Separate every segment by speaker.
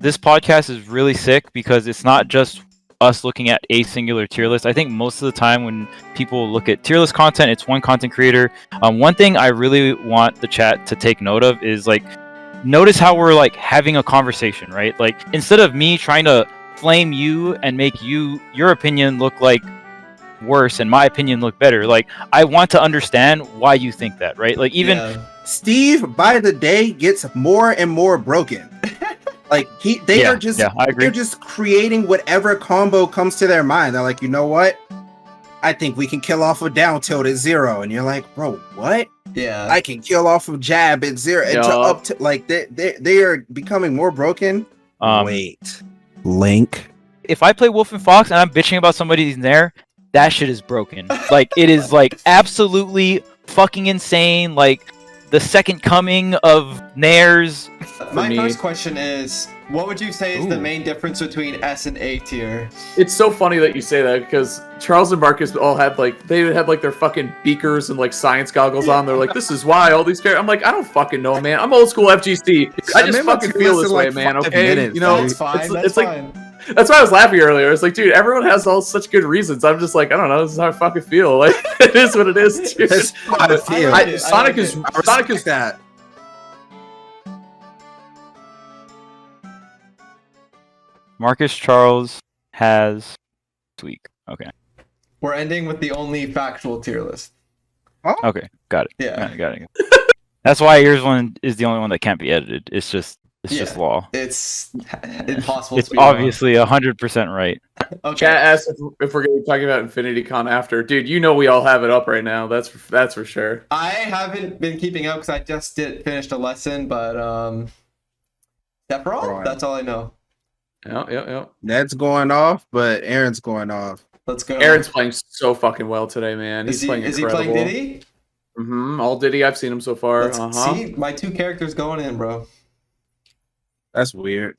Speaker 1: this podcast is really sick because it's not just us looking at a singular tier list. I think most of the time when people look at tier list content, it's one content creator. One thing I really want the chat to take note of is like, notice how we're like having a conversation, right? Like instead of me trying to flame you and make your opinion look like worse and my opinion look better, like I want to understand why you think that, right? Like even
Speaker 2: Steve by the day gets more and more broken. Like they're just creating whatever combo comes to their mind. They're like, you know what? I think we can kill off a down tilt at 0, and you're like, bro, what?
Speaker 3: Yeah,
Speaker 2: I can kill off a jab at 0 and up to like they are becoming more broken. Wait, Link.
Speaker 1: If I play Wolf and Fox and I'm bitching about somebody's Nair, that shit is broken. Like it is like absolutely fucking insane. Like the second coming of Nairs.
Speaker 3: My first question is, what would you say is the main difference between S and A tier?
Speaker 4: It's so funny that you say that because Charles and Marcus all had like their fucking beakers and like science goggles on. They're like, this is why all these characters. I'm like, I don't fucking know, man. I'm old school FGC. I just fucking feel this way, man. Okay, you know,
Speaker 3: it's fine.
Speaker 4: It's like. That's why I was laughing earlier. It's like, dude, everyone has all such good reasons. I'm just like, I don't know. This is how I fucking feel. Like, it is what it is, dude.
Speaker 2: That's how I feel.
Speaker 4: Sonic is
Speaker 2: that.
Speaker 1: Marcus Charles has Tweek. Okay.
Speaker 3: We're ending with the only factual tier list.
Speaker 2: Oh?
Speaker 1: Okay. Got it.
Speaker 3: Yeah.
Speaker 1: Got it. That's why yours one is the only one that can't be edited. It's just law.
Speaker 3: It's impossible.
Speaker 1: It's obviously 100% right.
Speaker 3: Okay.
Speaker 4: Chat asked if we're going to be talking about Infinity Con after. Dude, you know we all have it up right now. That's for sure.
Speaker 3: I haven't been keeping up because I just finished a lesson, but Sephiroth? That's all I know.
Speaker 4: Yeah.
Speaker 2: Ned's going off, but Aaron's going off.
Speaker 3: Let's go.
Speaker 4: Aaron's playing so fucking well today, man. He's playing incredible.
Speaker 3: Is he playing Diddy?
Speaker 4: All Diddy. I've seen him so far.
Speaker 3: See, my 2 characters going in, bro.
Speaker 2: That's weird.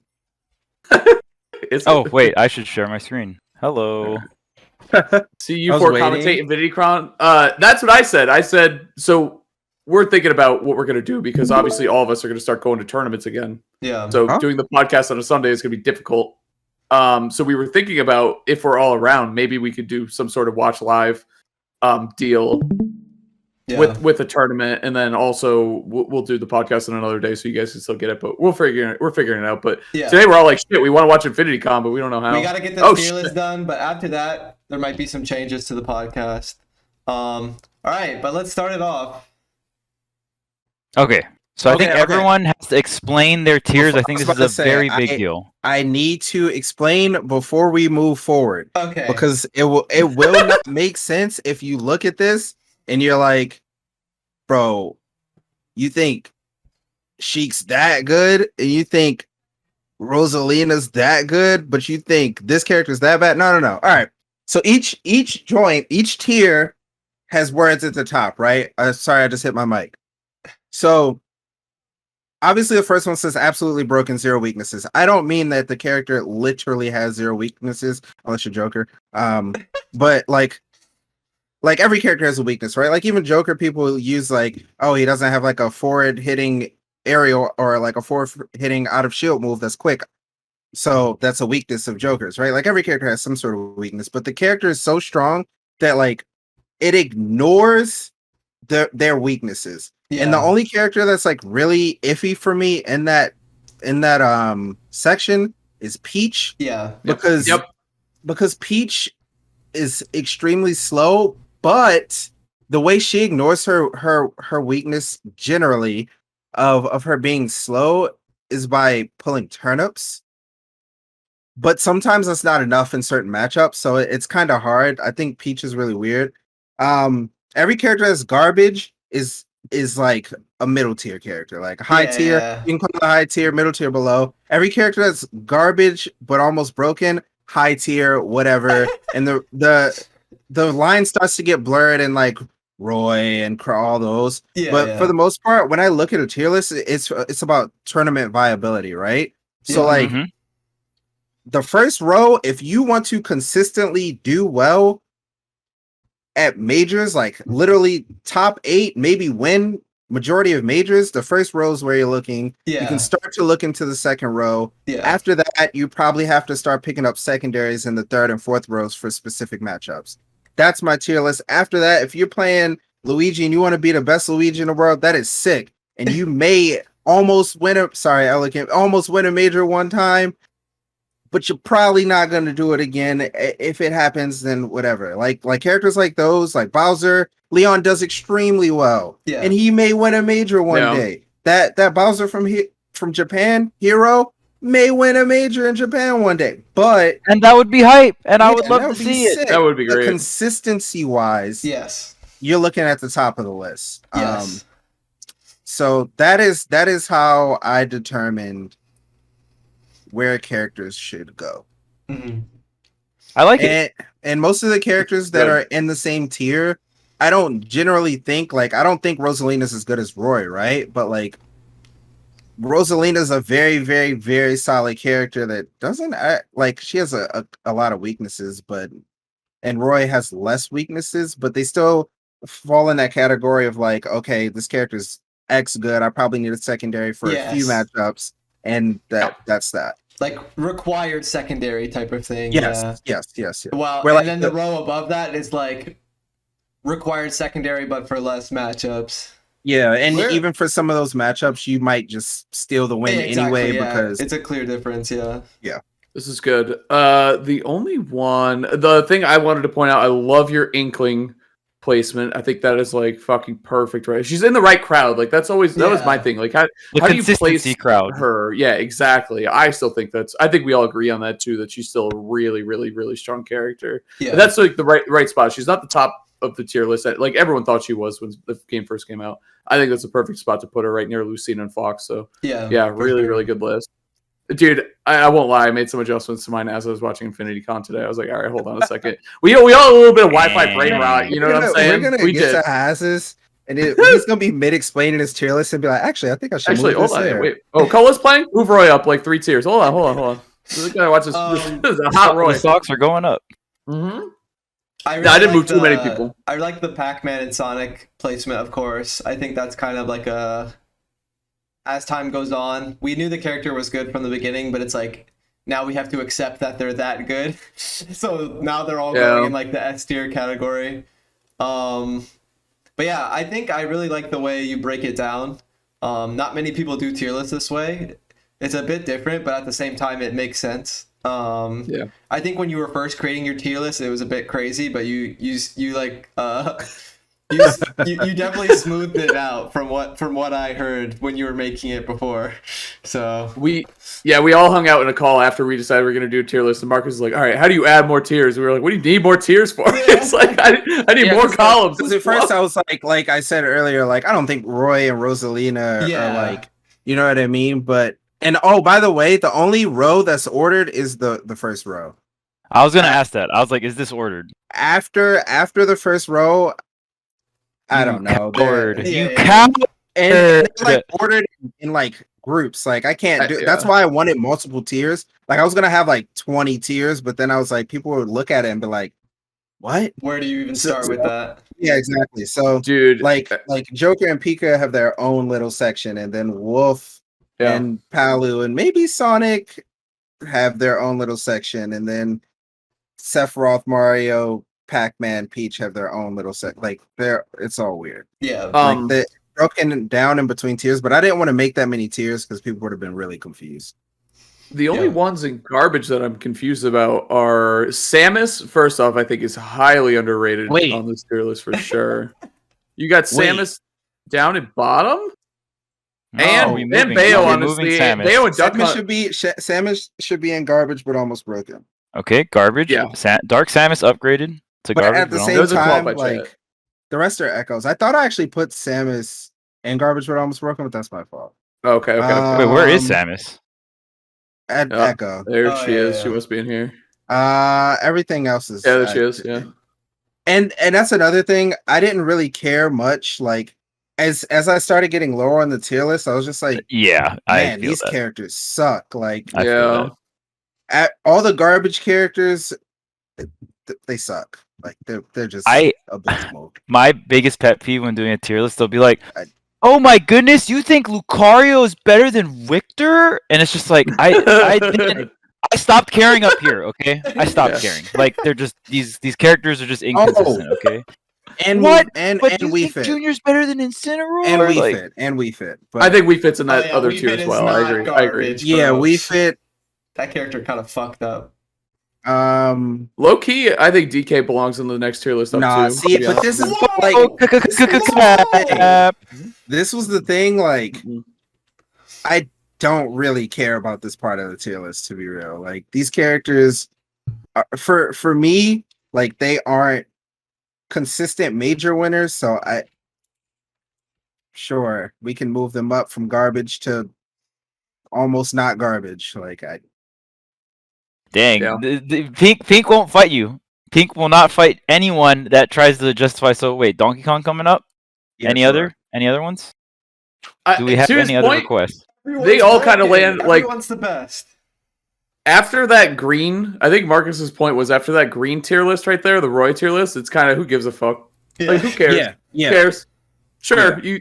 Speaker 1: Oh, wait, I should share my screen. Hello.
Speaker 4: See you for commentate Infinity Crown. That's what I said. I said, so we're thinking about what we're going to do because obviously all of us are going to start going to tournaments again.
Speaker 3: Yeah.
Speaker 4: So doing the podcast on a Sunday is going to be difficult. So we were thinking about if we're all around, maybe we could do some sort of watch live deal with a tournament, and then also we'll do the podcast on another day so you guys can still get it. But we're figuring it out. But today we're all like, shit, we want to watch Infinity Con, but we don't know how.
Speaker 3: We got to get the tier list done, but after that, there might be some changes to the podcast. All right, but let's start it off.
Speaker 1: Okay. So I think everyone has to explain their tiers. I think this is a very big deal.
Speaker 2: I need to explain before we move forward.
Speaker 3: Okay.
Speaker 2: Because it will not make sense if you look at this and you're like, bro, you think Sheik's that good and you think Rosalina's that good, but you think this character's that bad? No. All right. So each tier has words at the top, right? Sorry, I just hit my mic. So obviously the first one says absolutely broken, 0 weaknesses. I don't mean that the character literally has 0 weaknesses, unless you're Joker. But like every character has a weakness, right? Like even Joker, people use like, oh, he doesn't have like a forward hitting aerial or like a forward hitting out of shield move that's quick. So that's a weakness of Joker's, right? Like every character has some sort of weakness, but the character is so strong that like it ignores their weaknesses. Yeah. And the only character that's like really iffy for me in that section is Peach.
Speaker 3: Yeah.
Speaker 2: Because Peach is extremely slow, but the way she ignores her weakness generally of her being slow is by pulling turnips. But sometimes that's not enough in certain matchups, so it's kind of hard. I think Peach is really weird. Every character that's garbage is like a middle tier character, like a high tier. You can call it a high tier, middle tier, below. Every character that's garbage but almost broken, high tier, whatever. And the line starts to get blurred and like Roy and all those. For the most part, when I look at a tier list, it's about tournament viability, right? So like the first row, if you want to consistently do well at majors, like literally top 8, maybe win majority of majors, the first row is where you're looking.
Speaker 3: Yeah.
Speaker 2: You can start to look into the second row.
Speaker 3: Yeah.
Speaker 2: After that, you probably have to start picking up secondaries in the third and fourth rows for specific matchups. That's my tier list. After that, if you're playing Luigi and you want to be the best Luigi in the world, that is sick. And you may almost win almost win a major one time, but you're probably not going to do it again. If it happens, then whatever. Like characters like those, like Bowser, Leon does extremely well.
Speaker 3: Yeah.
Speaker 2: And he may win a major one day. That Bowser from Japan, hero, may win a major in Japan one day.
Speaker 1: And that would be hype. And I would love to see
Speaker 2: sick.
Speaker 1: it.
Speaker 4: That would be great.
Speaker 2: Consistency wise,
Speaker 3: Yes.
Speaker 2: you're looking at the top of the list.
Speaker 3: Yes.
Speaker 2: So that is how I determined where characters should go.
Speaker 3: Mm-hmm.
Speaker 1: I like it.
Speaker 2: And most of the characters that are in the same tier, I don't generally think I don't think Rosalina's as good as Roy, right? But like Rosalina's a very, very, very solid character that doesn't she has a lot of weaknesses, and Roy has less weaknesses, but they still fall in that category of like, okay, this character's X good. I probably need a secondary for a few matchups, and that's that.
Speaker 3: Like required secondary type of thing.
Speaker 2: Yes.
Speaker 3: Well,
Speaker 2: Where,
Speaker 3: and then the row above that is like required secondary, but for less matchups.
Speaker 2: Yeah, and even for some of those matchups, you might just steal the win anyway because
Speaker 3: it's a clear difference. Yeah.
Speaker 4: This is good. The thing I wanted to point out, I love your Inkling placement. I think that is like fucking perfect, right? She's in the right crowd. Like that was my thing. Like how do you place
Speaker 1: crowd
Speaker 4: her? Yeah, exactly. I think we all agree on that too, that she's still a really, really, really strong character.
Speaker 3: Yeah.
Speaker 4: But that's like the right spot. She's not the top of the tier list. Like everyone thought she was when the game first came out. I think that's a perfect spot to put her right near Lucina and Fox. So yeah, really, really good list. Dude, I won't lie. I made some adjustments to mine as I was watching Infinity Con today. I was like, all right, hold on a second. We all had a little bit of Wi-Fi brain rot. You know what I'm saying?
Speaker 2: We're going to get to Hazes, and he's going to be mid-explaining his tier list and be like, actually, I think I should move this there.
Speaker 4: Wait. Oh, Cola's playing? Move Roy up like 3 tiers. Hold on. We gotta watch this. This is a hot Roy.
Speaker 1: The stocks are going up.
Speaker 4: Mm-hmm. I didn't move too many people.
Speaker 3: I like the Pac-Man and Sonic placement, of course. I think that's kind of like as time goes on, we knew the character was good from the beginning, but it's like now we have to accept that they're that good. So now they're all going in like the S tier category. But yeah, I think I really like the way you break it down. Not many people do tier lists this way. It's a bit different, but at the same time, it makes sense. I think when you were first creating your tier list, it was a bit crazy, but you definitely smoothed it out from what I heard when you were making it before. So
Speaker 4: we all hung out in a call after we decided we were gonna do a tier list, and Marcus was like, "All right, how do you add more tiers?" We were like, "What do you need more tiers for?" It's like I need more columns.
Speaker 2: Because at first I was like I said earlier, like I don't think Roy and Rosalina are like, you know what I mean, but. And by the way, the only row that's ordered is the first row.
Speaker 1: I was gonna ask that. I was like, is this ordered?
Speaker 2: After the first row, I don't know.
Speaker 1: Coward.
Speaker 2: And like ordered in like groups. Like I can't do. That's why I wanted multiple tiers. Like I was gonna have like 20 tiers, but then I was like, people would look at it and be like, "What?
Speaker 3: Where do you even start with that?"
Speaker 2: Yeah, exactly. So,
Speaker 4: dude,
Speaker 2: like Joker and Pika have their own little section, and then Wolf. And Palu and maybe Sonic have their own little section, and then Sephiroth, Mario, Pac-Man, Peach have their own little section. Like it's all weird.
Speaker 3: Yeah,
Speaker 2: like they're broken down in between tiers, but I didn't want to make that many tiers because people would have been really confused.
Speaker 4: The only ones in garbage that I'm confused about are Samus. First off, I think is highly underrated on this tier list for sure. You got Samus down at bottom. And Bayo, honestly, Bayo and Duck
Speaker 2: Samus should be in garbage, but almost broken.
Speaker 1: Okay, garbage. Yeah, Dark Samus upgraded to garbage.
Speaker 2: At the same time, like the rest are echoes. I thought I actually put Samus in garbage, but almost broken, but that's my fault.
Speaker 4: Okay.
Speaker 1: Wait, where is Samus?
Speaker 2: At Echo.
Speaker 4: There she is. She must be in here.
Speaker 2: Everything else is.
Speaker 4: Yeah, there she is. Yeah.
Speaker 2: And that's another thing. I didn't really care much, like. As I started getting lower on the tier list, I was just like, man, these characters suck. Like, all the garbage characters, they suck. Like, they're just abysmal.
Speaker 1: My biggest pet peeve when doing a tier list, they'll be like, oh my goodness, you think Lucario is better than Richter? And it's just like I stopped caring up here. Okay, I stopped caring. Like they're just these characters are just inconsistent. Okay.
Speaker 2: And
Speaker 1: What?
Speaker 2: and
Speaker 1: But do you
Speaker 2: we
Speaker 1: think
Speaker 2: fit.
Speaker 1: Junior's better than Incineroar?
Speaker 2: And we
Speaker 1: like,
Speaker 2: fit. And we fit. But
Speaker 4: I think we fits in that
Speaker 3: yeah,
Speaker 4: other
Speaker 3: Wii
Speaker 4: tier
Speaker 3: Fit
Speaker 4: as
Speaker 3: is
Speaker 4: well.
Speaker 3: not
Speaker 4: I agree.
Speaker 3: garbage,
Speaker 2: yeah,
Speaker 3: bro.
Speaker 2: we fit.
Speaker 3: That character kind of fucked up.
Speaker 4: Low key, I think DK belongs in the next tier list up
Speaker 2: Nah,
Speaker 4: too.
Speaker 2: see,
Speaker 4: to be
Speaker 2: but
Speaker 4: honest
Speaker 2: this
Speaker 4: with
Speaker 2: is
Speaker 4: you.
Speaker 2: like this was the thing. Like, I don't really care about this part of the tier list, to be real. Like, these characters, for me, like they aren't consistent major winners. So sure, we can move them up from garbage to almost not garbage. Like
Speaker 1: Dang,
Speaker 4: Yeah.
Speaker 1: Pink won't fight you. Pink will not fight anyone that tries to justify. So wait, Donkey Kong coming up?
Speaker 2: yeah,
Speaker 1: Any
Speaker 2: sure.
Speaker 1: other ones? Do we have
Speaker 4: to his
Speaker 1: any other
Speaker 4: point,
Speaker 1: requests?
Speaker 4: They all kind of land like
Speaker 3: Everyone's the best.
Speaker 4: after that green. I think Marcus's point was after that green tier list right there, the Roy tier list. It's kind of who gives a fuck.
Speaker 3: Yeah.
Speaker 4: Like who cares?
Speaker 2: Yeah,
Speaker 4: Who cares? Sure,
Speaker 2: Yeah.
Speaker 4: You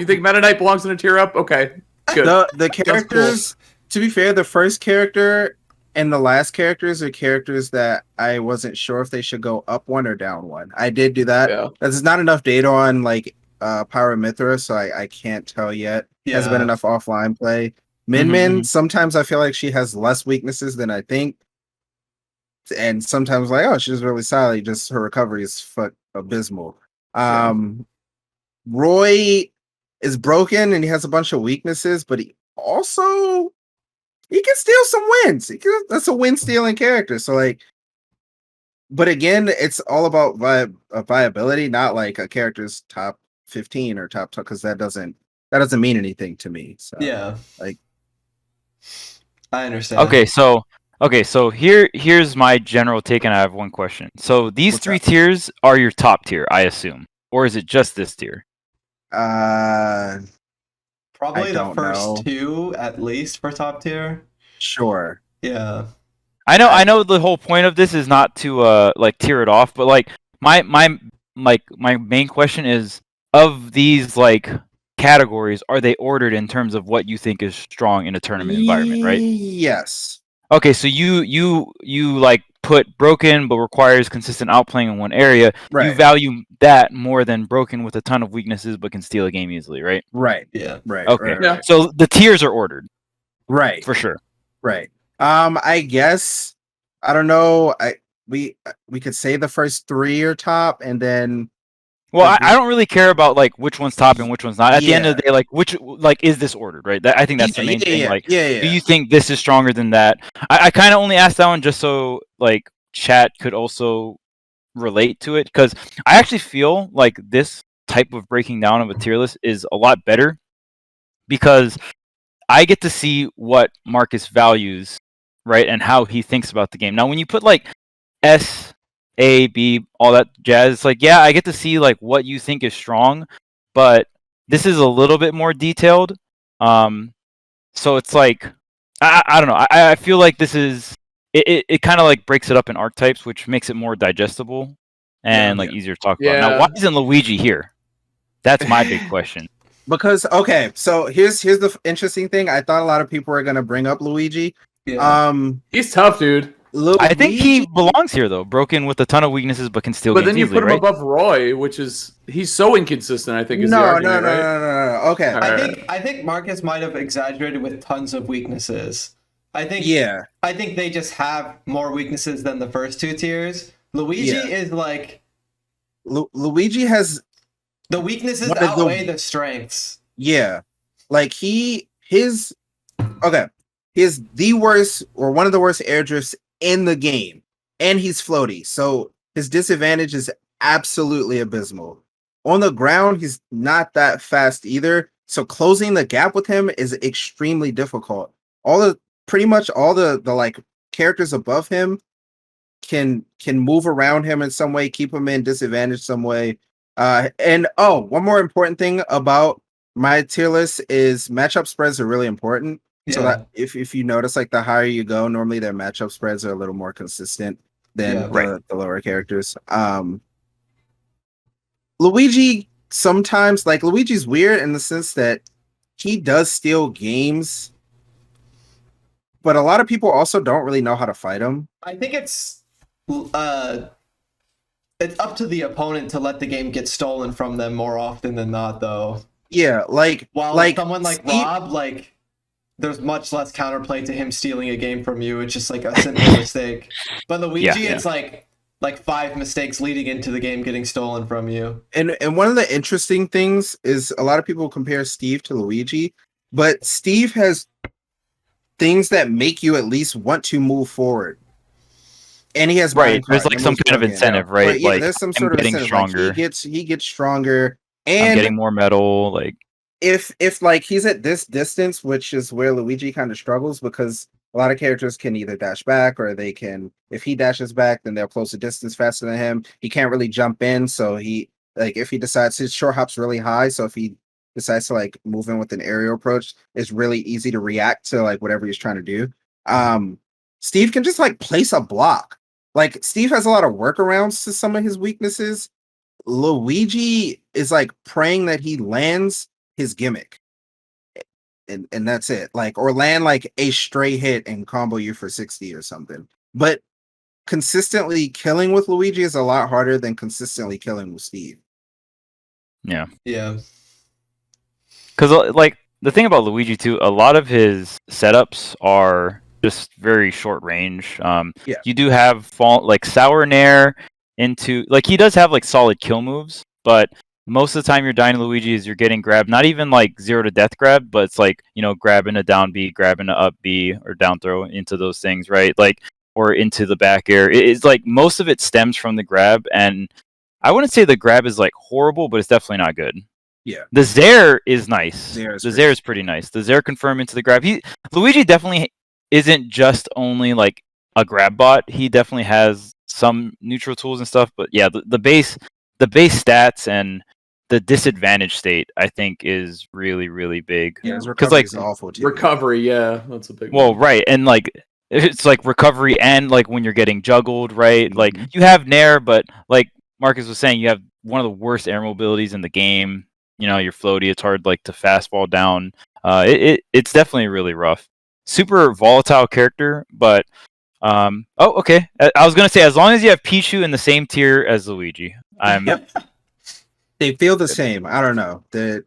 Speaker 4: think Meta Knight belongs in a tier up? Okay, good.
Speaker 2: The characters, to be fair, the first character and the last characters are characters that I wasn't sure if they should go up one or down one. I did do that.
Speaker 4: Yeah.
Speaker 2: There's not enough data on like Power Mithra, so I can't tell yet. Has been enough offline play. Min sometimes I feel like she has less weaknesses than I think. And sometimes like, oh, she's really solid, just her recovery is abysmal. Roy is broken and he has a bunch of weaknesses, but he can steal some wins. That's a win stealing character. So like, but again, it's all about viability, not like a character's top 15 or top 12, because that doesn't mean anything to me. So
Speaker 3: Yeah,
Speaker 2: like,
Speaker 3: I understand.
Speaker 1: Okay, so here's my general take, and I have one question. So these
Speaker 2: What's
Speaker 1: three
Speaker 2: up?
Speaker 1: tiers are your top tier, I assume, or is it just this tier?
Speaker 3: Probably
Speaker 2: I
Speaker 3: the
Speaker 2: don't
Speaker 3: first
Speaker 2: know.
Speaker 3: two at least for top tier.
Speaker 2: Sure.
Speaker 3: Yeah.
Speaker 1: I know the whole point of this is not to like tier it off, but like my main question is, of these like categories, are they ordered in terms of what you think is strong in a tournament environment, right?
Speaker 2: Yes.
Speaker 1: Okay, so you like put broken but requires consistent outplaying in one area. You
Speaker 2: Right.
Speaker 1: value that more than broken with a ton of weaknesses but can steal a game easily, right?
Speaker 2: Right.
Speaker 3: Yeah.
Speaker 2: Right.
Speaker 1: Okay.
Speaker 2: Right.
Speaker 1: So the tiers are ordered
Speaker 2: Right.
Speaker 1: for sure.
Speaker 2: Right. I guess I don't know. We could say the first three are top, and then
Speaker 1: Well, I don't really care about like which one's top and which one's not. At the end of the day, like is this ordered, right? I think that's the main thing. Like, do you think this is stronger than that? I kind of only asked that one just so like chat could also relate to it, because I actually feel like this type of breaking down of a tier list is a lot better because I get to see what Marcus values, right, and how he thinks about the game. Now, when you put like S, A, B, all that jazz, it's like, yeah, I get to see like what you think is strong, but this is a little bit more detailed. So it's like, I don't know. I feel like this is it kind of like breaks it up in archetypes, which makes it more digestible and easier to talk about. Now, why isn't Luigi here? That's my big question.
Speaker 2: Because okay, so here's the interesting thing. I thought a lot of people were gonna bring up Luigi.
Speaker 3: Yeah.
Speaker 4: He's tough, dude.
Speaker 2: Luigi,
Speaker 1: I think he belongs here though. Broken with a ton of weaknesses, but can still.
Speaker 4: But then you
Speaker 1: easily,
Speaker 4: put him
Speaker 1: right?
Speaker 4: above Roy, which is he's so inconsistent. I think is the
Speaker 2: no.
Speaker 4: argument, right?
Speaker 2: Okay,
Speaker 3: I think Marcus might have exaggerated with tons of weaknesses. I think they just have more weaknesses than the first two tiers. Luigi is like
Speaker 2: Luigi has
Speaker 3: the weaknesses outweigh the strengths.
Speaker 2: Yeah, like he is the worst or one of the worst air drifts in the game, and he's floaty, so his disadvantage is absolutely abysmal. On the ground, he's not that fast either, so closing the gap with him is extremely difficult. Pretty much all the like characters above him can move around him in some way, keep him in disadvantage some way. And one more important thing about my tier list is matchup spreads are really important. Yeah. So that if you notice, like the higher you go, normally their matchup spreads are a little more consistent than the lower characters. Luigi sometimes like Luigi's weird in the sense that he does steal games, but a lot of people also don't really know how to fight him.
Speaker 3: I think it's up to the opponent to let the game get stolen from them more often than not, though.
Speaker 2: Yeah,
Speaker 3: While
Speaker 2: like
Speaker 3: someone like Rob, like there's much less counterplay to him stealing a game from you. It's just like a simple mistake. But Luigi, it's like 5 mistakes leading into the game getting stolen from you.
Speaker 2: And one of the interesting things is a lot of people compare Steve to Luigi, but Steve has things that make you at least want to move forward. And he has
Speaker 1: there's like some kind of incentive, right?
Speaker 2: Yeah,
Speaker 1: like
Speaker 2: there's some sort of
Speaker 1: getting
Speaker 2: incentive.
Speaker 1: stronger.
Speaker 2: Like he gets stronger, and
Speaker 1: I'm getting more metal. Like
Speaker 2: if like he's at this distance, which is where Luigi kind of struggles because a lot of characters can either dash back or they can. If he dashes back, then they'll close the distance faster than him. He can't really jump in, so if he decides his short hop's really high, so if he decides to like move in with an aerial approach, it's really easy to react to like whatever he's trying to do. Steve can just like place a block. Like Steve has a lot of workarounds to some of his weaknesses. Luigi is like praying that he lands his gimmick. And that's it. Like, or land like a stray hit and combo you for 60 or something. But consistently killing with Luigi is a lot harder than consistently killing with Steve.
Speaker 1: Yeah.
Speaker 2: Because
Speaker 1: like the thing about Luigi too, a lot of his setups are just very short range. You do have like Sour Nair into like he does have like solid kill moves, but most of the time you're dying to Luigi is you're getting grabbed, not even like 0 to death grab, but it's like, grabbing a down B, grabbing a up B or down throw into those things, right? Like, or into the back air. It's like most of it stems from the grab, and I wouldn't say the grab is like horrible, but it's definitely not good.
Speaker 2: Yeah.
Speaker 1: The Zair is nice. The Zair is pretty nice. The Zair confirm into the grab. Luigi definitely isn't just only like a grab bot. He definitely has some neutral tools and stuff, but yeah, the base stats and the disadvantage state I think is really, really big.
Speaker 2: Yeah, because like awful too.
Speaker 4: Recovery, that's a big
Speaker 1: one. Right, and like it's like recovery and like when you're getting juggled, right? Mm-hmm. Like you have Nair, but like Marcus was saying, you have one of the worst air mobilities in the game. You're floaty. It's hard like to fastball down. It's definitely really rough. Super volatile character, but okay. I was gonna say as long as you have Pichu in the same tier as Luigi,
Speaker 2: They feel the same. I don't know.
Speaker 1: It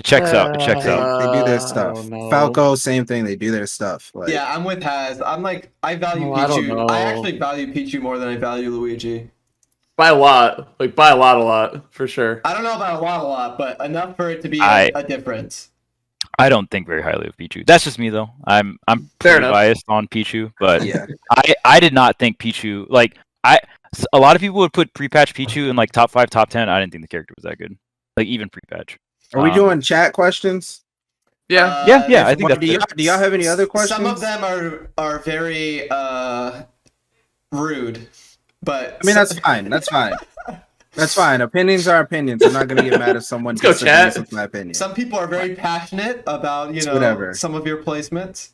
Speaker 1: checks out. It checks out.
Speaker 2: They do their stuff. No. Falco, same thing. They do their stuff.
Speaker 3: Like, yeah, I'm with Haz. I'm like, I value Pichu. I actually value Pichu more than I value Luigi.
Speaker 4: By a lot. Like, by a lot, for sure.
Speaker 3: I don't know about a lot, but enough for it to be a difference.
Speaker 1: I don't think very highly of Pichu. That's just me, though. I'm pretty biased on Pichu, but yeah. I did not think Pichu, like, a lot of people would put pre-patch Pichu in like top 5, top 10. I didn't think the character was that good. Like even pre-patch.
Speaker 2: Are we doing chat questions?
Speaker 1: Yeah. I think that's
Speaker 2: do y'all have any other questions?
Speaker 3: Some of them are very rude, but
Speaker 2: I mean that's fine. That's fine. Opinions are opinions. I'm not gonna get mad if someone
Speaker 4: disagrees
Speaker 2: with my opinion.
Speaker 3: Some people are very passionate about some of your placements.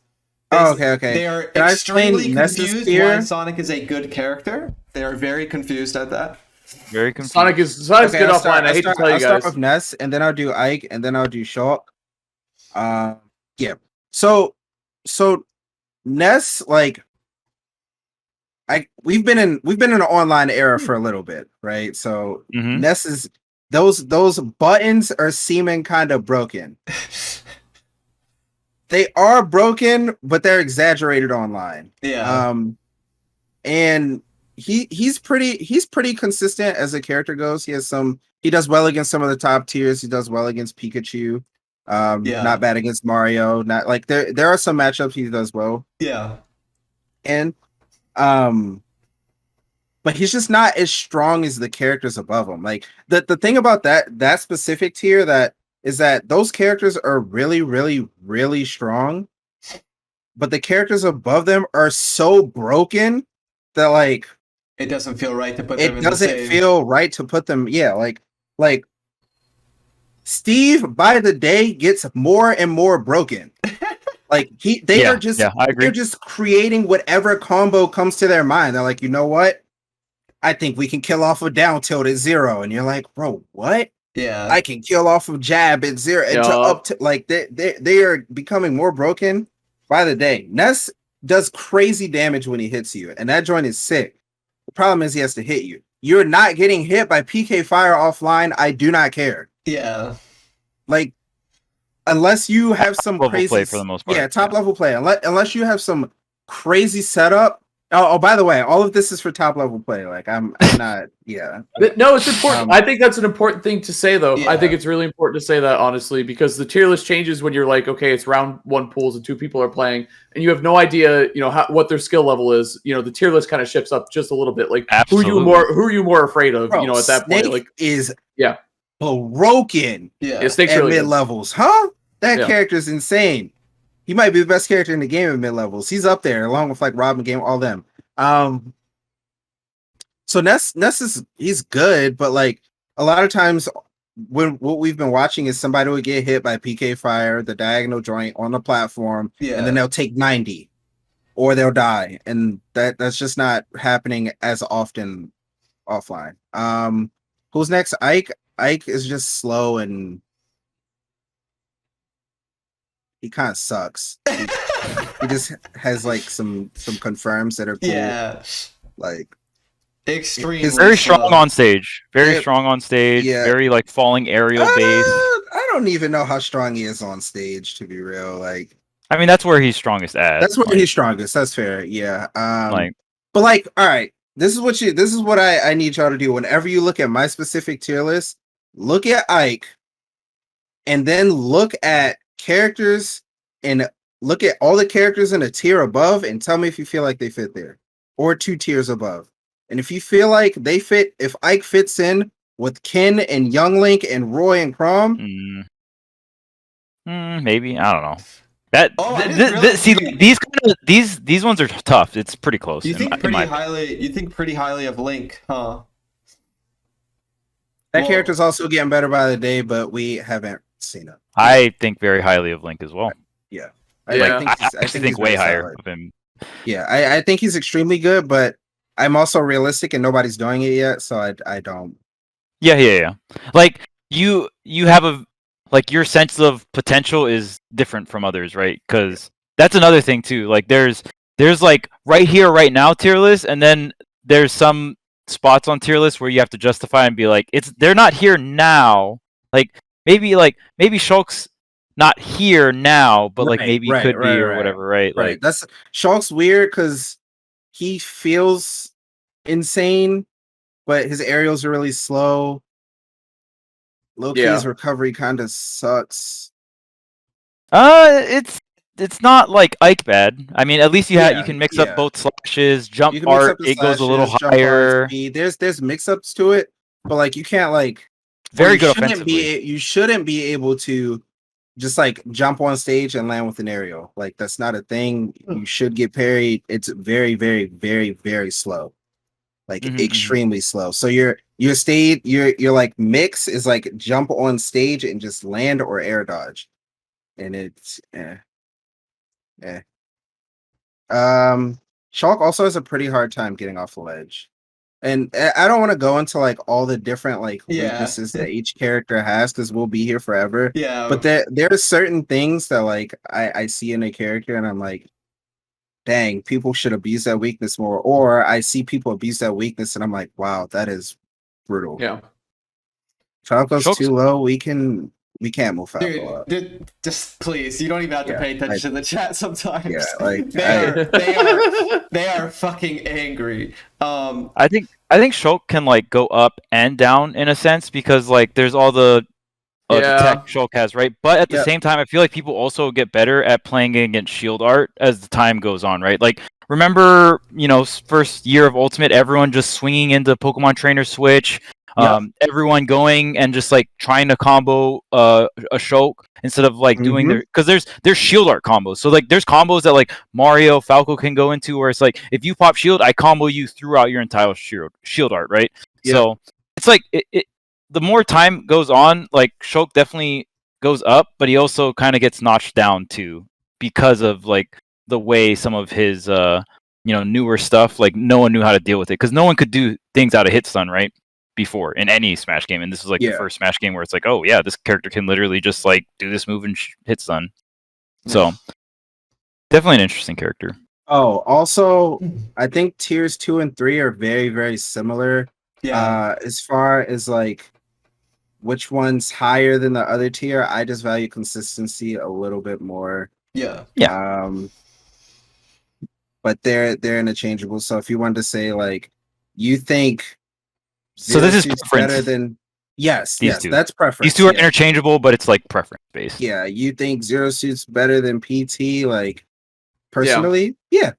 Speaker 2: Okay.
Speaker 3: They are extremely confused why Sonic is a good character. They are very confused at that.
Speaker 1: Very confused.
Speaker 4: Sonic's good offline. I hate to tell you guys.
Speaker 2: I'll start with Ness, and then I'll do Ike, and then I'll do Shulk. Yeah. So Ness, like, we've been in an online era for a little bit, right? So Ness is those buttons are seeming kind of broken. They are broken, but they're exaggerated online.
Speaker 3: Yeah.
Speaker 2: And he's pretty consistent as a character goes. He does well against some of the top tiers. He does well against Pikachu. Not bad against Mario. Not like there are some matchups he does well.
Speaker 3: Yeah.
Speaker 2: And but he's just not as strong as the characters above him. Like the thing about that specific tier is that those characters are really, really, really strong, but the characters above them are so broken that like
Speaker 3: it doesn't feel right to put them in
Speaker 2: the same. It doesn't feel right to put them. Yeah, like Steve by the day gets more and more broken. Like they're just creating whatever combo comes to their mind. They're like, you know what? I think we can kill off a down tilt at 0, and you're like, bro, what?
Speaker 3: Yeah.
Speaker 2: I can kill off of jab at 0 and to up to like they are becoming more broken by the day. Ness does crazy damage when he hits you, and that joint is sick. The problem is he has to hit you. You're not getting hit by PK Fire offline. I do not care.
Speaker 3: Yeah.
Speaker 2: Like, unless you have some
Speaker 1: level
Speaker 2: crazy
Speaker 1: play for the most part.
Speaker 2: Yeah, top level play. Unless you have some crazy setup. Oh, by the way, all of this is for top level play. Like, I'm not. Yeah.
Speaker 4: But no, it's important. I think that's an important thing to say, though.
Speaker 3: Yeah.
Speaker 4: I think it's really important to say that, honestly, because the tier list changes when you're like, okay, it's round 1 pools and 2 people are playing, and you have no idea, what their skill level is. The tier list kind of shifts up just a little bit. Like,
Speaker 1: Absolutely.
Speaker 4: who are you more afraid of?
Speaker 2: Bro,
Speaker 4: At that
Speaker 2: Snake
Speaker 4: point, like,
Speaker 2: is
Speaker 4: yeah,
Speaker 2: broken.
Speaker 3: Yeah.
Speaker 4: Snake's
Speaker 2: At
Speaker 4: really
Speaker 2: mid
Speaker 4: good.
Speaker 2: levels, huh? That character's insane. He might be the best character in the game at mid levels. He's up there along with like Robin Game, all them. So Ness he's good, but like a lot of times when what we've been watching is somebody will get hit by PK Fire, the diagonal joint on the platform, and then they'll take 90 or they'll die, and that's just not happening as often offline. Who's next? Ike is just slow and he kind of sucks. He just has like some confirms that are cool.
Speaker 3: Yeah.
Speaker 2: Like
Speaker 3: extremely
Speaker 1: very strong
Speaker 3: slow.
Speaker 1: on stage. Very strong on stage.
Speaker 2: Yeah.
Speaker 1: Very like falling aerial base.
Speaker 2: I don't even know how strong he is on stage, to be real. Like,
Speaker 1: I mean, that's where he's strongest at.
Speaker 2: that's where he's strongest. That's fair. Yeah.
Speaker 1: Like,
Speaker 2: but like, all right, this is what I need y'all to do. Whenever you look at my specific tier list, look at Ike, and then look at characters and look at all the characters in a tier above and tell me if you feel like they fit there, or 2 tiers above. And if you feel like they fit, if Ike fits in with Ken and Young Link and Roy and Crom,
Speaker 1: maybe, I don't know. That
Speaker 3: really
Speaker 1: these ones are tough. It's pretty close.
Speaker 3: You think pretty highly of Link, huh?
Speaker 2: that character's also getting better by the day, but we haven't seen it.
Speaker 1: I think very highly of Link as well.
Speaker 2: Yeah.
Speaker 1: I actually think way
Speaker 2: very
Speaker 1: higher
Speaker 2: solid
Speaker 1: of him.
Speaker 2: Yeah, I think he's extremely good, but I'm also realistic and nobody's doing it yet, so I don't.
Speaker 1: Yeah. Like you have your sense of potential is different from others, right? Because that's another thing too. Like there's like right here, right now tier list, and then there's some spots on tier list where you have to justify and be like, they're not here now. Like maybe Shulk's not here now, but like maybe he could be or whatever, right? Like
Speaker 2: that's Shulk's weird because he feels insane, but his aerials are really slow. Loki's recovery kind of sucks.
Speaker 1: It's not like Ike bad. I mean, at least you can mix up both slashes, jump art. It goes a little higher.
Speaker 2: There's mix-ups to it, but like you can't like
Speaker 1: very good offensively.
Speaker 2: You shouldn't be able to just like jump on stage and land with an aerial. Like that's not a thing. You should get parried. It's very, very, very, very slow. Like extremely slow. So your stage, your like mix is like jump on stage and just land or air dodge. And it's Shulk also has a pretty hard time getting off the ledge. And I don't want to go into like all the different like weaknesses that each character has because we'll be here forever.
Speaker 3: Yeah.
Speaker 2: But there are certain things that like I see in a character and I'm like, dang, people should abuse that weakness more. Or I see people abuse that weakness and I'm like, wow, that is brutal.
Speaker 4: Yeah.
Speaker 2: Shulk goes too low, we can't move out.
Speaker 3: Dude, just please, you don't even have to pay attention to the chat sometimes.
Speaker 2: Yeah, like
Speaker 3: they are fucking angry.
Speaker 1: I think Shulk can like go up and down in a sense because like there's all the tech Shulk has, right? But at the same time, I feel like people also get better at playing against shield art as the time goes on, right? Like remember, first year of Ultimate, everyone just swinging into Pokemon Trainer Switch. Everyone going and just like trying to combo a Shulk instead of like doing because there's shield art combos. So like there's combos that like Mario, Falco can go into where it's like if you pop shield, I combo you throughout your entire shield art, right? Yeah. So it's like the more time goes on, like Shulk definitely goes up, but he also kind of gets notched down too because of like the way some of his newer stuff, like no one knew how to deal with it because no one could do things out of hit stun, right? before in any Smash game, and this is like
Speaker 2: Yeah.
Speaker 1: the first Smash game where it's like, oh yeah, this character can literally just like do this move and hit stun. So definitely an interesting character.
Speaker 2: Oh, also, I think tiers 2 and 3 are very, very similar.
Speaker 3: Yeah.
Speaker 2: As far as like which one's higher than the other tier, I just value consistency a little bit more.
Speaker 3: Yeah.
Speaker 2: But they're interchangeable. So if you wanted to say like you think
Speaker 1: So this is
Speaker 2: Zero Suit's
Speaker 1: preference.
Speaker 2: better than
Speaker 1: These
Speaker 2: yes,
Speaker 1: two.
Speaker 2: that's preference.
Speaker 1: These two are
Speaker 2: yeah.
Speaker 1: interchangeable, but it's like preference based.
Speaker 2: Yeah, you think Zero Suit's better than PT? Like personally, yeah.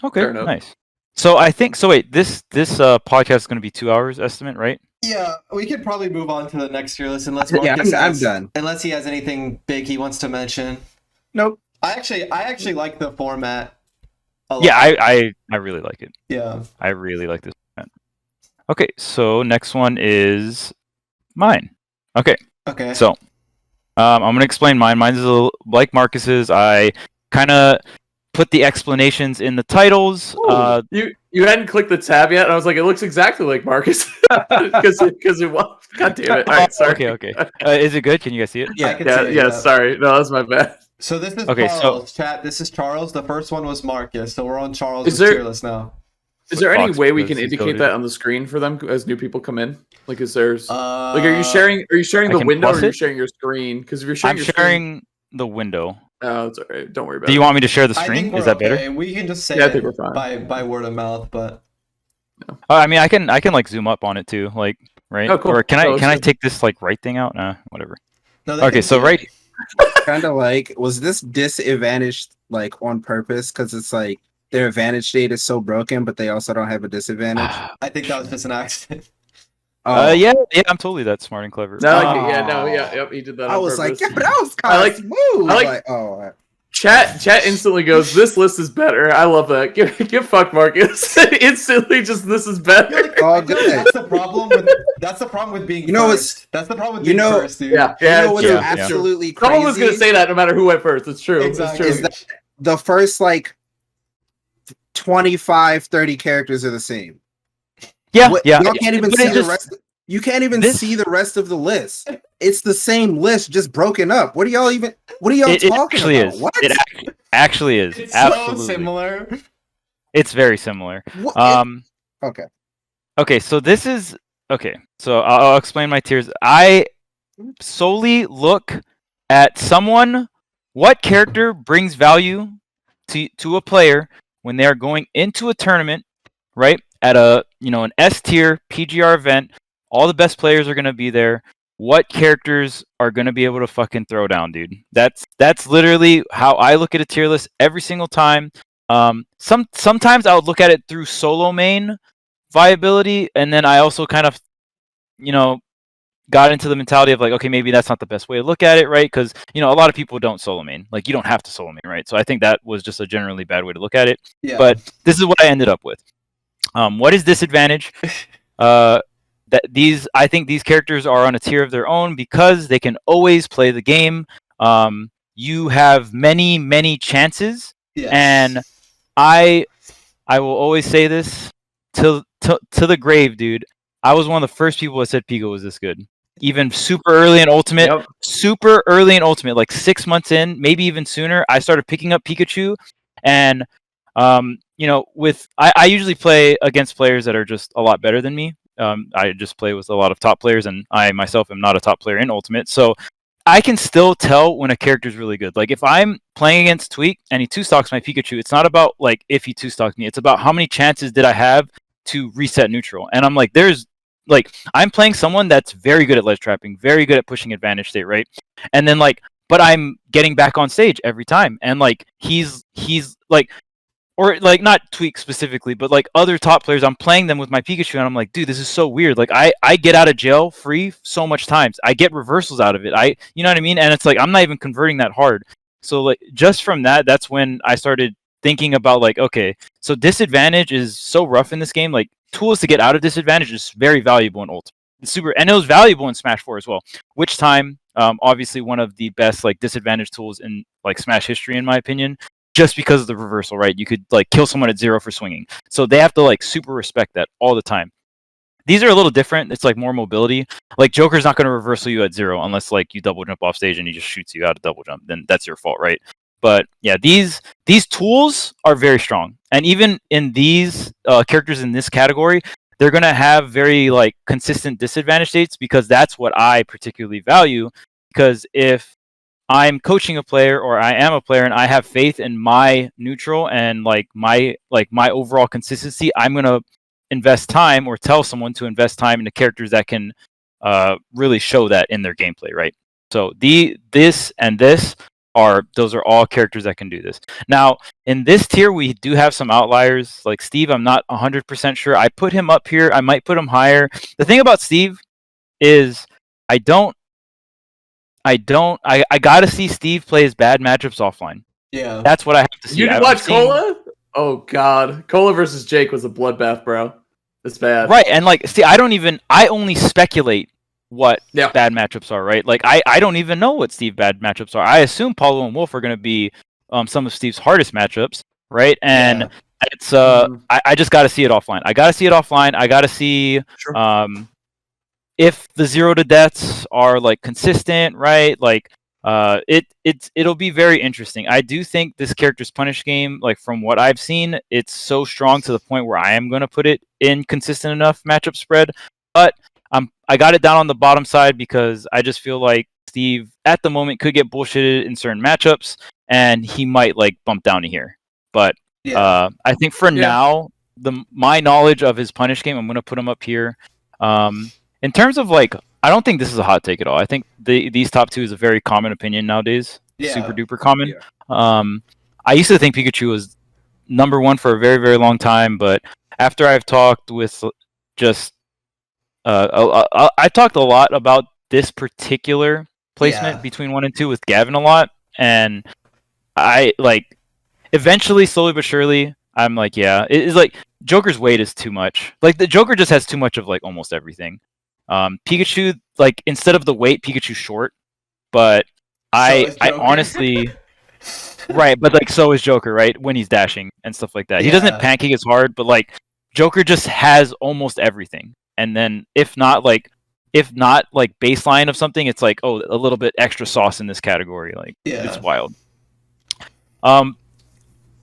Speaker 1: Okay,
Speaker 4: Fair enough.
Speaker 1: nice. So I think wait, this podcast is going to be 2 hours estimate, right?
Speaker 3: Yeah, we could probably move on to the next tier list unless
Speaker 2: Yeah,
Speaker 3: Marcus
Speaker 2: I'm
Speaker 3: has-
Speaker 2: done.
Speaker 3: Unless he has anything big he wants to mention.
Speaker 2: Nope.
Speaker 3: I actually like the format a lot.
Speaker 1: Yeah, I really like it.
Speaker 3: Yeah.
Speaker 1: I really like this format. Okay, so next one is mine. Okay,
Speaker 3: Okay.
Speaker 1: so I'm going to explain mine. Mine's a little like Marcus's. I kind of put the explanations in the titles.
Speaker 4: You hadn't clicked the tab yet, and I was like, it looks exactly like Marcus because it was. God damn it! All right, sorry.
Speaker 1: Okay. Is it good? Can you guys see it?
Speaker 3: I can
Speaker 4: Yeah,
Speaker 3: see it,
Speaker 4: yeah. Sorry, no, that's my bad.
Speaker 3: So this is
Speaker 1: Okay, so-
Speaker 3: Charles. Chat. This is Charles. The first one was Marcus. So we're on Charles'
Speaker 4: Is there-
Speaker 3: tier list now.
Speaker 4: Is there any
Speaker 1: Fox
Speaker 4: way we
Speaker 1: because
Speaker 4: can
Speaker 1: he's
Speaker 4: indicate
Speaker 1: goated.
Speaker 4: that on the screen for them as new people come in? Like, is there's like,
Speaker 3: Are
Speaker 4: are you sharing? Are you sharing
Speaker 1: I
Speaker 4: the
Speaker 1: can
Speaker 4: window, or
Speaker 1: plus
Speaker 4: are you
Speaker 1: it?
Speaker 4: sharing your screen? Because if you're sharing
Speaker 1: I'm
Speaker 4: your
Speaker 1: sharing the window.
Speaker 4: screen, oh, it's alright. Don't worry about
Speaker 1: Do
Speaker 4: it.
Speaker 1: you want me to share the
Speaker 3: I think
Speaker 1: screen?
Speaker 3: we're
Speaker 1: Is that
Speaker 3: okay.
Speaker 1: better?
Speaker 3: We can just say
Speaker 4: Yeah, I
Speaker 3: it
Speaker 4: think we're fine.
Speaker 3: by word of mouth, but
Speaker 1: I mean, I can like zoom up on it too, like right.
Speaker 4: Oh, cool.
Speaker 1: Or can
Speaker 4: Oh,
Speaker 1: I
Speaker 4: so-
Speaker 1: take this like right thing out? Whatever.
Speaker 3: no. They
Speaker 1: Okay,
Speaker 3: can
Speaker 1: so
Speaker 3: see
Speaker 1: right.
Speaker 3: it.
Speaker 2: Kind of like, was this disadvantaged like on purpose? Because it's like their advantage state is so broken, but they also don't have a disadvantage.
Speaker 3: I think that was just an accident.
Speaker 2: Oh,
Speaker 1: Yeah, I'm totally that smart and clever.
Speaker 4: No, yep, he did that.
Speaker 2: I
Speaker 4: on
Speaker 2: was like,
Speaker 4: purpose.
Speaker 2: yeah, but that was
Speaker 4: I
Speaker 2: kind
Speaker 4: like-
Speaker 2: of smooth.
Speaker 4: I like-
Speaker 2: oh,
Speaker 4: Chat instantly goes, this list is better. I love that. Give fuck Marcus. Instantly just, this is better.
Speaker 2: all good.
Speaker 3: That's the problem with being
Speaker 2: You know
Speaker 3: first. That's the problem with being first, dude.
Speaker 4: Yeah,
Speaker 2: You know what's
Speaker 4: true.
Speaker 1: yeah.
Speaker 2: absolutely crazy?
Speaker 4: Someone was gonna say that no matter who went first. It's true.
Speaker 3: Exactly.
Speaker 4: It's
Speaker 2: Is
Speaker 4: true.
Speaker 2: that the first like 25, 30 characters are the same.
Speaker 1: Yeah.
Speaker 2: Y'all can't even
Speaker 1: But
Speaker 2: see
Speaker 1: it
Speaker 2: the
Speaker 1: just-
Speaker 2: rest. You can't even
Speaker 1: This-
Speaker 2: see the rest of the list. It's the same list, just broken up. What are y'all
Speaker 1: It
Speaker 2: talking
Speaker 1: actually
Speaker 2: about?
Speaker 1: is.
Speaker 2: What?
Speaker 1: It actually is.
Speaker 3: It's
Speaker 1: Absolutely.
Speaker 3: so similar.
Speaker 1: It's very similar.
Speaker 2: What? Okay.
Speaker 1: Okay, so this is okay. So I'll explain my tiers. I solely look at what character brings value to a player when they are going into a tournament, right? At an S tier PGR event, all the best players are gonna be there. What characters are gonna be able to fucking throw down, dude? That's literally how I look at a tier list every single time. Sometimes I would look at it through solo main viability, and then I also kind of, got into the mentality of like, okay, maybe that's not the best way to look at it, right? Because a lot of people don't solo main. Like, you don't have to solo main, right? So I think that was just a generally bad way to look at it.
Speaker 3: Yeah.
Speaker 1: But this is what I ended up with. What is disadvantage? I think these characters are on a tier of their own because they can always play the game. You have many chances,
Speaker 3: Yes.
Speaker 1: and I will always say this to the grave, dude. I was one of the first people that said Pico was this good. Even super early in Ultimate, like 6 months in, maybe even sooner, I started picking up Pikachu, and I usually play against players that are just a lot better than me. I just play with a lot of top players, and I myself am not a top player in Ultimate, so I can still tell when a character is really good. Like, if I'm playing against Tweek and he 2-stocks my Pikachu, it's not about like if he 2-stocked me, it's about how many chances did I have to reset neutral. And I'm like, I'm playing someone that's very good at ledge trapping, very good at pushing advantage state, right? And then but I'm getting back on stage every time, and like he's like, or like not Tweek specifically, but like other top players, I'm playing them with my Pikachu, and I'm like, dude, this is so weird. Like, I get out of jail free so much times. I get reversals out of it. You know what I mean? And it's like, I'm not even converting that hard. So like, just from that's when I started thinking about like, okay, so disadvantage is so rough in this game. Like, tools to get out of disadvantage is very valuable in Ultimate. It's super, and it was valuable in Smash 4 as well. Which time, obviously one of the best like disadvantage tools in like Smash history, in my opinion. just because of the reversal, right? You could like kill someone at 0 for swinging. So they have to like super respect that all the time. These are a little different. It's like more mobility. Like Joker's not going to reversal you at 0 unless like you double jump off stage and he just shoots you out of double jump. Then that's your fault, right? But yeah, these tools are very strong. And even in these characters in this category, they're going to have very like consistent disadvantage states because that's what I particularly value. Because if I'm coaching a player or I am a player and I have faith in my neutral and like my overall consistency, I'm going to invest time or tell someone to invest time into characters that can really show that in their gameplay, right? So those are all characters that can do this. Now, in this tier, we do have some outliers. Like Steve, I'm not 100% sure. I put him up here. I might put him higher. The thing about Steve is I gotta see Steve play his bad matchups offline.
Speaker 3: Yeah.
Speaker 1: That's what I have to see.
Speaker 4: You didn't watch Cola? Oh, God. Cola versus Jake was a bloodbath, bro. It's bad.
Speaker 1: Right, and like, see, I only speculate what bad matchups are, right? Like, I don't even know what Steve's bad matchups are. I assume Paulo and Wolf are going to be some of Steve's hardest matchups, right? And it's I just got to see it offline. I got to see if the 0 to deaths are like consistent, right? Like it'll be very interesting. I do think this character's punish game, like from what I've seen, it's so strong to the point where I am going to put it in consistent enough matchup spread. But I got it down on the bottom side because I just feel like Steve at the moment could get bullshitted in certain matchups, and he might like bump down to here. But I think for now, my knowledge of his punish game, I'm going to put him up here. In terms of like, I don't think this is a hot take at all. I think these top 2 is a very common opinion nowadays. Super duper common. Yeah. I used to think Pikachu was number 1 for a very, very long time, but after I've talked with just I talked a lot about this particular placement between 1 and 2 with Gavin a lot, and I like eventually, slowly but surely, I'm like, it's like Joker's weight is too much. Like the Joker just has too much of like almost everything. Pikachu, like instead of the weight, Pikachu's short, but I honestly, right, but like so is Joker, right? When he's dashing and stuff like that, he doesn't pancake as hard, but like Joker just has almost everything. And then if not like baseline of something, it's like, oh, a little bit extra sauce in this category. Like it's wild.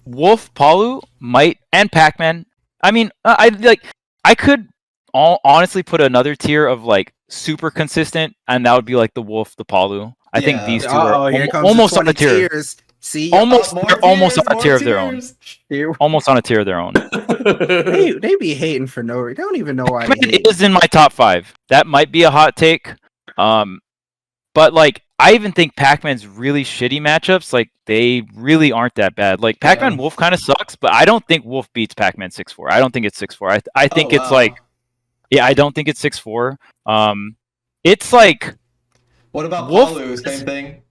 Speaker 1: Wolf, Palu might, and Pac-Man. I mean, I could honestly put another tier of like super consistent, and that would be like the Wolf, the Palu. I think these two are almost on a tier.
Speaker 2: See,
Speaker 1: almost on a tier of their own. Almost on a tier of their own.
Speaker 2: they be hating for no reason. They don't even know why.
Speaker 1: It is in my top 5. That might be a hot take. But like I even think Pac-Man's really shitty matchups, like they really aren't that bad. Like Pac-Man Wolf kind of sucks, but I don't think Wolf beats Pac-Man 6-4. I don't think it's 6-4. I think it's like, I don't think it's 6-4. It's like,
Speaker 3: what about
Speaker 1: Wolf?
Speaker 3: Palu? Same thing.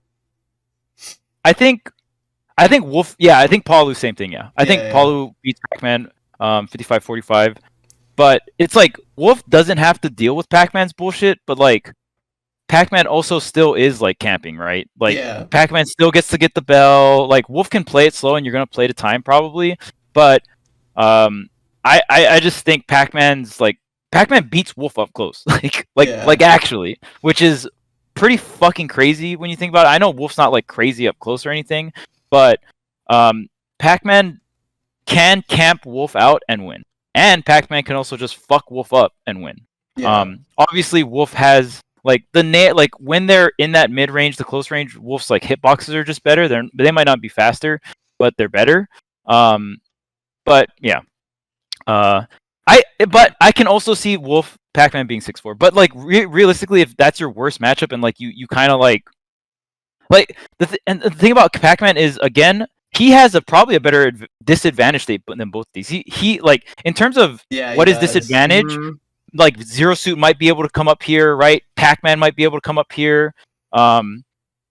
Speaker 1: I think Wolf. Yeah, I think Palu. Same thing. Yeah, I think Palu beats Pac-Man 55-45. But it's like Wolf doesn't have to deal with Pac-Man's bullshit, but like Pac-Man also still is like camping, right? Like Pac-Man still gets to get the bell. Like Wolf can play it slow, and you're gonna play to time probably. But I just think Pac-Man beats Wolf up close, like actually, which is pretty fucking crazy when you think about it. I know Wolf's not like crazy up close or anything, but Pac-Man can camp Wolf out and win, and Pac-Man can also just fuck Wolf up and win. Obviously Wolf has like when they're in that mid range, the close range, Wolf's like hitboxes are just better. They might not be faster, but they're better. But yeah, I can also see Wolf Pac-Man being 6-4. But like realistically, if that's your worst matchup, and like you kind of like the thing about Pac-Man is, again, he has probably a better disadvantage state than both these. He like in terms of what is disadvantage. Like Zero Suit might be able to come up here, right? Pac-Man might be able to come up here. One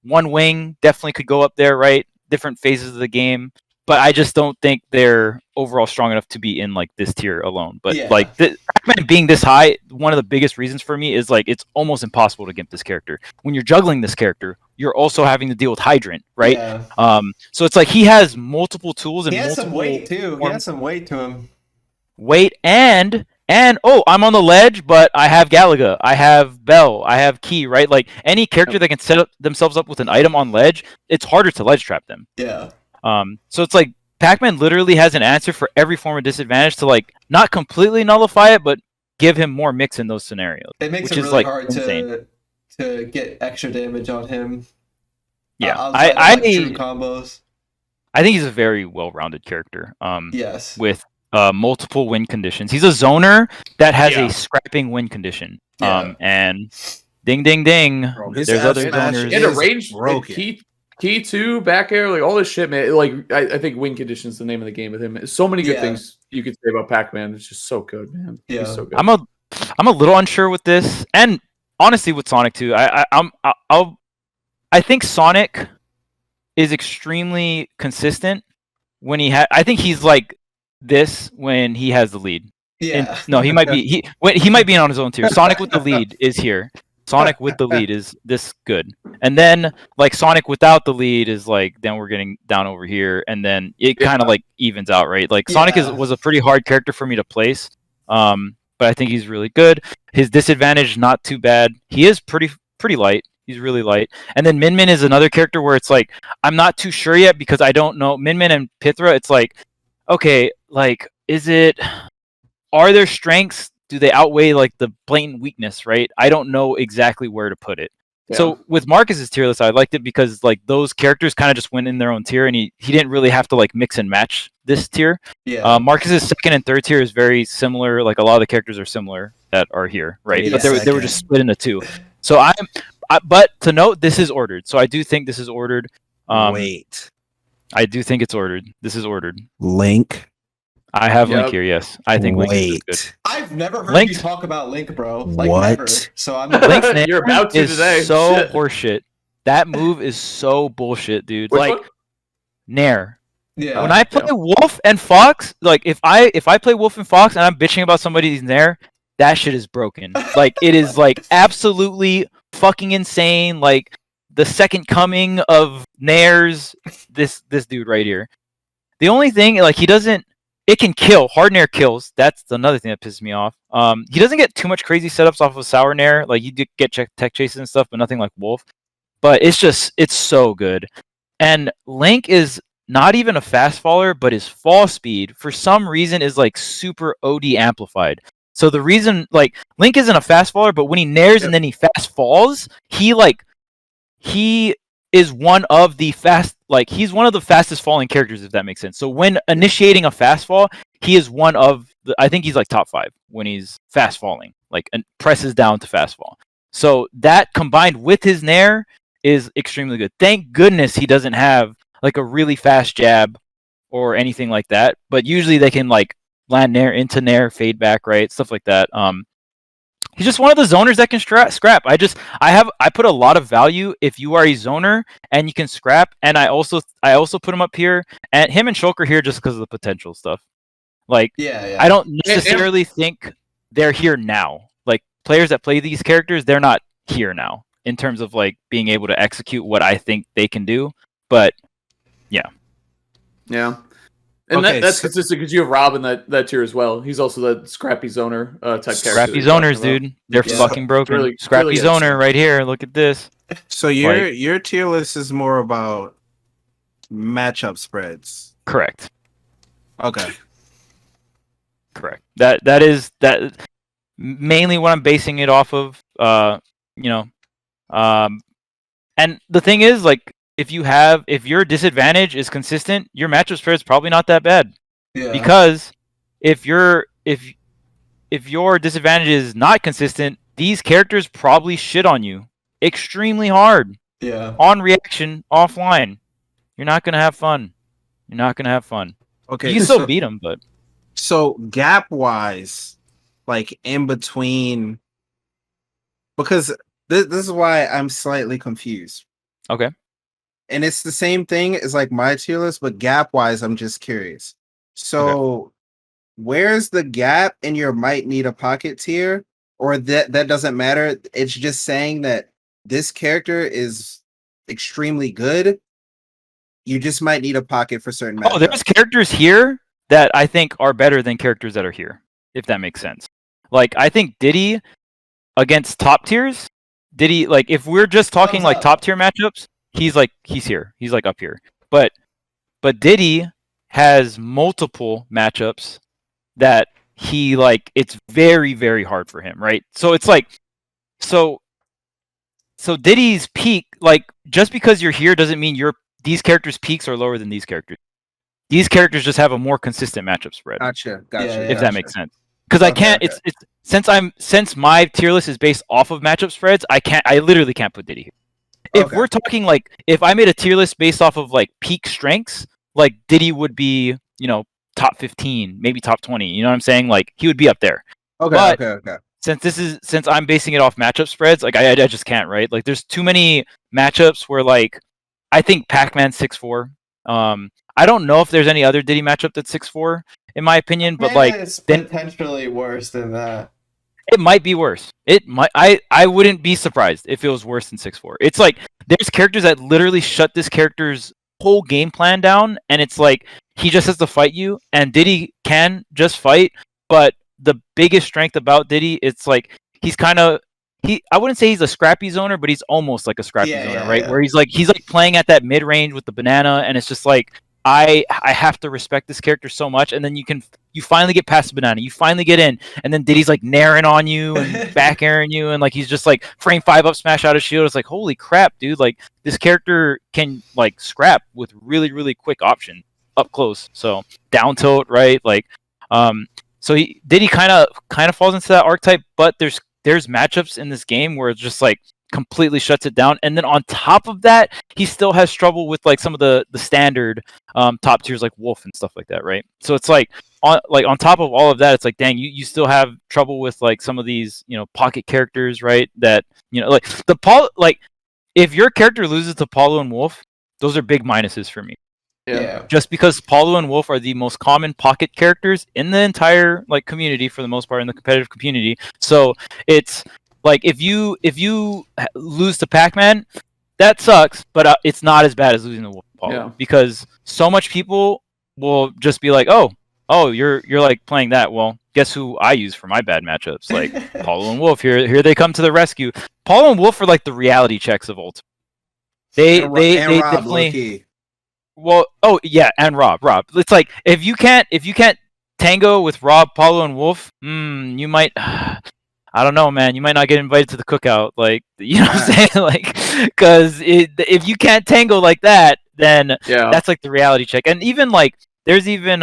Speaker 1: Wing definitely could go up there, right? Different phases of the game, but I just don't think they're overall strong enough to be in like this tier alone. But like Pac-Man being this high, one of the biggest reasons for me is like it's almost impossible to gimp this character. When you're juggling this character, you're also having to deal with Hydrant, right?
Speaker 3: Yeah.
Speaker 1: So it's like he has multiple tools and
Speaker 3: He has
Speaker 1: multiple
Speaker 3: some weight too. He has some weight to him.
Speaker 1: weight and oh, I'm on the ledge, but I have Galaga, I have Bell, I have Key, right? Like any character that can set up themselves up with an item on ledge, it's harder to ledge trap them.
Speaker 3: Yeah.
Speaker 1: So it's like Pac-Man literally has an answer for every form of disadvantage to like not completely nullify it, but give him more mix in those scenarios.
Speaker 3: It makes
Speaker 1: which
Speaker 3: it
Speaker 1: is
Speaker 3: really
Speaker 1: like
Speaker 3: hard
Speaker 1: insane.
Speaker 3: to get extra damage on him.
Speaker 1: Yeah,
Speaker 3: outside of, like, true combos.
Speaker 1: I think he's a very well-rounded character.
Speaker 3: Yes.
Speaker 1: With multiple win conditions. He's a zoner that has a scrapping win condition. And ding ding ding.
Speaker 2: Bro,
Speaker 1: there's other zoners.
Speaker 4: And a range
Speaker 2: broken.
Speaker 4: Key 2, back air, like all this shit, man. Like I think win condition is the name of the game with him. So many good things you could say about Pac-Man. It's just so good, man.
Speaker 3: Yeah.
Speaker 4: He's so good.
Speaker 1: I'm a little unsure with this, and honestly with Sonic too. I think Sonic is extremely consistent when I think he's like this when he has the lead.
Speaker 3: Yeah.
Speaker 1: No, he might be he might be on his own tier. Sonic with the lead is here. Sonic with the lead is this good. And then like Sonic without the lead is like then we're getting down over here, and then it kind of like evens out, right? Like Sonic was a pretty hard character for me to place. But I think he's really good. His disadvantage not too bad. He is pretty light. He's really light. And then Min Min is another character where it's like I'm not too sure yet because I don't know Min Min and Pithra. It's like okay, like are their strengths, do they outweigh like the blatant weakness, right? I don't know exactly where to put it. Yeah. So with Marcus's tier list, I liked it because like those characters kind of just went in their own tier, and he didn't really have to like mix and match this tier.
Speaker 3: Yeah.
Speaker 1: Marcus's second and third tier is very similar. Like a lot of the characters are similar that are here, right?
Speaker 3: Yeah.
Speaker 1: But they were just split into two. So but to note, this is ordered. So I do think this is ordered.
Speaker 2: Wait.
Speaker 1: I do think it's ordered. This is ordered.
Speaker 2: Link.
Speaker 1: I have Link here, yes. I think Link is good.
Speaker 3: I've never heard you talk about Link, bro. Like,
Speaker 2: what?
Speaker 3: Never. So I'm
Speaker 1: Link's name
Speaker 4: You're about to
Speaker 1: is
Speaker 4: today.
Speaker 1: so
Speaker 4: Shit.
Speaker 1: horseshit. That move is so bullshit, dude.
Speaker 4: Which
Speaker 1: like
Speaker 4: one?
Speaker 1: Nair.
Speaker 3: Yeah.
Speaker 1: When I play Wolf and Fox, like if I play Wolf and Fox and I'm bitching about somebody's Nair, that shit is broken. Like it is like absolutely fucking insane. Like the second coming of Nairs, this dude right here. The only thing, like it can kill. Hard Nair kills. That's another thing that pisses me off. He doesn't get too much crazy setups off of Sour Nair. Like you do get tech chases and stuff, but nothing like Wolf. But it's so good. And Link is not even a fast faller, but his fall speed for some reason is like super OD amplified. So the reason like Link isn't a fast faller, but when he nairs and then he fast falls, he is one of the he's one of the fastest falling characters, if that makes sense. So when initiating a fast fall, he is one of I think he's like top 5 when he's fast falling, like and presses down to fast fall. So that combined with his nair is extremely good. Thank goodness he doesn't have like a really fast jab or anything like that. But usually they can like land nair into nair, fade back, right? Stuff like that. He's just one of the zoners that can scrap. I put a lot of value if you are a zoner and you can scrap. And I also put him up here, and him and Shulker here just because of the potential stuff. Like, I don't necessarily think they're here now. Like players that play these characters, they're not here now in terms of like being able to execute what I think they can do. But yeah.
Speaker 4: And that's consistent because you have Rob in that tier as well. He's also the scrappy zoner type character.
Speaker 1: Scrappy zoners, dude. They're fucking broken.
Speaker 4: Really,
Speaker 1: scrappy
Speaker 4: really
Speaker 1: zoner right here. Look at this.
Speaker 2: So your tier list is more about matchup spreads.
Speaker 1: Correct.
Speaker 2: Okay.
Speaker 1: Correct. That is mainly what I'm basing it off of. And the thing is, like, if your disadvantage is consistent, your matchup spread is probably not that bad.
Speaker 3: Yeah.
Speaker 1: Because if your disadvantage is not consistent, these characters probably shit on you extremely hard.
Speaker 3: Yeah.
Speaker 1: On reaction, offline. You're not gonna have fun.
Speaker 2: Okay.
Speaker 1: You can still beat them, but
Speaker 2: so gap wise, like in between, because this is why I'm slightly confused.
Speaker 1: Okay.
Speaker 2: And it's the same thing as like my tier list, but gap wise, I'm just curious. So where's the gap in your might need a pocket tier? Or that doesn't matter. It's just saying that this character is extremely good. You just might need a pocket for certain matchups.
Speaker 1: Oh, there's characters here that I think are better than characters that are here, if that makes sense. Like, I think Diddy against top tiers, Diddy, like, if we're just talking like top tier matchups, he's here. He's like up here. But Diddy has multiple matchups that he like, it's very, very hard for him, right? So it's like, so Diddy's peak, like, just because you're here doesn't mean these characters' peaks are lower than these characters. These characters just have a more consistent matchup spread.
Speaker 2: Gotcha.
Speaker 1: If that makes sense. Because I can't. Okay. It's since my tier list is based off of matchup spreads. I literally can't put Diddy here. If we're talking like, if I made a tier list based off of like peak strengths, like Diddy would be, top 15, maybe top 20. You know what I'm saying? Like, he would be up there.
Speaker 2: Okay.
Speaker 1: Since I'm basing it off matchup spreads, like I just can't, right? Like, there's too many matchups where, like, I think Pac-Man's 6'4". I don't know if there's any other Diddy matchup that's 6'4", in my opinion, but like,
Speaker 3: it's potentially worse than that.
Speaker 1: It might be worse. It might. I wouldn't be surprised if it was worse than 6'4". It's like, there's characters that literally shut this character's whole game plan down, and it's like, he just has to fight you, and Diddy can just fight, but the biggest strength about Diddy, it's like, he's kind of, I wouldn't say he's a scrappy zoner, but he's almost like a scrappy zoner, right? Yeah. Where he's like playing at that mid range with the banana, and it's just like, I have to respect this character so much, and then you finally get past the banana, you finally get in, and then Diddy's like naring on you and back airing you, and like, he's just like frame 5 up smash out of shield. It's like, holy crap, dude! Like, this character can like scrap with really, really quick option up close. So down tilt, right? Like, so Diddy kind of falls into that archetype, but there's matchups in this game where it's just like completely shuts it down, and then on top of that, he still has trouble with like some of the standard top tiers like Wolf and stuff like that, right? So it's like on top of all of that, it's like, dang, you still have trouble with like some of these pocket characters, right? That like like, if your character loses to Paulo and Wolf, those are big minuses for me.
Speaker 3: Yeah.
Speaker 1: Just because Paulo and Wolf are the most common pocket characters in the entire like community, for the most part, in the competitive community. So it's like, if you lose to Pac-Man, that sucks, but it's not as bad as losing to Wolf Paulo, because so much people will just be like, oh, you're like playing that. Well, guess who I use for my bad matchups? Like, Paulo and Wolf, here they come to the rescue. Paulo and Wolf are like the reality checks of Ultimate. They
Speaker 2: Rob,
Speaker 1: definitely. Well, oh yeah, and Rob. It's like, if you can't tango with Rob, Paulo, and Wolf, you might. I don't know, man. You might not get invited to the cookout. Like, you know what I'm saying? Like, because if you can't tango like that, then that's like the reality check. And even like, there's even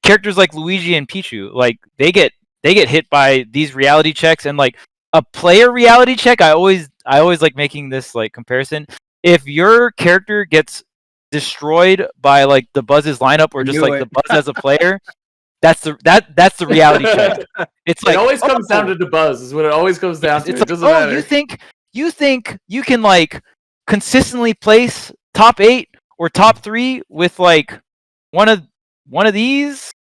Speaker 1: characters like Luigi and Pichu. Like, they get hit by these reality checks, and like a player reality check. I always like making this like comparison. If your character gets destroyed by like the Buzz's lineup, or just like the Buzz as a player, that's the reality check. It's like,
Speaker 4: it always comes down to the Buzz, is what it always comes down to.
Speaker 1: It's
Speaker 4: it
Speaker 1: like,
Speaker 4: doesn't matter.
Speaker 1: You think you can like consistently place top 8 or top 3 with like one of these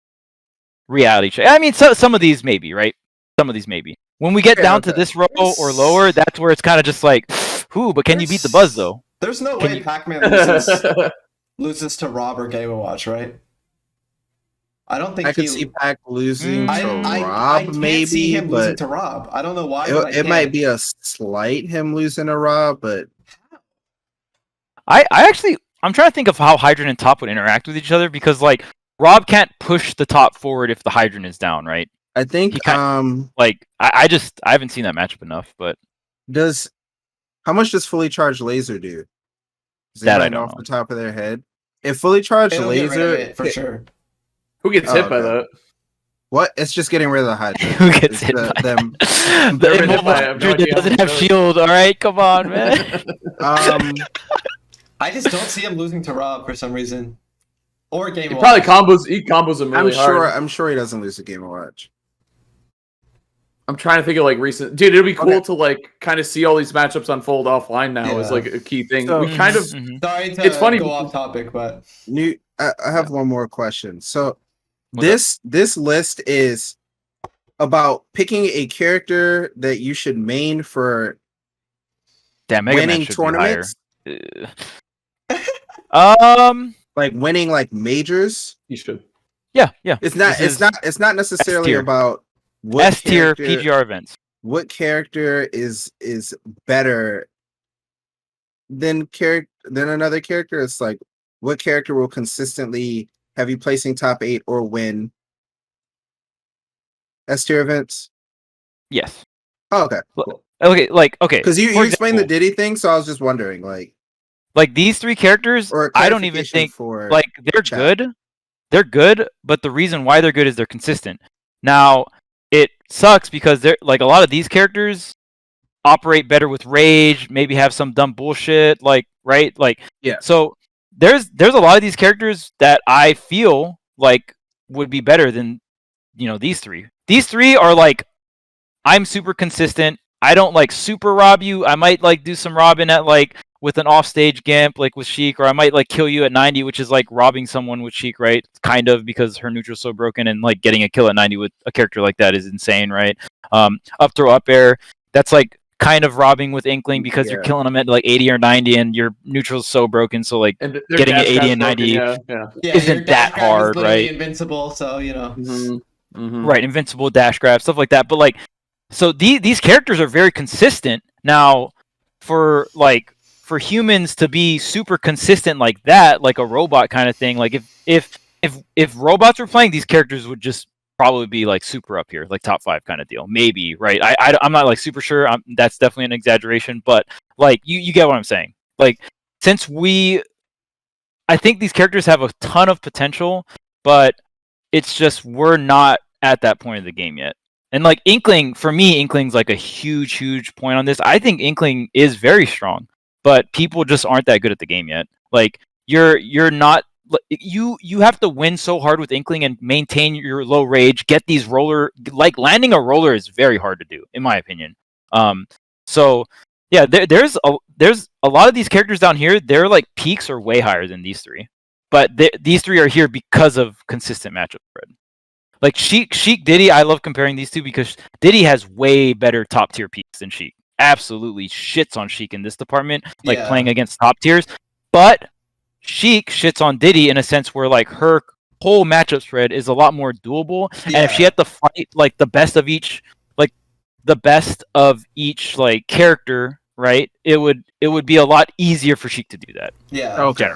Speaker 1: reality checks? I mean, some of these maybe, right? Some of these maybe. When we get down to this row or lower, that's where it's kind of just like, who? But can you beat the Buzz though?
Speaker 3: There's no way Pac-Man loses to Rob or Game & Watch, right? I don't think
Speaker 2: I could see Pac losing to Rob. I can't see
Speaker 3: him losing to Rob. I don't know why.
Speaker 2: It might be a slight him losing to Rob, but
Speaker 1: I'm trying to think of how Hydran and Top would interact with each other, because like, Rob can't push the top forward if the Hydran is down, right?
Speaker 2: I think
Speaker 1: like, I haven't seen that matchup enough, but
Speaker 2: how much does fully charged laser do?
Speaker 1: That I don't know
Speaker 2: off the top of their head. If fully charged laser,
Speaker 3: for sure.
Speaker 4: Who gets hit by that?
Speaker 2: What? It's just getting rid of the Hydra.
Speaker 1: Who gets hit by them? The immobile Hydra that doesn't have shield. All right, come on, man.
Speaker 3: I just don't see him losing to Rob for some reason, or Game Watch.
Speaker 4: Probably combos him really hard.
Speaker 2: I'm sure he doesn't lose a Game Watch.
Speaker 4: I'm trying to think of like recent. Dude, it'd be cool to like kind of see all these matchups unfold offline now. Is like a key thing. So, we kind of.
Speaker 3: Sorry to
Speaker 4: it's funny.
Speaker 3: Go off topic, but
Speaker 2: I have one more question. So this list is about picking a character that you should main for winning tournaments. Like winning like majors.
Speaker 4: You should.
Speaker 1: Yeah.
Speaker 2: It's not necessarily
Speaker 1: S-tier.
Speaker 2: what
Speaker 1: S tier
Speaker 2: character-
Speaker 1: PGR events.
Speaker 2: What character is better than another character? It's like what character will consistently have you placing top 8 or win S tier events?
Speaker 1: Yes.
Speaker 2: Oh, okay. Cool.
Speaker 1: Okay, okay.
Speaker 2: Because you
Speaker 1: for
Speaker 2: explained the
Speaker 1: example,
Speaker 2: Diddy thing, so I was just wondering, like
Speaker 1: these 3 characters,
Speaker 2: or
Speaker 1: I don't even
Speaker 2: clarification
Speaker 1: think
Speaker 2: for
Speaker 1: like they're
Speaker 2: chat.
Speaker 1: good. They're good, but the reason why they're good is they're consistent. Now, it sucks because they're like a lot of these characters operate better with rage, maybe have some dumb bullshit, like right? Like
Speaker 2: Yeah.
Speaker 1: So there's a lot of these characters that I feel like would be better than these 3. These 3 are like I'm super consistent. I don't like super rob you. I might like do some robbing at like with an offstage Gimp like with Sheik, or I might like kill you at 90, which is like robbing someone with Sheik, right? Kind of, because her neutral's so broken, and like getting a kill at 90 with a character like that is insane, right? Up throw up air, that's like kind of robbing with Inkling because you're killing them at like 80 or 90 and your neutral's so broken, so like
Speaker 4: And
Speaker 1: getting at 80 and 90 isn't that hard, right?
Speaker 3: Invincible, so
Speaker 1: Right, invincible dash grab, stuff like that. But like, so these characters are very consistent. Now, for humans to be super consistent like that, like a robot kind of thing, like if robots were playing, these characters would just probably be like super up here, like top 5 kind of deal, maybe, right? I'm not like super sure. That's definitely an exaggeration, but like you get what I'm saying. Like, since I think these characters have a ton of potential, but it's just we're not at that point of the game yet. And like Inkling, for me, Inkling's like a huge point on this. I think Inkling is very strong, but people just aren't that good at the game yet. Like you're not, you have to win so hard with Inkling and maintain your low rage, get these roller, like landing a roller is very hard to do, in my opinion. So yeah, there's a lot of these characters down here, their like peaks are way higher than these 3. But these 3 are here because of consistent matchup spread. Like Sheik, Diddy, I love comparing these 2 because Diddy has way better top tier peaks than Sheik. Absolutely shits on Sheik in this department, like playing against top tiers. But Sheik shits on Diddy in a sense where like her whole matchup spread is a lot more doable. And if she had to fight like the best of each like character, right? It would be a lot easier for Sheik to do that.
Speaker 3: Yeah.
Speaker 2: Okay.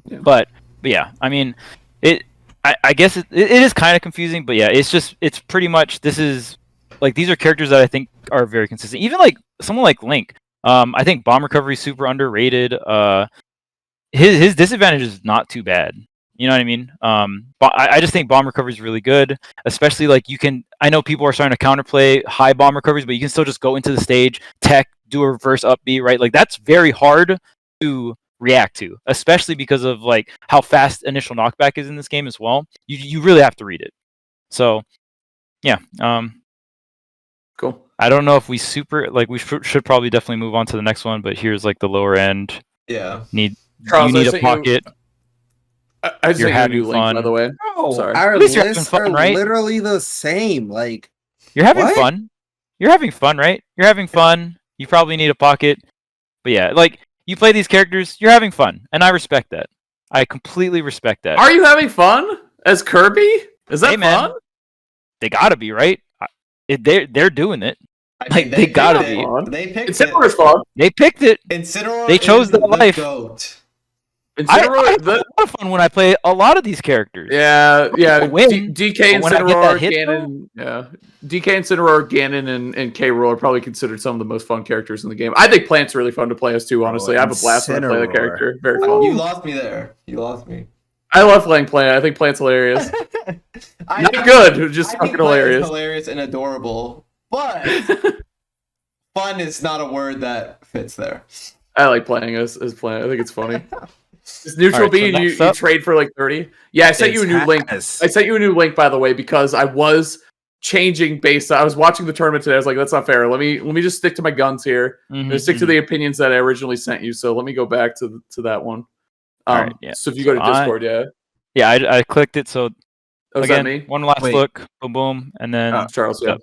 Speaker 1: Yeah. But yeah, I mean, I guess it is kind of confusing, but yeah, it's pretty much, this is like, these are characters that I think are very consistent. Even like someone like Link, I think bomb recovery is super underrated. His disadvantage is not too bad. You know what I mean? But I just think bomb recovery is really good, especially like I know people are starting to counterplay high bomb recoveries, but you can still just go into the stage, tech, do a reverse up B, right? Like that's very hard to react to, especially because of like how fast initial knockback is in this game as well. You really have to read it. So yeah,
Speaker 4: cool.
Speaker 1: I don't know if we should probably definitely move on to the next one, but here's like the lower end.
Speaker 3: Yeah.
Speaker 4: Charles,
Speaker 1: you need a pocket.
Speaker 4: I just
Speaker 1: You're having
Speaker 4: fun,
Speaker 1: fun,
Speaker 4: by the way.
Speaker 2: Oh,
Speaker 4: sorry.
Speaker 2: Our
Speaker 1: At least you're
Speaker 2: lists
Speaker 1: having fun,
Speaker 2: are
Speaker 1: right?
Speaker 2: literally the same. Like
Speaker 1: You're having
Speaker 2: what?
Speaker 1: fun. You're having fun, right? You're having fun. You probably need a pocket. But yeah, like you play these characters, you're having fun, and I respect that. I completely respect that.
Speaker 4: Are you having fun as Kirby? Is that
Speaker 1: man,
Speaker 4: fun?
Speaker 1: They gotta be, right? They're doing it. Like they gotta be.
Speaker 3: They picked
Speaker 4: Incineroar's fun.
Speaker 1: They picked it.
Speaker 3: Incineroar
Speaker 1: They chose
Speaker 3: is
Speaker 1: their life.
Speaker 3: GOAT.
Speaker 1: I have a lot of fun when I play a lot of these characters.
Speaker 4: Yeah.
Speaker 1: Win,
Speaker 4: DK,
Speaker 1: but when I get that
Speaker 4: Incineroar,
Speaker 1: hit,
Speaker 4: Ganon. Yeah. DK, Incineroar, Ganon, and K. Rool are probably considered some of the most fun characters in the game. I think Plant's really fun to play as too, honestly. I have a blast when I play the character. Very fun.
Speaker 3: You lost me there. You lost me.
Speaker 4: I love playing Plant. I think Plant's hilarious. Not good, just fucking hilarious.
Speaker 3: Hilarious and adorable. But fun is not a word that fits there.
Speaker 4: I like playing as Plant. I think it's funny. It's neutral
Speaker 1: Right,
Speaker 4: B
Speaker 1: so
Speaker 4: and you trade for like 30. Yeah, I sent you a new link. I sent you a new link, by the way, because I was changing based. I was watching the tournament today. I was like, that's not fair. Let me just stick to my guns here. And stick to the opinions that I originally sent you. So let me go back to that one.
Speaker 1: Right, yeah.
Speaker 4: So if you go to Discord,
Speaker 1: yeah, I clicked it. So
Speaker 4: was
Speaker 1: again,
Speaker 4: that me?
Speaker 1: one last look, boom, boom, and then
Speaker 4: Charles. Yeah.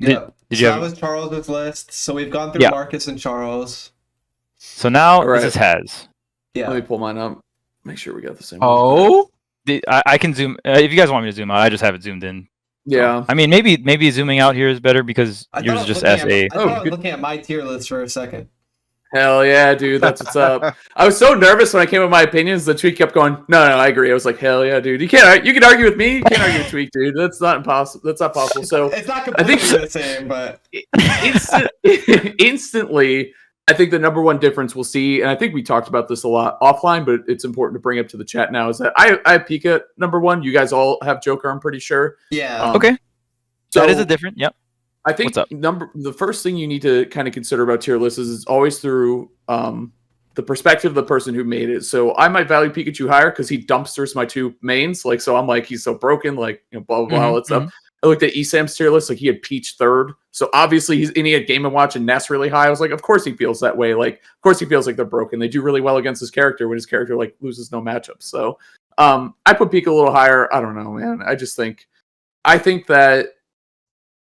Speaker 3: Yeah.
Speaker 1: Did
Speaker 3: so
Speaker 1: you
Speaker 3: that was Charles's list. So we've gone through
Speaker 1: Yeah.
Speaker 3: Marcus and Charles.
Speaker 1: So now
Speaker 4: Alright.
Speaker 1: this is Haz.
Speaker 3: Yeah.
Speaker 4: Let me pull mine up. Make sure we got the same.
Speaker 1: Oh, I can zoom. If you guys want me to zoom out, I just have it zoomed in.
Speaker 4: Yeah.
Speaker 1: I mean, maybe zooming out here is better because
Speaker 3: I
Speaker 1: yours
Speaker 3: thought
Speaker 1: is
Speaker 3: I
Speaker 1: just
Speaker 3: was looking
Speaker 1: SA.
Speaker 3: at- I thought I was looking at my tier list for a second.
Speaker 4: Hell yeah, dude. That's what's up. I was so nervous when I came with my opinions. The Tweek kept going, no, I agree. I was like, hell yeah, dude. You can argue with me. You can't argue with Tweek, dude. That's not impossible. That's not possible. So
Speaker 3: It's not completely the same, but
Speaker 4: instantly, I think the number one difference we'll see, and I think we talked about this a lot offline, but it's important to bring up to the chat now, is that I have Pika number one. You guys all have Joker, I'm pretty sure.
Speaker 3: yeah.
Speaker 1: Okay.
Speaker 4: So
Speaker 1: That is a different. Yep.
Speaker 4: I think
Speaker 1: What's up?
Speaker 4: the first thing you need to kind of consider about tier lists is it's always through the perspective of the person who made it. So I might value Pikachu higher because he dumpsters my two mains. Like, so I'm like, he's so broken, like, you know, blah, blah, blah, all that stuff. I looked at Esam's tier list, like he had Peach third. So obviously he had Game & Watch and Ness really high. I was like, of course he feels that way. Like, of course he feels like they're broken. They do really well against his character when his character like loses no matchups. So I put Pika a little higher. I don't know, man. I think that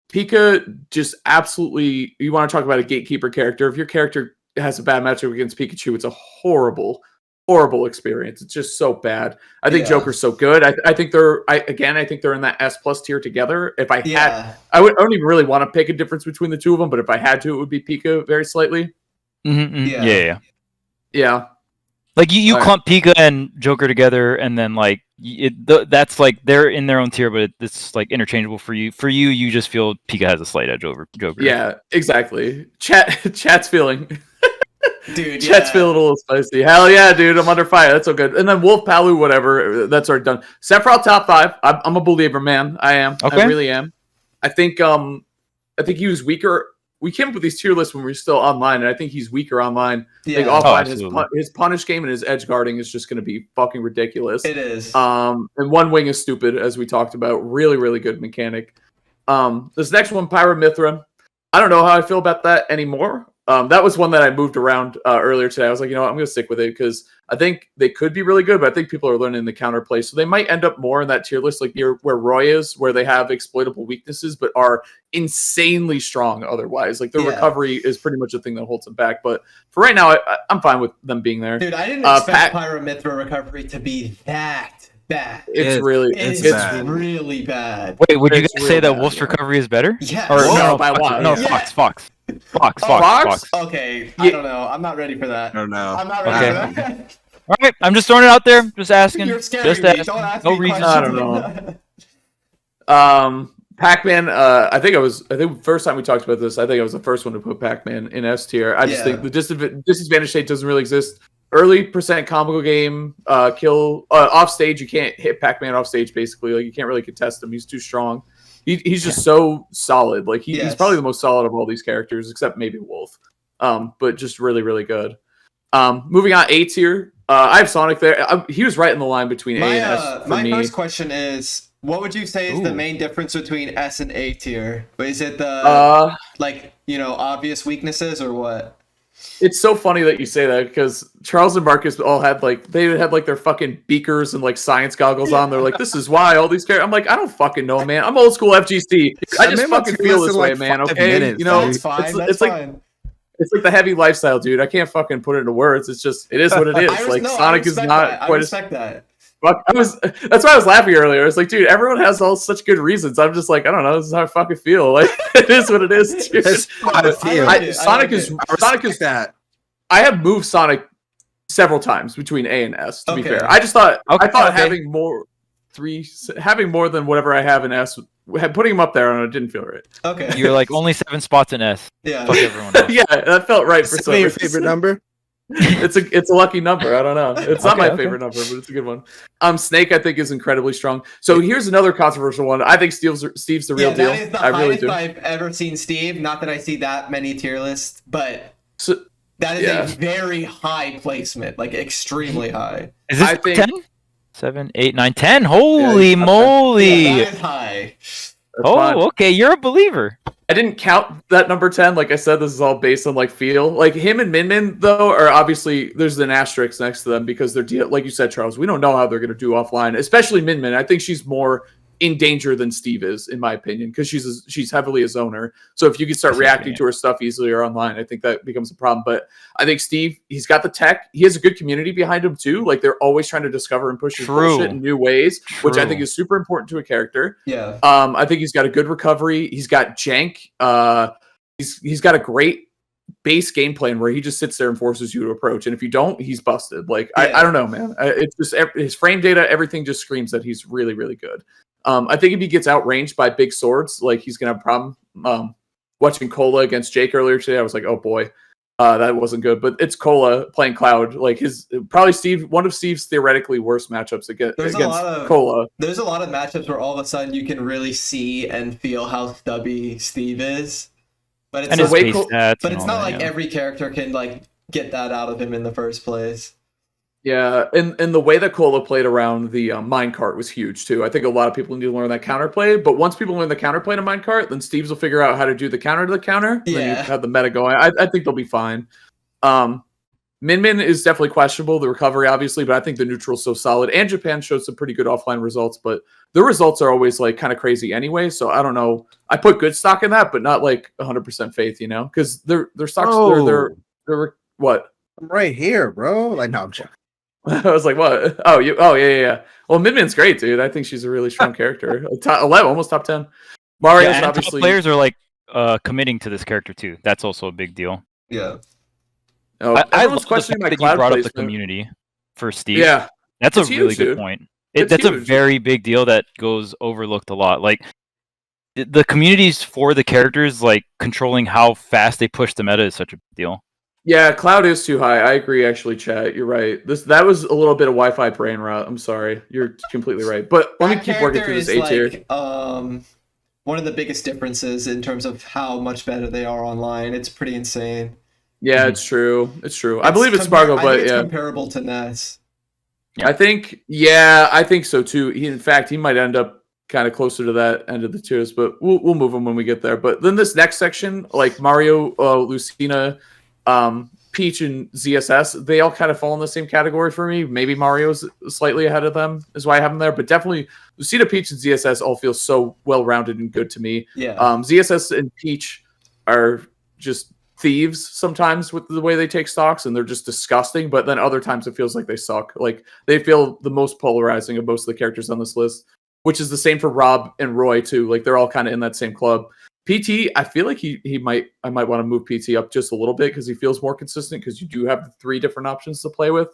Speaker 4: Pika just absolutely, you want to talk about a gatekeeper character. If your character has a bad matchup against Pikachu, it's a horrible experience. It's just so bad. I think Joker's so good. I think they're in that S+ tier together. If I had, I don't even really want to pick a difference between the two of them, but if I had to, it would be Pika very slightly. Yeah.
Speaker 1: Like you clump Pika and Joker together, and then like that's like they're in their own tier, but it's like interchangeable for you. For you, you just feel Pika has a slight edge over Joker.
Speaker 4: Yeah, exactly. Chat's feeling.
Speaker 3: Dude,
Speaker 4: Chat's feeling a little spicy. Hell yeah, dude. I'm under fire. That's so good. And then Wolf, Palu, whatever. That's already done. Sephiroth top 5. I'm a believer, man. I am. Okay. I really am. I think he was weaker. We came up with these tier lists when we were still online, and I think he's weaker online. Yeah. Like offline, his punish game and his edge guarding is just going to be fucking ridiculous.
Speaker 3: It is.
Speaker 4: And one wing is stupid, as we talked about. Really, really good mechanic. This next one, Pyramithra. I don't know how I feel about that anymore. That was one that I moved around earlier today. I was like, you know what, I'm going to stick with it because I think they could be really good, but I think people are learning the counterplay. So they might end up more in that tier list, like near where Roy is, where they have exploitable weaknesses, but are insanely strong otherwise. Like their recovery is pretty much the thing that holds them back. But for right now, I'm fine with them being there.
Speaker 3: Dude, I didn't expect Pyramithra recovery to be that bad.
Speaker 4: It's really
Speaker 3: bad.
Speaker 1: Wait, would you guys say that Wolf's recovery is better?
Speaker 3: Yeah.
Speaker 1: Or no, by what? No, Fox.
Speaker 3: Okay, I don't know. I'm not ready for that.
Speaker 2: I don't know.
Speaker 3: I'm not ready for that.
Speaker 1: All right, I'm just throwing it out there. Just asking.
Speaker 3: You're scaring me. Don't ask me questions.
Speaker 4: I don't know. Pac-Man. I think first time we talked about this, I think I was the first one to put Pac-Man in S tier. I just think the disadvantage state doesn't really exist. Early percent combo game, kill off stage. You can't hit Pac-Man off stage. Basically, like you can't really contest him. He's too strong. He's just so solid. Like he's probably the most solid of all these characters, except maybe Wolf. But just really, really good. Moving on, A tier. I have Sonic there. He was right in the line between A and S for me.
Speaker 3: My first question is, what would you say is the main difference between S and A tier? Is it the obvious weaknesses or what?
Speaker 4: It's so funny that you say that because Charles and Marcus all had their fucking beakers and like science goggles on. They're like, this is why all these characters. I'm like, I don't fucking know, man. I'm old school FGC. I just fucking feel this way, man. Okay,
Speaker 2: minutes,
Speaker 3: that's fine. It's
Speaker 4: like the heavy lifestyle, dude. I can't fucking put it into words. It's just it is what it is. Like Sonic is not quite as. That's why I was laughing earlier. It's like, dude, everyone has all such good reasons. I'm just like, I don't know. This is how I fucking feel. Like, it is what it is, dude. Sonic is
Speaker 2: that.
Speaker 4: I have moved Sonic several times between A and S. To be fair, I just thought having more than whatever I have in S, putting him up there, and it didn't feel right.
Speaker 3: Okay,
Speaker 1: you're like only 7 spots in S.
Speaker 3: Yeah,
Speaker 1: fuck everyone else.
Speaker 4: Yeah, that felt right for some
Speaker 2: your favorite number.
Speaker 4: It's a lucky number. I don't know. It's not my favorite number, but it's a good one. Snake, I think, is incredibly strong. So here's another controversial one. I think Steve's the real deal.
Speaker 3: That is the highest I've ever seen Steve. Not that I see that many tier lists, but that is a very high placement, like extremely high.
Speaker 1: Is this 10? 7, 8, 9, 10? Holy moly!
Speaker 3: Yeah, that is high.
Speaker 1: Okay, you're a believer.
Speaker 4: I didn't count that number 10. Like I said, this is all based on like feel. Like him and Min Min though are obviously there's an asterisk next to them because they're like you said, Charles. We don't know how they're gonna do offline, especially Min Min. I think she's more in danger than Steve is, in my opinion, because she's heavily a zoner. So if you can start reacting to her stuff easily or online, I think that becomes a problem. But I think Steve, he's got the tech. He has a good community behind him too. Like they're always trying to discover and push his bullshit in new ways, which I think is super important to a character.
Speaker 3: Yeah.
Speaker 4: I think he's got a good recovery. He's got jank. He's got a great base game plan where he just sits there and forces you to approach, and if you don't, he's busted. Like I don't know, man. It's just his frame data, everything just screams that he's really, really good. I think if he gets outranged by big swords, like he's gonna have a problem. Watching Cola against Jake earlier today, I was like, oh boy, that wasn't good. But it's Cola playing Cloud, like one of Steve's theoretically worst matchups against Cola.
Speaker 3: There's a lot of matchups where all of a sudden you can really see and feel how stubby Steve is. But it's not like every character can like get that out of him in the first place.
Speaker 4: Yeah, and the way that Cola played around the minecart was huge too. I think a lot of people need to learn that counterplay. But once people learn the counterplay to minecart, then Steve's will figure out how to do the counter to the counter.
Speaker 3: Yeah,
Speaker 4: then you have the meta going. I think they'll be fine. Min Min is definitely questionable, the recovery obviously, but I think the neutral's so solid. And Japan showed some pretty good offline results, but the results are always like kind of crazy anyway. So I don't know. I put good stock in that, but not like 100% faith, you know, because their stocks they're what?
Speaker 2: I'm right here, bro. Like no, I'm joking.
Speaker 4: I was like, what? Oh, yeah. Well, Min Min's great, dude. I think she's a really strong character. Top 11, almost top 10. Mario's obviously.
Speaker 1: Top players are like committing to this character too. That's also a big deal.
Speaker 3: Yeah.
Speaker 4: Oh,
Speaker 1: I love questioning that you brought up the community for Steve.
Speaker 4: Yeah,
Speaker 1: that's a really good point. That's a very big deal that goes overlooked a lot. Like the communities for the characters, like controlling how fast they push the meta is such a big deal.
Speaker 4: Yeah, Cloud is too high. I agree, actually, chat. You're right. That was a little bit of Wi-Fi brain rot. I'm sorry. You're completely right. But let me keep working through this A tier.
Speaker 3: One of the biggest differences in terms of how much better they are online. It's pretty insane.
Speaker 4: Yeah, it's true. I believe it's Spargo, but
Speaker 3: it's comparable to Ness.
Speaker 4: Yeah. I think so too. In fact, he might end up kind of closer to that end of the tiers, but we'll move him when we get there. But then this next section, like Mario, Lucina, Peach, and ZSS, they all kind of fall in the same category for me. Maybe Mario's slightly ahead of them, is why I have them there. But definitely, Lucina, Peach, and ZSS all feel so well-rounded and good to me.
Speaker 3: Yeah.
Speaker 4: ZSS and Peach are just thieves sometimes with the way they take stocks, and they're just disgusting. But then other times it feels like they suck. Like they feel the most polarizing of most of the characters on this list, which is the same for Rob and Roy too. Like they're all kind of in that same club. PT, I feel like I might want to move PT up just a little bit because he feels more consistent because you do have 3 different options to play with.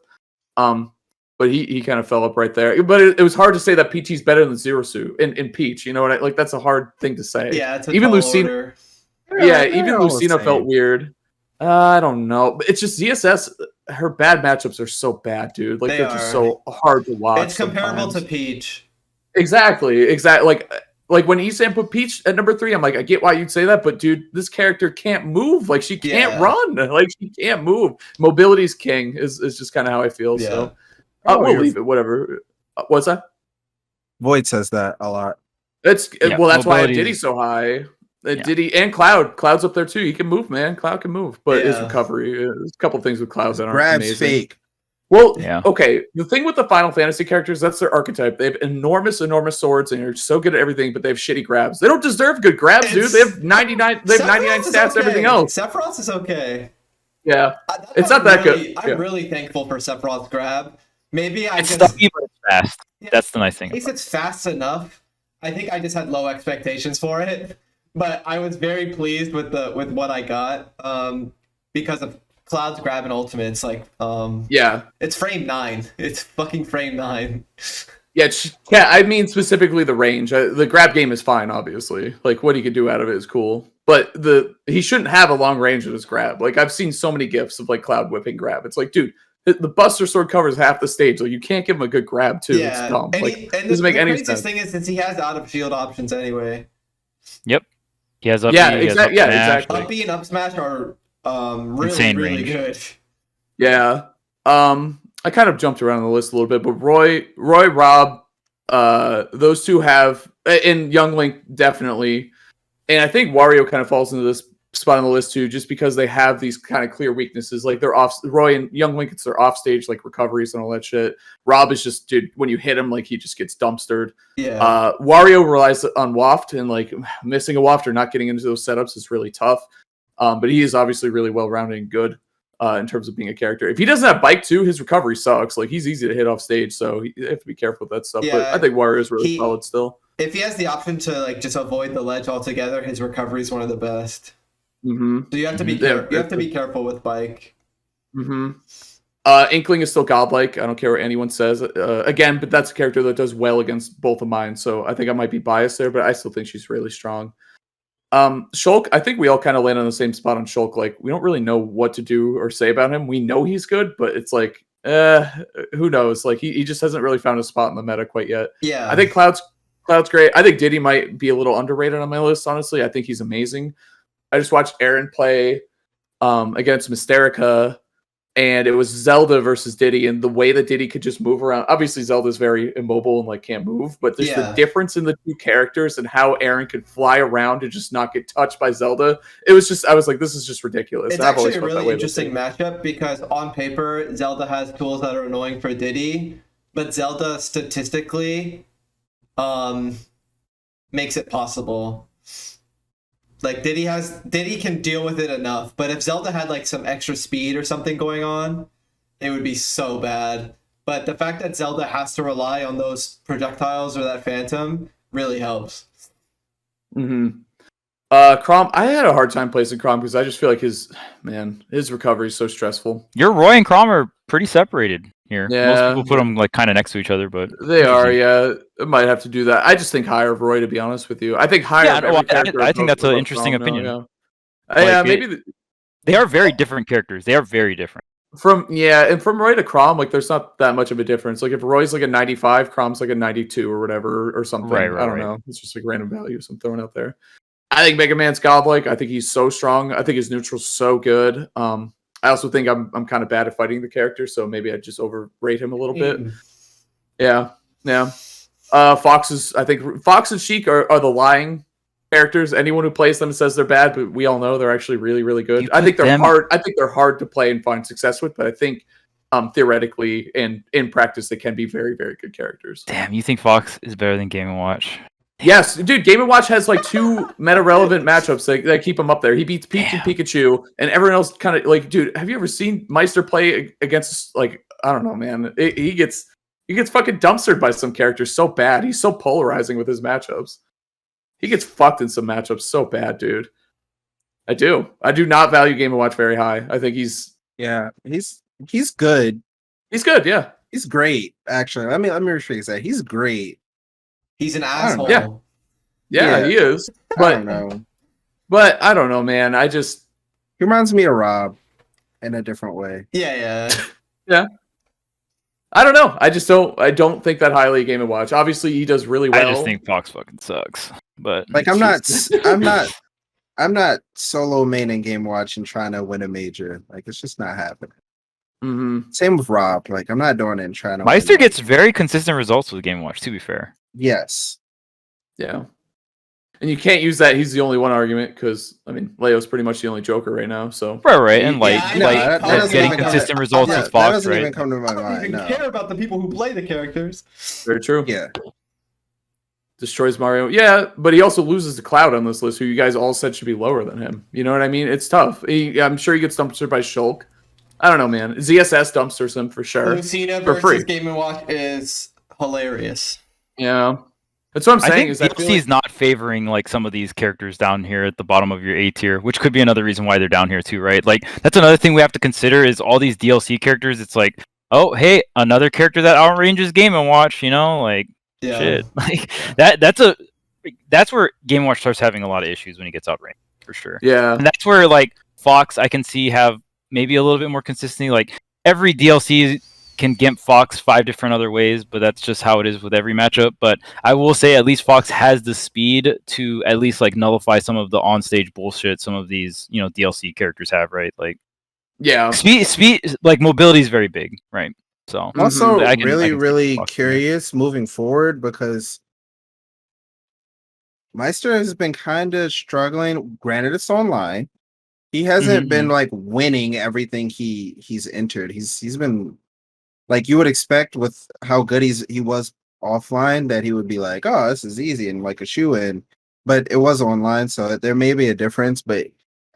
Speaker 4: But he kind of fell up right there. But it was hard to say that PT's better than Zero Suit in Peach. You know what? Like that's a hard thing to say.
Speaker 3: Yeah, it's
Speaker 4: even Lucina.
Speaker 3: Order.
Speaker 4: Yeah, even Lucina felt weird. I don't know. But it's just ZSS. Her bad matchups are so bad, dude. Like they're just so hard to watch.
Speaker 3: It's comparable to Peach.
Speaker 4: Exactly. Like when Esam put Peach at number 3, I'm like, I get why you'd say that, but dude, this character can't move. Like she can't run. Like she can't move. Mobility's king is just kind of how I feel. Yeah. So we'll leave it. Whatever. What's that?
Speaker 2: Void says that a lot.
Speaker 4: That's why I Diddy so high. Diddy and Cloud. Cloud's up there too. He can move, man. Cloud can move, but his recovery. There's a couple things with Cloud that aren't amazing.
Speaker 2: Fake.
Speaker 4: Well, okay. The thing with the Final Fantasy characters, that's their archetype. They have enormous swords, and they're so good at everything, but they have shitty grabs. They don't deserve good grabs, dude. They have 99. They have 99 stats. Okay. Everything else.
Speaker 3: Sephiroth's is okay.
Speaker 4: Yeah, it's not that good.
Speaker 3: I'm really thankful for Sephiroth's grab. Maybe
Speaker 1: it's stuffy, but it's fast. Yeah, that's the nice thing.
Speaker 3: At least it's fast enough. I think I just had low expectations for it, but I was very pleased with what I got because of Cloud's grab and ultimates. Like, it's frame 9. It's fucking frame 9.
Speaker 4: Yeah, I mean specifically the range. The grab game is fine, obviously. Like what he could do out of it is cool, but he shouldn't have a long range of his grab. Like I've seen so many gifs of like Cloud whipping grab. It's like, dude, the Buster Sword covers half the stage. Like you can't give him a good grab too.
Speaker 3: Yeah.
Speaker 4: It's dumb.
Speaker 3: And
Speaker 4: doesn't make any sense.
Speaker 3: The thing is, since he has out of shield options anyway.
Speaker 1: Yep. He has up.
Speaker 4: Exactly.
Speaker 3: Up B and up smash are really good.
Speaker 4: Yeah. I kind of jumped around the list a little bit, but Roy, Rob, those two have, and Young Link definitely, and I think Wario kind of falls into this spot on the list too, just because they have these kind of clear weaknesses. Like they're off. Roy and Young Link, it's their offstage like recoveries and all that shit. Rob is just, dude, when you hit him, like he just gets dumpstered.
Speaker 3: Yeah.
Speaker 4: Wario relies on waft, and like missing a waft or not getting into those setups is really tough. But he is obviously really well rounded and good in terms of being a character. If he doesn't have bike too, his recovery sucks. Like he's easy to hit off stage, so you have to be careful with that stuff.
Speaker 3: Yeah,
Speaker 4: but I think Wario is really solid still.
Speaker 3: If he has the option to like just avoid the ledge altogether, his recovery is one of the best.
Speaker 4: Mm-hmm.
Speaker 3: So you have to be you have to be careful with bike.
Speaker 4: Mm-hmm. Inkling is still godlike. I don't care what anyone says. Again, but that's a character that does well against both of mine. So I think I might be biased there, but I still think she's really strong. Shulk, I think we all kind of land on the same spot on Shulk. Like we don't really know what to do or say about him. We know he's good, but it's like, who knows? Like he just hasn't really found a spot in the meta quite yet.
Speaker 3: Yeah.
Speaker 4: I think Cloud's great. I think Diddy might be a little underrated on my list, honestly. I think he's amazing. I just watched Aaron play against Mysterica, and it was Zelda versus Diddy, and the way that Diddy could just move around. Obviously, Zelda's very immobile and like can't move, but there's the difference in the two characters and how Aaron could fly around and just not get touched by Zelda. It was just, I was like, this is just ridiculous.
Speaker 3: It's actually a really interesting matchup because on paper, Zelda has tools that are annoying for Diddy, but Zelda statistically makes it possible. Like Diddy can deal with it enough, but if Zelda had like some extra speed or something going on, it would be so bad. But the fact that Zelda has to rely on those projectiles or that phantom really helps.
Speaker 4: Mm-hmm. Crom, I had a hard time placing Crom because I just feel like his recovery is so stressful.
Speaker 1: Your Roy and Crom are pretty separated here.
Speaker 4: Yeah.
Speaker 1: Most people put them like kind of next to each other, but
Speaker 4: they are. Yeah, I might have to do that. I just think higher of Roy, to be honest with you. I think higher.
Speaker 1: Yeah, I think that's an interesting opinion.
Speaker 4: Yeah, maybe
Speaker 1: they are very different characters. They are very different.
Speaker 4: From Roy to Crom, like there's not that much of a difference. Like if Roy's like a 95, Crom's like a 92 or whatever or something. I don't know. It's just like random values I'm throwing out there. I think Mega Man's godlike. I think he's so strong. I think his neutral's so good. I also think I'm kind of bad at fighting the character, so maybe I just overrate him a little bit. Yeah. Fox and Sheik are the lying characters. Anyone who plays them says they're bad, but we all know they're actually really, really good. I think they're hard. I think they're hard to play and find success with, but I think theoretically and in practice they can be very, very good characters.
Speaker 1: Damn, you think Fox is better than Game & Watch?
Speaker 4: Yes, dude. Game & Watch has like 2 meta-relevant matchups that keep him up there. He beats Peach and Pikachu, and everyone else kind of like, dude. Have you ever seen Meister play against like, I don't know, man. He gets fucking dumpstered by some characters so bad. He's so polarizing with his matchups. He gets fucked in some matchups so bad, dude. I do not value Game & Watch very high. I think he's
Speaker 2: good.
Speaker 4: He's good, yeah.
Speaker 2: He's great, actually. Let me rephrase that. He's great.
Speaker 3: He's an asshole.
Speaker 4: Yeah, he is. But I don't know. But I don't know, man. He
Speaker 2: reminds me of Rob in a different way.
Speaker 3: Yeah.
Speaker 4: I don't know. I don't think that highly of Game & Watch. Obviously, he does really well.
Speaker 1: I just think Fox fucking sucks. But
Speaker 2: like, I'm not solo maining Game & Watch and trying to win a major. Like, it's just not happening.
Speaker 4: Mm-hmm.
Speaker 2: Same with Rob. Like, I'm not doing it and trying to.
Speaker 1: Meister gets very consistent results with Game & Watch. To be fair.
Speaker 2: Yes.
Speaker 4: Yeah. And you can't use that he's the only one argument because I mean Leo's pretty much the only Joker right now. So
Speaker 1: right, and Light getting
Speaker 2: even
Speaker 1: consistent results with Fox,
Speaker 2: that doesn't
Speaker 1: right?
Speaker 2: even come to my mind.
Speaker 3: I don't even care about the people who play the characters.
Speaker 4: Very true.
Speaker 2: Yeah.
Speaker 4: Destroys Mario. Yeah, but he also loses to Cloud on this list, who you guys all said should be lower than him. You know what I mean? It's tough. I'm sure he gets dumpstered by Shulk. I don't know, man. ZSS dumpsters him for sure.
Speaker 3: Lucina
Speaker 4: for free.
Speaker 3: versus Game & Watch is hilarious.
Speaker 4: Yeah. That's what I'm saying.
Speaker 1: I think DLC's not favoring like some of these characters down here at the bottom of your A tier, which could be another reason why they're down here too, right? Like that's another thing we have to consider is all these DLC characters. It's like, oh, hey, another character that outranges Game & Watch, you know, like shit, like that's where Game & Watch starts having a lot of issues when he gets outranked for sure.
Speaker 4: Yeah,
Speaker 1: and that's where like Fox, I can see have maybe a little bit more consistency. Like every DLC can gimp Fox 5 different other ways, but that's just how it is with every matchup. But I will say at least Fox has the speed to at least like nullify some of the on-stage bullshit some of these, you know, DLC characters have, right? Like speed like mobility is very big, right? So
Speaker 2: I'm also really curious moving forward because Meister has been kind of struggling. Granted, it's online, He hasn't been
Speaker 1: Mhm.
Speaker 2: like winning everything he's entered. He's been like you would expect with how good he was offline that he would be like, oh, this is easy and like a shoe in. But it was online, so there may be a difference. But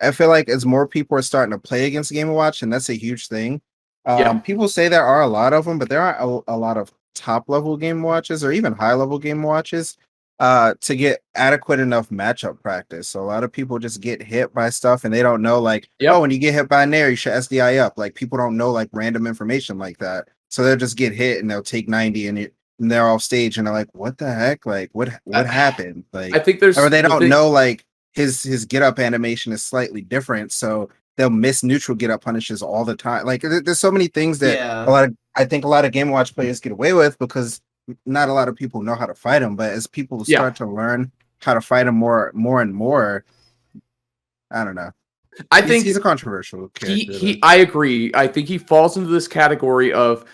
Speaker 2: I feel like as more people are starting to play against Game and Watch, and that's a huge thing.
Speaker 4: Yeah.
Speaker 2: People say there are a lot of them, but there aren't a lot of top level Game Watches or even high level Game Watches to get adequate enough matchup practice. So a lot of people just get hit by stuff and they don't know like,
Speaker 4: Yep.
Speaker 2: oh, when you get hit by a nair, you should SDI up. Like people don't know like random information like that. So they'll just get hit and they'll take 90 and they're off stage and they're like, what the heck? Like what happened? Like
Speaker 4: I think there's
Speaker 2: or they
Speaker 4: the
Speaker 2: don't
Speaker 4: thing-
Speaker 2: know like his get up animation is slightly different. So they'll miss neutral get up punishes all the time. Like there's so many things that I think a lot of Game Watch players get away with because not a lot of people know how to fight him. But as people start to learn how to fight him more and more, I don't know.
Speaker 4: I think
Speaker 2: he's a controversial character.
Speaker 4: I agree. I think he falls into this category of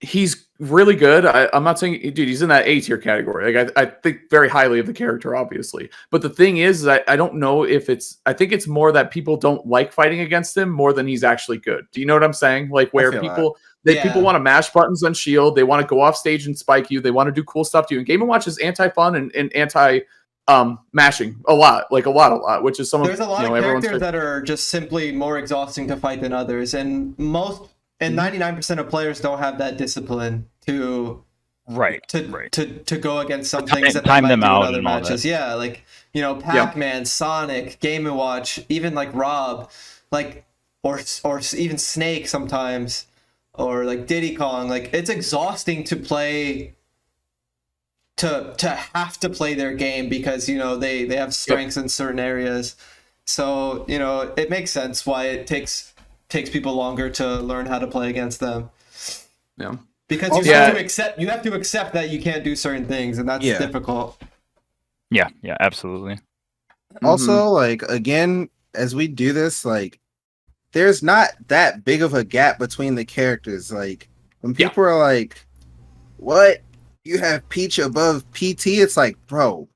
Speaker 4: he's really good. I'm not saying, dude, he's in that A tier category. Like I think very highly of the character, obviously. But the thing is I don't know if I think it's more that people don't like fighting against him more than he's actually good. Do you know what I'm saying? Like where people want to mash buttons on shield, they want to go off stage and spike you, they want to do cool stuff to you. And Game & Watch is anti-fun and anti mashing a lot, which is
Speaker 3: there's a lot of characters that are just simply more exhausting to fight than others, and 99% of players don't have that discipline to go against some things that
Speaker 1: time
Speaker 3: they
Speaker 1: them
Speaker 3: might do
Speaker 1: out
Speaker 3: in other
Speaker 1: and all
Speaker 3: matches.
Speaker 1: that.
Speaker 3: Yeah, like Pac-Man, Sonic, Game & Watch, even like Rob, like or even Snake sometimes, or like Diddy Kong. Like it's exhausting to play. To have to play their game because they have strengths in certain areas, so it makes sense why it takes people longer to learn how to play against them.
Speaker 4: Yeah,
Speaker 3: because you have to accept that you can't do certain things, and that's difficult.
Speaker 1: Yeah, absolutely.
Speaker 2: Also, like again, as we do this, like there's not that big of a gap between the characters. Like when people are like, "What? You have Peach above PT?" It's like, bro.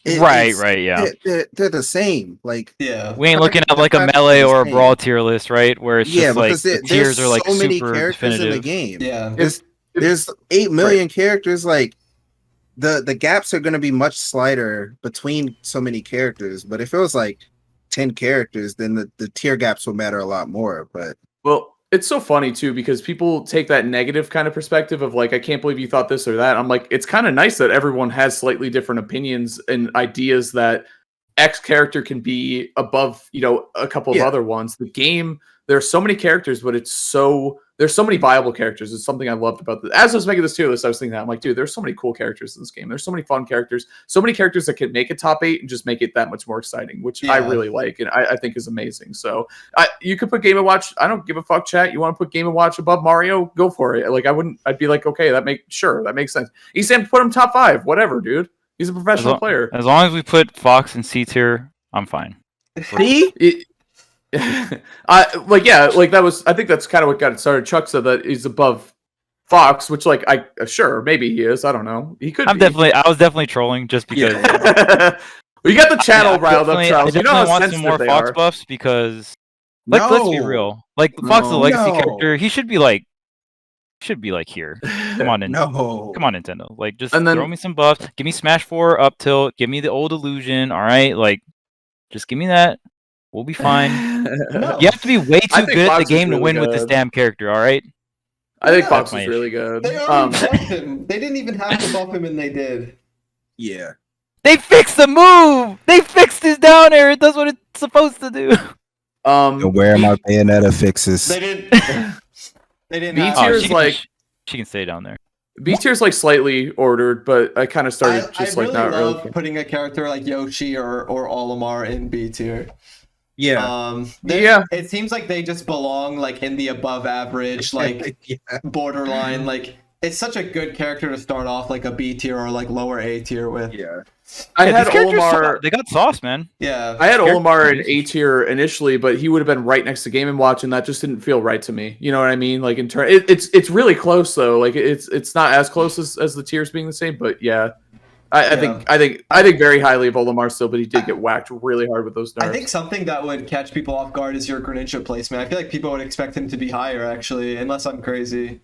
Speaker 1: Right, yeah.
Speaker 2: They're the same. Like,
Speaker 1: we ain't looking at like a melee or a brawl tier list, right? Where it's just like the tiers are like
Speaker 2: so many
Speaker 1: super
Speaker 2: characters
Speaker 1: definitive
Speaker 2: in the game.
Speaker 3: Yeah,
Speaker 2: there's 8 million characters. Like, the gaps are going to be much slighter between so many characters. But if it was like 10 characters, then the tier gaps will matter a lot more. But
Speaker 4: it's so funny too because people take that negative kind of perspective of like, I can't believe you thought this or that. I'm like, it's kind of nice that everyone has slightly different opinions and ideas that X character can be above, a couple of other ones. The game, there's so many characters, but there's so many viable characters. It's something I loved about this. As I was making this tier list, I was thinking that I'm like, dude, there's so many cool characters in this game. There's so many fun characters, so many characters that can make a top 8 and just make it that much more exciting, which I really like and I think is amazing. So you could put Game & Watch. I don't give a fuck, chat. You want to put Game & Watch above Mario? Go for it. Like I'd be like, okay, that makes sense. He's saying put him top 5, whatever, dude. He's a professional player.
Speaker 1: As long as we put Fox in C tier, I'm fine.
Speaker 4: I think that's kind of what got it started. Chuck said that he's above Fox, which sure, maybe he is. I don't know. He could. I
Speaker 1: was definitely trolling just because.
Speaker 4: You got the channel riled up, Charles.
Speaker 1: I definitely want some more Fox buffs because, let's be real. Like Fox is a legacy character. He should be like here. Come on, Nintendo. Like just throw me some buffs. Give me Smash 4 up tilt. Give me the old illusion. All right, like just give me that. We'll be fine. You have to be way too good at the game to win with this damn character, all right?
Speaker 4: I think Fox is really good.
Speaker 3: They already buffed him. They didn't even have to buff him, and they did.
Speaker 2: Yeah.
Speaker 1: They fixed the move! They fixed his down air. It does what it's supposed to do.
Speaker 2: Where are my Bayonetta fixes?
Speaker 3: They didn't. They didn't.
Speaker 4: B tier is like
Speaker 1: she can stay down there.
Speaker 4: B tier is like slightly ordered, but I kind of started just
Speaker 3: I
Speaker 4: like not
Speaker 3: love
Speaker 4: really
Speaker 3: putting a character like Yoshi or Olimar in B tier.
Speaker 2: Yeah.
Speaker 3: It seems like they just belong like in the above average, like borderline. Like it's such a good character to start off like a B tier or like lower A tier with.
Speaker 2: Yeah.
Speaker 4: I had Olimar.
Speaker 1: They got sauce, man.
Speaker 3: Yeah.
Speaker 4: I had Olimar in A tier initially, but he would have been right next to Game & Watch, and that just didn't feel right to me. You know what I mean? Like in turn, it's really close though. Like it's not as close as the tiers being the same, but yeah. I think very highly of Olimar still, but he did get whacked really hard with those nerfs.
Speaker 3: I think something that would catch people off guard is your Greninja placement. I feel like people would expect him to be higher, actually, unless I'm crazy.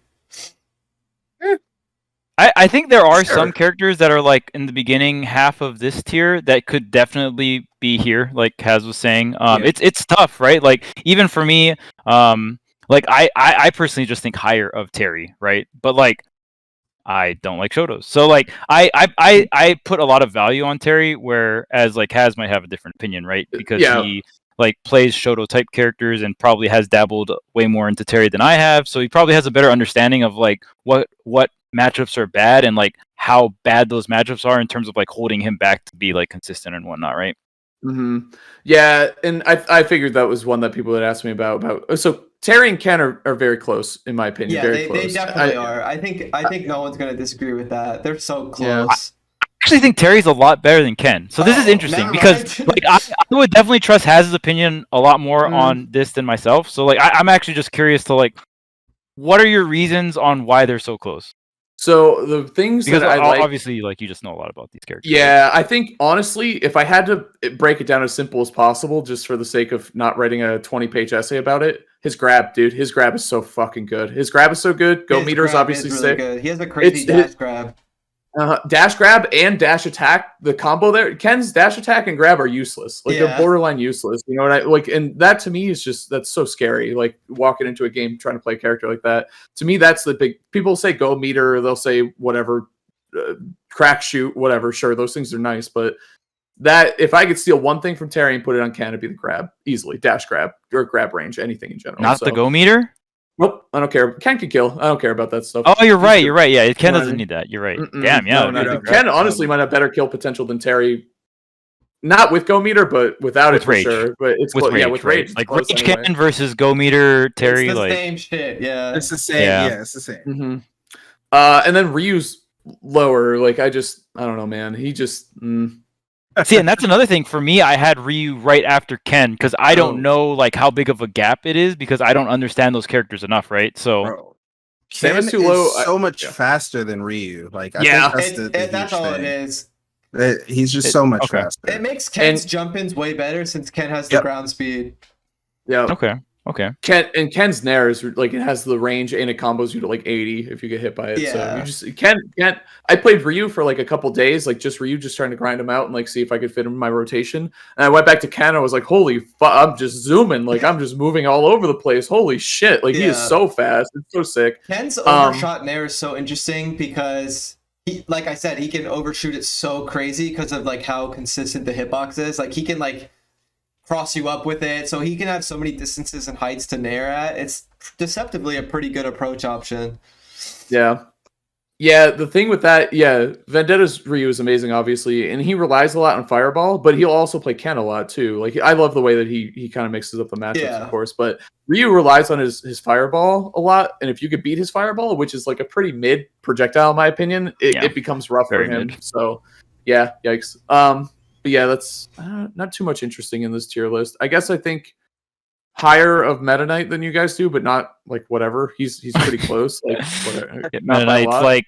Speaker 1: I think there are some characters that are like in the beginning half of this tier that could definitely be here, like Kaz was saying. It's tough, right? Like even for me, like I personally just think higher of Terry, right? But like I don't like Shotos. So like I put a lot of value on Terry, whereas like Kaz might have a different opinion, right? Because he like plays Shoto type characters and probably has dabbled way more into Terry than I have. So he probably has a better understanding of like what matchups are bad and like how bad those matchups are in terms of like holding him back to be like consistent and whatnot, right?
Speaker 4: Mm-hmm. Yeah, and I figured that was one that people had asked me about. So Terry and Ken are very close, in my opinion.
Speaker 3: Yeah,
Speaker 4: very close.
Speaker 3: They definitely are. I think no one's gonna disagree with that. They're so close.
Speaker 1: I actually think Terry's a lot better than Ken. So this is interesting because like I would definitely trust Haz's opinion a lot more on this than myself. So like I'm actually just curious to like, what are your reasons on why they're so close?
Speaker 4: So the things
Speaker 1: because
Speaker 4: that I like,
Speaker 1: obviously, like you just know a lot about these characters.
Speaker 4: Yeah, right? I think honestly, if I had to break it down as simple as possible, just for the sake of not writing a 20-page essay about it, his grab, dude, his grab is so fucking good. His grab is so good. Go meter is obviously really sick.
Speaker 3: Good. He has a crazy dash grab.
Speaker 4: Dash grab and dash attack, the combo there. Ken's dash attack and grab are useless. Like they're borderline useless. You know what I like? And that to me is just that's so scary. Like walking into a game trying to play a character like that. To me, that's the big. People say go meter, or they'll say whatever, crack shoot, whatever. Sure, those things are nice, but that if I could steal one thing from Terry and put it on Ken, it'd be the grab easily. Dash grab or grab range, anything in general.
Speaker 1: Not the go meter.
Speaker 4: Nope, I don't care. Ken can kill. I don't care about that stuff.
Speaker 1: Oh, you're right. You're right. Yeah, Ken doesn't need that. You're right. Damn, yeah.
Speaker 4: No. Ken honestly might have better kill potential than Terry. Not with go meter, but without it for sure. But it's with rage. With rage,
Speaker 1: like rage anyway. Ken versus go meter Terry.
Speaker 3: It's the
Speaker 1: like
Speaker 3: same shit. Yeah,
Speaker 2: it's the same. Yeah, it's the same.
Speaker 4: Mm-hmm. And then Ryu's lower. Like I don't know, man. He just.
Speaker 1: See, and that's another thing for me. I had Ryu right after Ken because I don't know like how big of a gap it is because I don't understand those characters enough, right? So
Speaker 2: Ken is too low. So much faster than Ryu. Like I think that's all it is. He's just so much faster.
Speaker 3: It makes Ken's jump-ins way better since Ken has the ground speed.
Speaker 4: Yeah.
Speaker 1: Okay.
Speaker 4: Ken's Nair is like it has the range and it combos you to like 80 if you get hit by it. Yeah. So you just Ken. I played Ryu for like a couple days, like just Ryu, just trying to grind him out and like see if I could fit him in my rotation. And I went back to Ken. And I was like, holy fuck! I'm just zooming, like I'm just moving all over the place. Holy shit! Like he is so fast. It's so sick.
Speaker 3: Ken's overshot Nair is so interesting because he, like I said, he can overshoot it so crazy because of like how consistent the hitbox is. Like he can like cross you up with it, so he can have so many distances and heights to nair at. It's deceptively a pretty good approach option.
Speaker 4: Yeah, the thing with that, Vendetta's Ryu is amazing, obviously, and he relies a lot on Fireball, but he'll also play Ken a lot too. Like I love the way that he kind of mixes up the matchups, of course, but Ryu relies on his Fireball a lot, and if you could beat his Fireball, which is like a pretty mid projectile in my opinion, it becomes rough for him. Mid. So yeah, yikes. But yeah, that's not too much interesting in this tier list. I guess I think higher of Meta Knight than you guys do, but not like whatever. He's pretty close. Like
Speaker 1: Meta Knight's like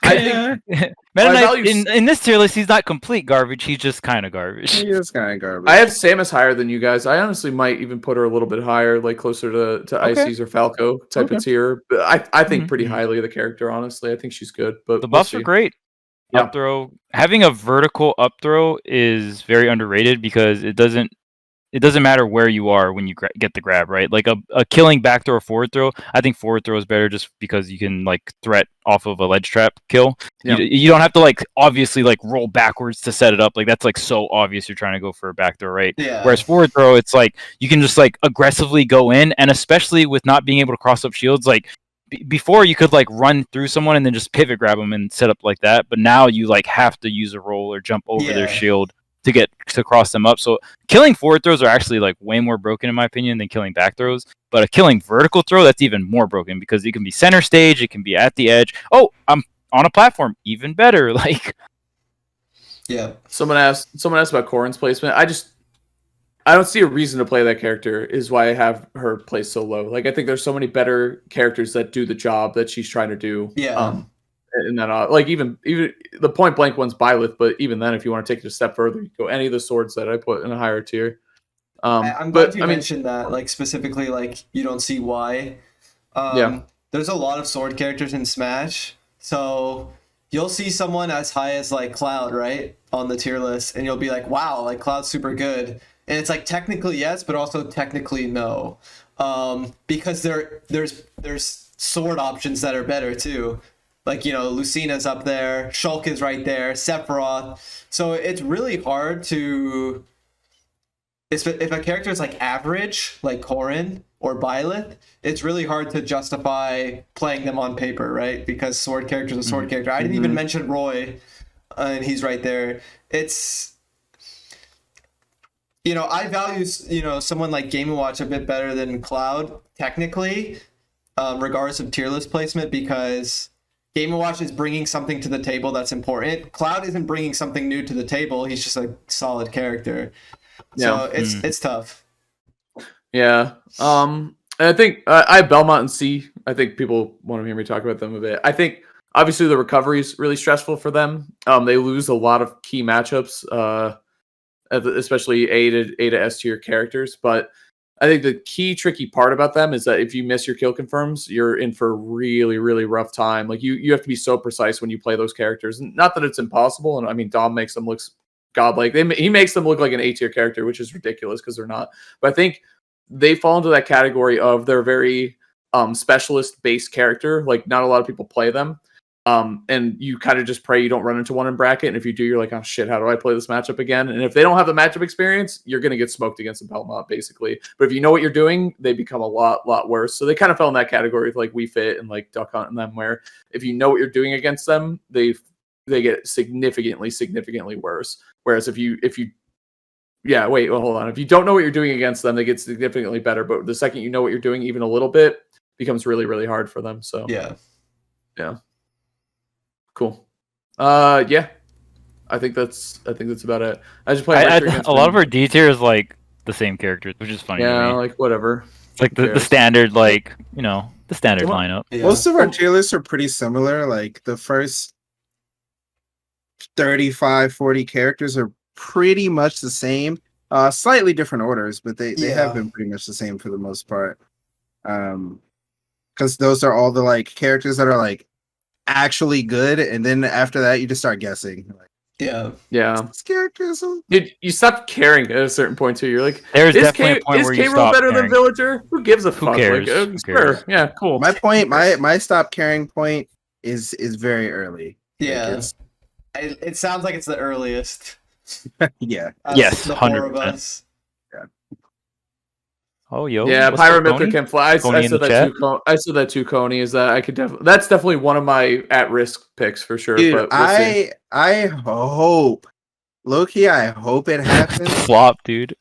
Speaker 1: I think Meta Knight in this tier list, he's not complete garbage. He's just kind of garbage.
Speaker 2: He is kind of garbage.
Speaker 4: I have Samus higher than you guys. I honestly might even put her a little bit higher, like closer to Ices or Falco type of tier. But I think pretty highly of the character. Honestly, I think she's good. But
Speaker 1: the buffs are great. Up throw, having a vertical up throw is very underrated because it doesn't matter where you are when you get the grab, right? Like a killing back throw or forward throw, I think forward throw is better just because you can like threat off of a ledge trap kill. You don't have to like obviously like roll backwards to set it up. Like that's like so obvious you're trying to go for a back throw, right? Whereas forward throw, it's like you can just like aggressively go in, and especially with not being able to cross up shields, like before you could like run through someone and then just pivot grab them and set up like that, but now you like have to use a roll or jump over their shield to get to cross them up. So killing forward throws are actually like way more broken in my opinion than killing back throws. But a killing vertical throw, that's even more broken because it can be center stage, it can be at the edge. Oh, I'm on a platform, even better. Like
Speaker 4: someone asked about Corrin's placement. I don't see a reason to play that character is why I have her placed so low. Like I think there's so many better characters that do the job that she's trying to do. and then like even the point blank one's Byleth, but even then, if you want to take it a step further, you go any of the swords that I put in a higher tier.
Speaker 3: I'm glad you mentioned that, like specifically, like you don't see why.
Speaker 4: Yeah.
Speaker 3: There's a lot of sword characters in Smash, so you'll see someone as high as like Cloud, right, on the tier list, and you'll be like, wow, like Cloud's super good. And it's like technically yes, but also technically no. Because there's sword options that are better too. Like, you know, Lucina's up there, Shulk is right there, Sephiroth. So it's really hard to... If a character is like average, like Corrin or Byleth, it's really hard to justify playing them on paper, right? Because sword character is a sword character. I didn't even mention Roy, and he's right there. It's... You know, I value, you know, someone like Game & Watch a bit better than Cloud, technically, regardless of tier list placement, because Game & Watch is bringing something to the table that's important. Cloud isn't bringing something new to the table. He's just a solid character.
Speaker 4: Yeah.
Speaker 3: So it's tough.
Speaker 4: Yeah. And I think I have Belmont and C. I think people want to hear me talk about them a bit. I think obviously the recovery is really stressful for them. They lose a lot of key matchups, especially A to S tier characters. But I think the key tricky part about them is that if you miss your kill confirms, you're in for a really, really rough time. Like you have to be so precise when you play those characters. Not that it's impossible. And I mean, Dom makes them look godlike. He makes them look like an A tier character, which is ridiculous because they're not. But I think they fall into that category of they're very specialist based character. Like not a lot of people play them. And you kind of just pray you don't run into one in bracket. And if you do, you're like, oh shit, how do I play this matchup again? And if they don't have the matchup experience, you're going to get smoked against the Belmont, basically. But if you know what you're doing, they become a lot worse. So they kind of fell in that category with like We Fit and like Duck Hunt and them, where if you know what you're doing against them, they get significantly worse. Whereas if you hold on. If you don't know what you're doing against them, they get significantly better. But the second you know what you're doing, even a little bit, becomes really, really hard for them. So yeah. Cool. Yeah. I think that's about it. I just play
Speaker 1: a lot of our D tier is like the same characters, which is funny.
Speaker 4: Yeah, like whatever.
Speaker 1: It's like the standard, like, you know, the standard lineup.
Speaker 2: Yeah. Most of our tier lists are pretty similar. Like the first 35, 40 characters are pretty much the same. Slightly different orders, but they have been pretty much the same for the most part. Because those are all the like characters that are like actually good, and then after that you just start guessing. Like,
Speaker 4: this
Speaker 2: characters.
Speaker 4: Dude, you stop caring at a certain point too. You're like,
Speaker 1: there's definitely a point where you stop
Speaker 4: better
Speaker 1: caring.
Speaker 4: than Villager? Who gives a fuck?
Speaker 1: Who cares?
Speaker 4: Like,
Speaker 1: Who cares?
Speaker 4: Sure. Yeah, cool.
Speaker 2: My point, my stop caring point is very early.
Speaker 3: Yeah, like it sounds like it's the earliest.
Speaker 2: Yeah.
Speaker 1: Yes,
Speaker 3: the
Speaker 1: 100%.
Speaker 3: four of us.
Speaker 1: Oh, yo.
Speaker 4: Yeah, Pyramithra can fly. I said that too, Coney. Is that I could that's definitely one of my at-risk picks for sure.
Speaker 2: Dude,
Speaker 4: but we'll
Speaker 2: I hope, low-key, I hope it happens.
Speaker 1: Flop, dude.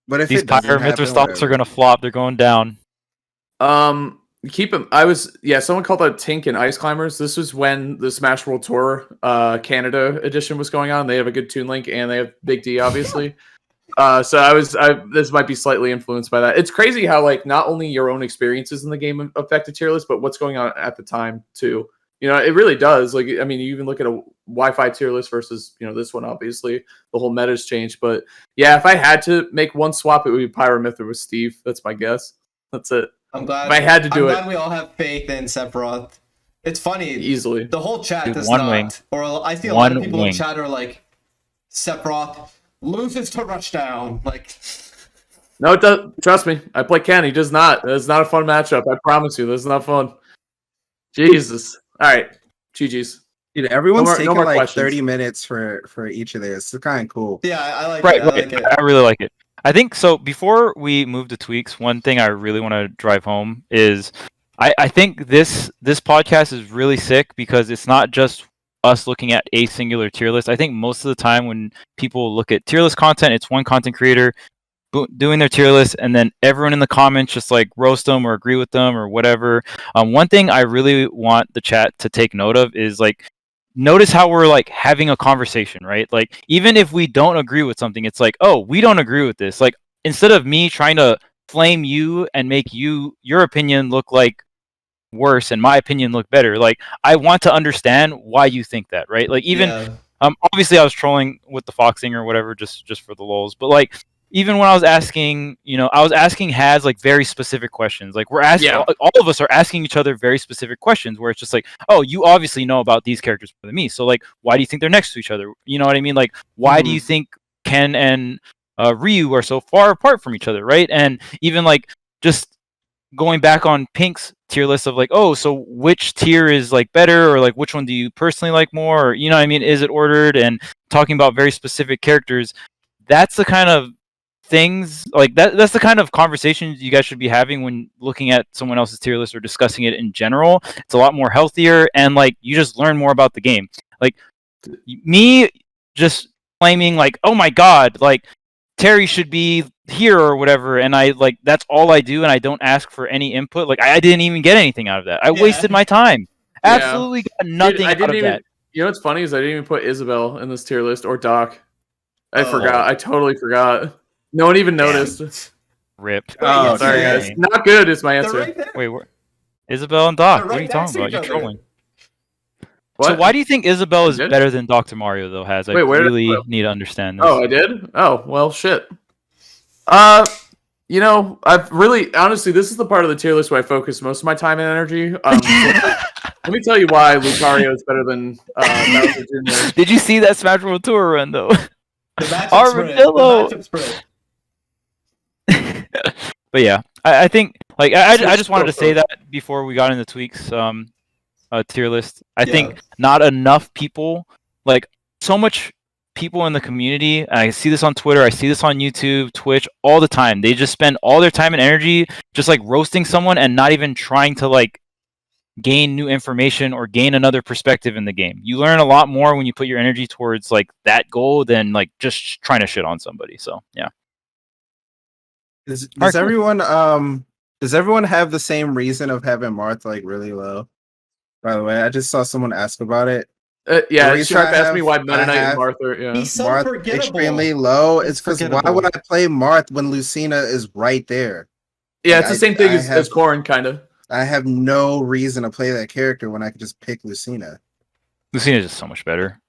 Speaker 2: But if
Speaker 1: these Pyramithra stops are gonna flop, they're going down.
Speaker 4: Keep them. Someone called that Tink and Ice Climbers. This was when the Smash World Tour Canada edition was going on. They have a good Toon Link and they have Big D, obviously. This might be slightly influenced by that. It's crazy how like not only your own experiences in the game affect the tier list, but what's going on at the time too. You know, it really does. Like, I mean, you even look at a Wi-Fi tier list versus, you know, this one, obviously the whole meta's changed. But yeah, if I had to make one swap, it would be Pyramithra with Steve. That's my guess. That's it.
Speaker 3: I'm glad.
Speaker 4: If I had to do
Speaker 3: I'm glad we all have faith in Sephiroth. It's funny.
Speaker 4: Easily.
Speaker 3: The whole chat does
Speaker 1: one
Speaker 3: not.
Speaker 1: wing.
Speaker 3: Or I see a lot of people in chat are like, Sephiroth loses to Rushdown. Like,
Speaker 4: no, it does. Trust me, I play Ken. He does not. It's not a fun matchup. I promise you, this is not fun. Jesus. All right, GG's.
Speaker 2: Dude, everyone's taking like
Speaker 4: questions.
Speaker 2: 30 minutes for each of this. It's kind of cool.
Speaker 3: Yeah, I like
Speaker 1: it.
Speaker 3: I like it.
Speaker 1: I really like it. I think so. Before we move to tweaks, one thing I really want to drive home is I think this podcast is really sick because it's not just us looking at a singular tier list. I think most of the time when people look at tier list content, it's one content creator doing their tier list, and then everyone in the comments just like roast them or agree with them or whatever. One thing I really want the chat to take note of is like, notice how we're like having a conversation, right? Like even if we don't agree with something, it's like, oh, we don't agree with this. Like instead of me trying to flame you and make your opinion look like worse and my opinion look better. Like, I want to understand why you think that, right? Like, even obviously I was trolling with the foxing or whatever, just for the lulz, but like, even when I was asking, I was asking Haz like very specific questions. Like, we're asking, all of us are asking each other very specific questions where it's just like, oh, you obviously know about these characters more than me. So like, why do you think they're next to each other? You know what I mean? Like, why do you think Ken and Ryu are so far apart from each other, right? And even like, just going back on Pink's tier list of like, oh, so which tier is like better, or like which one do you personally like more, or, you know what I mean? Is it ordered? And talking about very specific characters, that's the kind of things like that's the kind of conversations you guys should be having when looking at someone else's tier list or discussing it in general. It's a lot more healthier, and like, you just learn more about the game. Like, me just claiming like, oh my god, like Terry should be here or whatever, and I like, that's all I do, and I don't ask for any input. Like, I didn't even get anything out of that. I wasted my time. Absolutely got nothing out of that.
Speaker 4: You know what's funny is I didn't even put Isabel in this tier list, or Doc. I forgot. I totally forgot. No one even noticed.
Speaker 1: Rip.
Speaker 2: Oh,
Speaker 4: sorry guys. Not good is my answer.
Speaker 3: Right.
Speaker 1: Wait, Isabel and Doc.
Speaker 3: They're
Speaker 1: What are
Speaker 3: right
Speaker 1: you talking about?
Speaker 3: next to
Speaker 1: You're
Speaker 3: each other.
Speaker 1: trolling.
Speaker 4: What?
Speaker 1: So why do you think Isabel is
Speaker 4: did?
Speaker 1: better than Dr. Mario though, Haz? I
Speaker 4: Wait, where did
Speaker 1: really
Speaker 4: I-
Speaker 1: need to understand this.
Speaker 4: Oh, I did? Oh, well, shit. I've really, honestly, this is the part of the tier list where I focus most of my time and energy. Let me tell you why Lucario is better than Bowser Jr.
Speaker 1: Did you see that Smash World Tour run though?
Speaker 3: The matchup
Speaker 1: Armadillo.
Speaker 3: spread. The matchup spread.
Speaker 1: But yeah, I think like I just wanted to say that before we got into Tweek's tier list. I think not enough people, like so much people in the community, and I see this on Twitter, I see this on YouTube, Twitch all the time. They just spend all their time and energy just like roasting someone and not even trying to like gain new information or gain another perspective in the game. You learn a lot more when you put your energy towards like that goal than like just trying to shit on somebody. So yeah.
Speaker 2: Does everyone have the same reason of having Marth like really low? By the way, I just saw someone ask about it.
Speaker 4: He's trying to ask me why Meta Knight and Martha. Yeah,
Speaker 3: He's so
Speaker 2: Marth
Speaker 3: forgettable.
Speaker 2: extremely low. It's because why would I play Marth when Lucina is right there?
Speaker 4: Yeah,
Speaker 2: Like,
Speaker 4: it's the same thing as Corrin, kind of.
Speaker 2: I have no reason to play that character when I could just pick Lucina.
Speaker 1: Lucina is just so much better.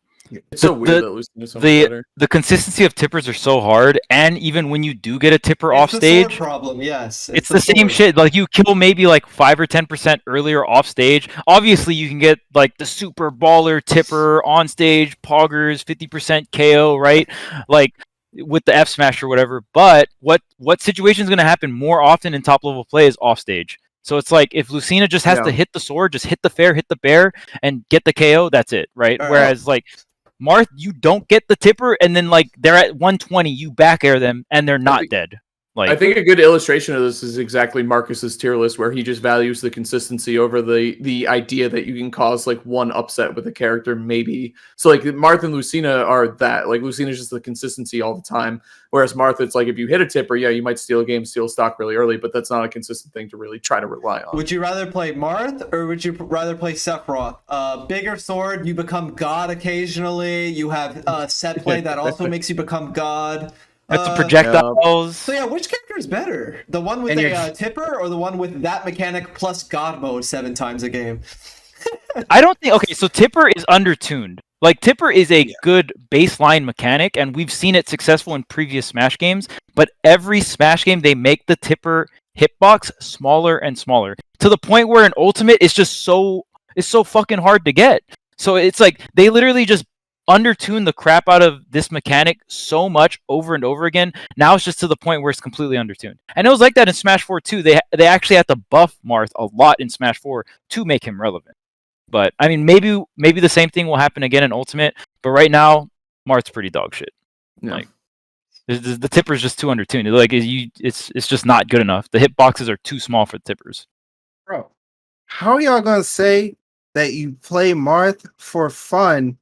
Speaker 4: It's so weird that Lucina's so much better.
Speaker 1: The consistency of tippers are so hard, and even when you do get a tipper off
Speaker 3: the
Speaker 1: stage,
Speaker 3: sword problem, yes.
Speaker 1: it's the same shit. Like, you kill maybe like 5 or 10% earlier off stage. Obviously, you can get like the super baller tipper on stage, poggers, 50% KO, right? Like with the F smash or whatever. But what situation is going to happen more often in top level play is off stage. So it's like if Lucina just has to hit the sword, just hit the fair, hit the bear, and get the KO, that's it, right? Whereas like Marth, you don't get the tipper, and then like they're at 120, you back air them, and they're not dead. Like,
Speaker 4: I think a good illustration of this is exactly Marcus's tier list, where he just values the consistency over the idea that you can cause like one upset with a character, maybe. So like Marth and Lucina are that. Like Lucina's just the consistency all the time, whereas Marth, it's like if you hit a tipper, yeah, you might steal a game, steal stock really early, but that's not a consistent thing to really try to rely on.
Speaker 3: Would you rather play Marth or would you rather play Sephiroth? Bigger sword, you become God occasionally. You have set play that also makes you become God.
Speaker 1: That's the projectiles.
Speaker 3: So yeah, which character is better? The one with a tipper or the one with that mechanic plus God mode 7 times a game?
Speaker 1: I don't think... Okay, so tipper is undertuned. Like, tipper is a good baseline mechanic, and we've seen it successful in previous Smash games, but every Smash game, they make the tipper hitbox smaller and smaller, to the point where in Ultimate, it's so fucking hard to get. So it's like, they literally just undertune the crap out of this mechanic so much over and over again. Now it's just to the point where it's completely undertuned. And it was like that in Smash 4 too. They actually had to buff Marth a lot in Smash 4 to make him relevant. But I mean, maybe the same thing will happen again in Ultimate. But right now, Marth's pretty dog shit.
Speaker 4: Yeah.
Speaker 1: Like the tipper's just too undertuned. Like it's just not good enough. The hitboxes are too small for the tippers.
Speaker 2: Bro, how are y'all gonna say that you play Marth for fun?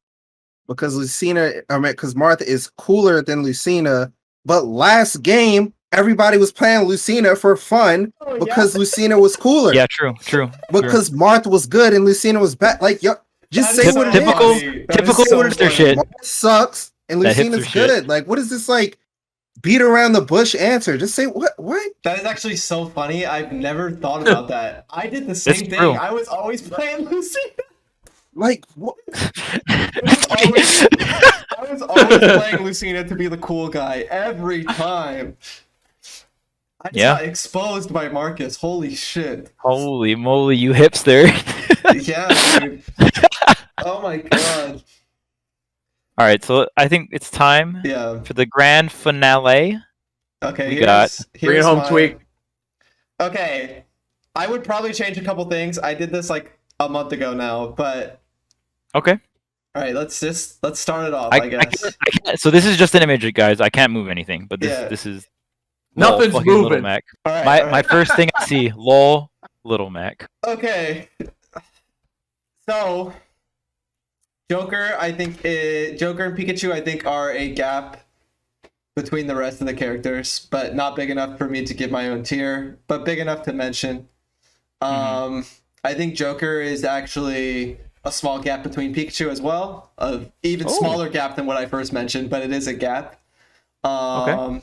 Speaker 2: Because because Marth is cooler than Lucina, but last game everybody was playing Lucina for fun because Lucina was cooler.
Speaker 1: Yeah, true.
Speaker 2: Because Marth was good and Lucina was bad. Like, just say what it is.
Speaker 1: Typical Twitter shit.
Speaker 2: Marth sucks and Lucina's good. Like, what is this like? beat around the bush answer. Just say what?
Speaker 3: That is actually so funny. I've never thought about that. I did the same
Speaker 1: It's
Speaker 3: thing.
Speaker 1: true.
Speaker 3: I was always playing Lucy.
Speaker 2: Like what?
Speaker 3: I was always playing Lucina to be the cool guy every time. I just got exposed by Marcus. Holy shit.
Speaker 1: Holy moly, you hipster.
Speaker 3: Yeah, dude. Oh my god.
Speaker 1: All right, so I think it's time
Speaker 3: Yeah.
Speaker 1: for the grand finale.
Speaker 3: Okay,
Speaker 1: We got-
Speaker 4: Bring it home, Tweek.
Speaker 3: Okay. I would probably change a couple things. I did this like a month ago now, but
Speaker 1: Okay.
Speaker 3: all right, let's start it off, I guess.
Speaker 1: I can't, so this is just an image, guys. I can't move anything, but this is lol,
Speaker 4: Nothing's
Speaker 1: fucking Little
Speaker 4: moving.
Speaker 1: Mac.
Speaker 3: All right,
Speaker 1: My
Speaker 3: all
Speaker 1: my
Speaker 3: right.
Speaker 1: first thing I see, lol, Little Mac.
Speaker 3: Okay. So, Joker and Pikachu, I think, are a gap between the rest of the characters, but not big enough for me to give my own tier, but big enough to mention. I think Joker is actually a small gap between Pikachu as well, an even smaller gap than what I first mentioned, but it is a gap.
Speaker 1: Okay.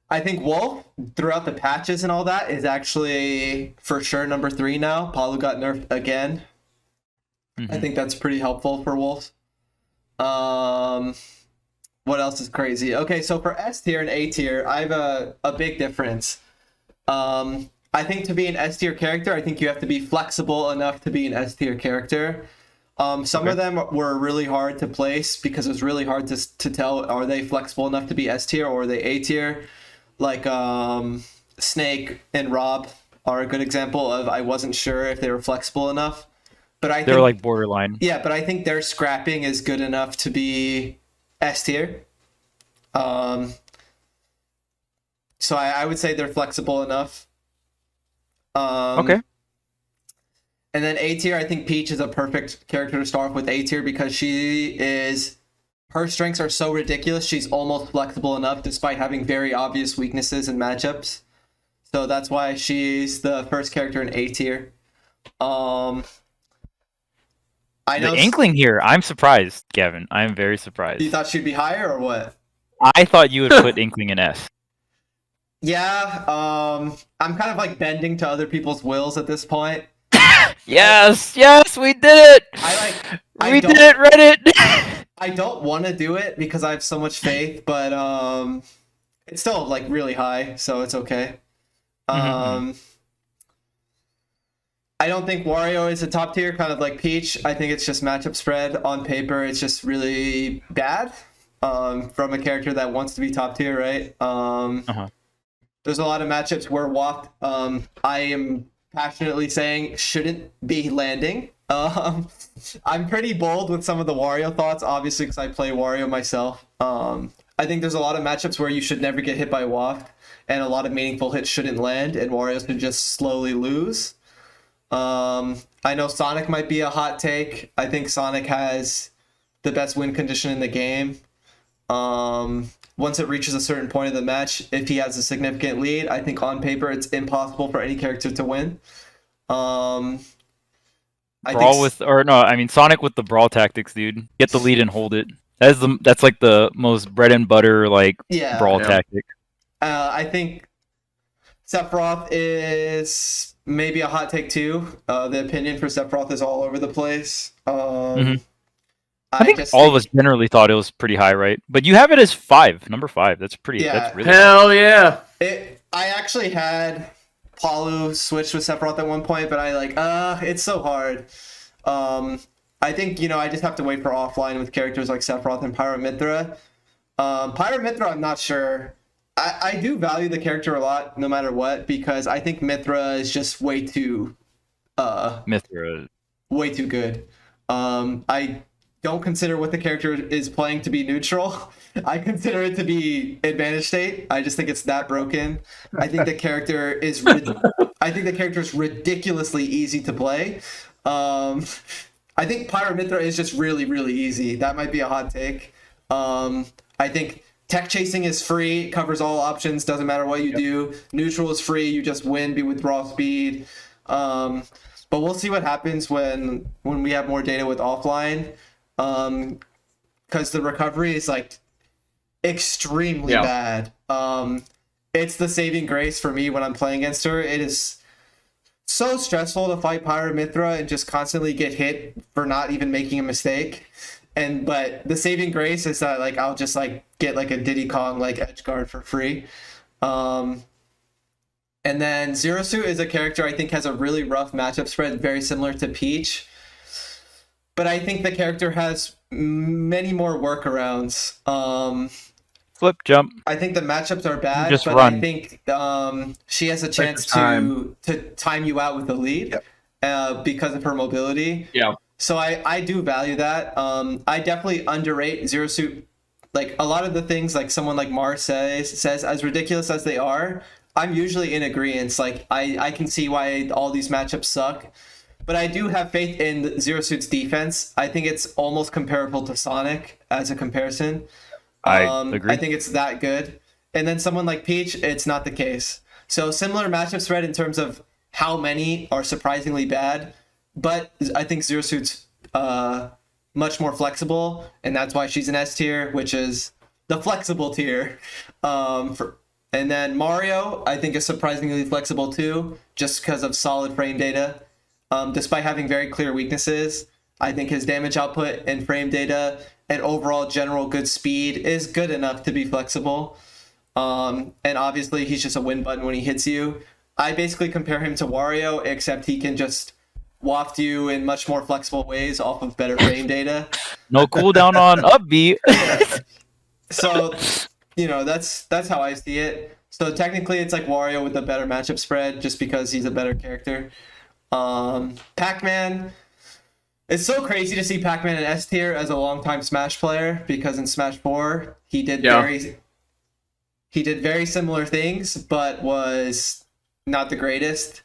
Speaker 3: I think Wolf, throughout the patches and all that, is actually for sure number 3 now. Palu got nerfed again. I think that's pretty helpful for Wolf. What else is crazy? Okay, so for S tier and A tier, I have a big difference. I think to be an S tier character, I think you have to be flexible enough to be an S tier character. Some of them were really hard to place because it was really hard to tell, are they flexible enough to be S tier or are they A tier? Like Snake and Rob are a good example of I wasn't sure if they were flexible enough. But I
Speaker 1: They're like borderline.
Speaker 3: Yeah, but I think their scrapping is good enough to be S tier. So I would say they're flexible enough.
Speaker 1: Okay.
Speaker 3: And then A tier, I think Peach is a perfect character to start with A tier because her strengths are so ridiculous. She's almost flexible enough despite having very obvious weaknesses in matchups. So that's why she's the first character in A tier. I know
Speaker 1: The Inkling here, I'm surprised, Gavin. I'm very surprised.
Speaker 3: you thought she'd be higher or what?
Speaker 1: I thought you would put Inkling in S.
Speaker 3: Yeah, I'm kind of like bending to other people's wills at this point.
Speaker 1: Yes, we did it. We did it, Reddit.
Speaker 3: I don't want to do it because I have so much faith, but it's still like really high, so it's okay. I don't think Wario is a top tier, kind of like Peach. I think it's just matchup spread. On paper, it's just really bad from a character that wants to be top tier, right? There's a lot of matchups where Waft, I am passionately saying, shouldn't be landing. I'm pretty bold with some of the Wario thoughts, obviously, because I play Wario myself. I think there's a lot of matchups where you should never get hit by Waft, and a lot of meaningful hits shouldn't land, and Wario should just slowly lose. I know Sonic might be a hot take. I think Sonic has the best win condition in the game. Once it reaches a certain point of the match, if he has a significant lead, I think on paper it's impossible for any character to win.
Speaker 1: Sonic with the brawl tactics, dude. Get the lead and hold it. That's like the most bread and butter brawl tactic.
Speaker 3: I think Sephiroth is maybe a hot take too. The opinion for Sephiroth is all over the place.
Speaker 1: I think all of us generally thought it was pretty high, right? But you have it as number 5. That's pretty.
Speaker 3: Yeah.
Speaker 1: That's really
Speaker 4: Hell yeah.
Speaker 3: I actually had Palu switch with Sephiroth at one point, but it's so hard. I think, I just have to wait for offline with characters like Sephiroth and Pyra Mythra. Pyra Mythra, I'm not sure. I do value the character a lot, no matter what, because I think Mythra is just way too good. I don't consider what the character is playing to be neutral. I consider it to be advantage state. I just think it's that broken. I think the character is ridiculously easy to play. I think Pyra Mythra is just really, really easy. That might be a hot take. I think tech chasing is free, covers all options, doesn't matter what you do. Neutral is free, you just win, with raw speed. But we'll see what happens when we have more data with offline. Because the recovery is extremely bad. It's the saving grace for me when I'm playing against her. It is so stressful to fight Pyra Mithra and just constantly get hit for not even making a mistake. But the saving grace is that like I'll just like get like a Diddy Kong like edge guard for free. And then Zero Suit is a character I think has a really rough matchup spread, very similar to Peach. But I think the character has many more workarounds.
Speaker 1: Flip jump.
Speaker 3: I think the matchups are bad,
Speaker 1: Just
Speaker 3: but
Speaker 1: run.
Speaker 3: I think she has a chance
Speaker 2: time.
Speaker 3: to time you out with the lead because of her mobility.
Speaker 4: Yeah.
Speaker 3: So I do value that. I definitely underrate Zero Suit. Like a lot of the things like someone like Mars says as ridiculous as they are, I'm usually in agreement. Like I can see why all these matchups suck. But I do have faith in Zero Suit's defense. I think it's almost comparable to Sonic as a comparison.
Speaker 1: I agree.
Speaker 3: I think it's that good. And then someone like Peach, it's not the case. So similar matchup spread in terms of how many are surprisingly bad. But I think Zero Suit's much more flexible. And that's why she's an S tier, which is the flexible tier. And then Mario, I think, is surprisingly flexible too, just because of solid frame data. Despite having very clear weaknesses, I think his damage output and frame data and overall general good speed is good enough to be flexible. And obviously, he's just a win button when he hits you. I basically compare him to Wario, except he can just waft you in much more flexible ways off of better frame data.
Speaker 1: No cooldown on upbeat.
Speaker 3: So, that's how I see it. So technically, it's like Wario with a better matchup spread, just because he's a better character. Pac-Man, it's so crazy to see Pac-Man in S tier as a longtime Smash player, because in Smash 4 he did very similar things, but was not the greatest.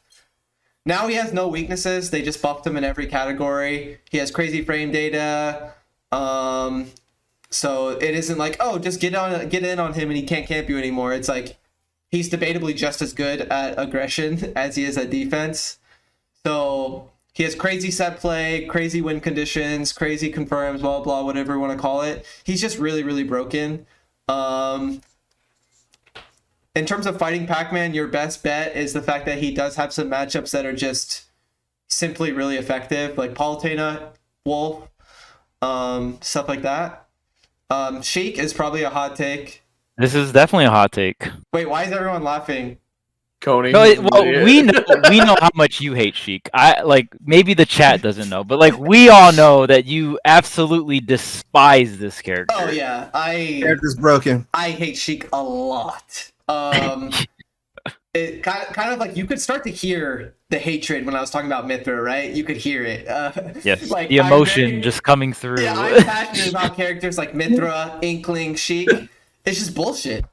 Speaker 3: Now he has no weaknesses. They just buffed him in every category. He has crazy frame data. So it isn't like, oh, just get in on him and he can't camp you anymore. It's like he's debatably just as good at aggression as he is at defense. So he has crazy set play, crazy win conditions, crazy confirms, blah, blah, whatever you want to call it. He's just really, really broken. In terms of fighting Pac-Man, your best bet is the fact that he does have some matchups that are just simply really effective, like Palutena, Wolf, stuff like that. Sheik is probably a hot take.
Speaker 1: This is definitely a hot take.
Speaker 3: Wait, why is everyone laughing?
Speaker 4: Coney.
Speaker 1: No, we know how much you hate Sheik. Maybe the chat doesn't know, but like we all know that you absolutely despise this character.
Speaker 3: Oh yeah,
Speaker 2: Character's broken.
Speaker 3: I hate Sheik a lot. It kind of like you could start to hear the hatred when I was talking about Mithra, right? You could hear it.
Speaker 1: Yes,
Speaker 3: like,
Speaker 1: the emotion just coming through.
Speaker 3: Yeah, I'm passionate about characters like Mithra, Inkling, Sheik. It's just bullshit.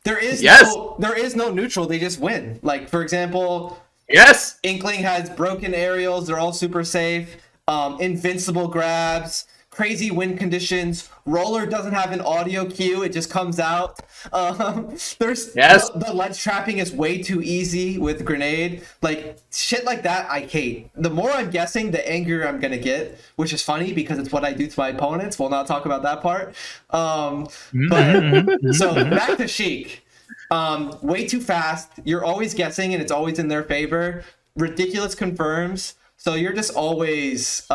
Speaker 3: There is no neutral. They just win. Like, for example,
Speaker 4: yes,
Speaker 3: Inkling has broken aerials. They're all super safe. Invincible grabs, crazy win conditions. Roller doesn't have an audio cue. It just comes out. The ledge trapping is way too easy with grenade. Like, shit like that, I hate. The more I'm guessing, the angrier I'm going to get, which is funny because it's what I do to my opponents. We'll not talk about that part. So back to Sheik. Way too fast. You're always guessing and it's always in their favor. Ridiculous confirms. So you're just always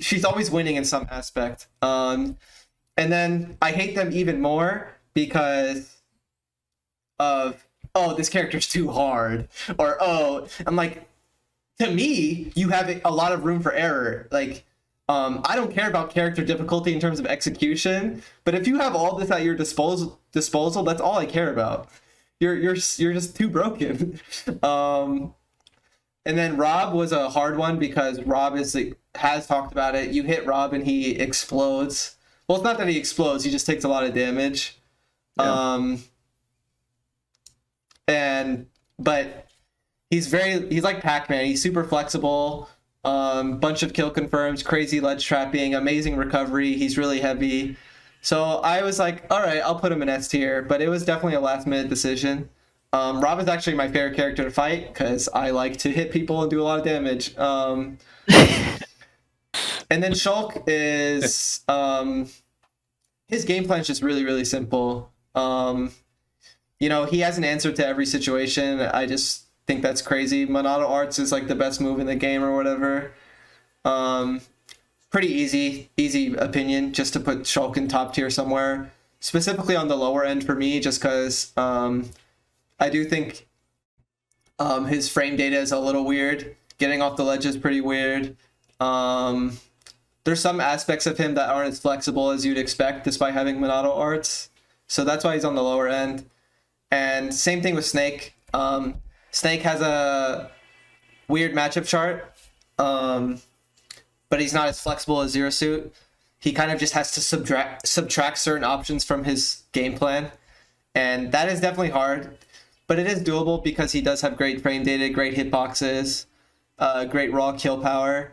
Speaker 3: she's always winning in some aspect. And then I hate them even more because of, oh, this character's too hard, or oh, I'm like, to me, you have a lot of room for error. Like, I don't care about character difficulty in terms of execution, but if you have all this at your disposal, that's all I care about. You're just too broken. And then Rob was a hard one because Rob has talked about it. You hit Rob and he explodes. Well, it's not that he explodes. He just takes a lot of damage. Yeah. But he's like Pac-Man. He's super flexible. Bunch of kill confirms, crazy ledge trapping, amazing recovery. He's really heavy. So I was like, all right, I'll put him in S tier. But it was definitely a last minute decision. Rob is actually my favorite character to fight because I like to hit people and do a lot of damage. And then Shulk is his game plan is just really, really simple. You know, he has an answer to every situation. I just think that's crazy. Monado Arts is like the best move in the game or whatever. Pretty easy opinion just to put Shulk in top tier somewhere, specifically on the lower end for me, just because I do think his frame data is a little weird. Getting off the ledge is pretty weird. There's some aspects of him that aren't as flexible as you'd expect despite having Monado Arts. So that's why he's on the lower end. And same thing with Snake. Snake has a weird matchup chart, but he's not as flexible as Zero Suit. He kind of just has to subtract certain options from his game plan. And that is definitely hard, but it is doable because he does have great frame data, great hitboxes, great raw kill power.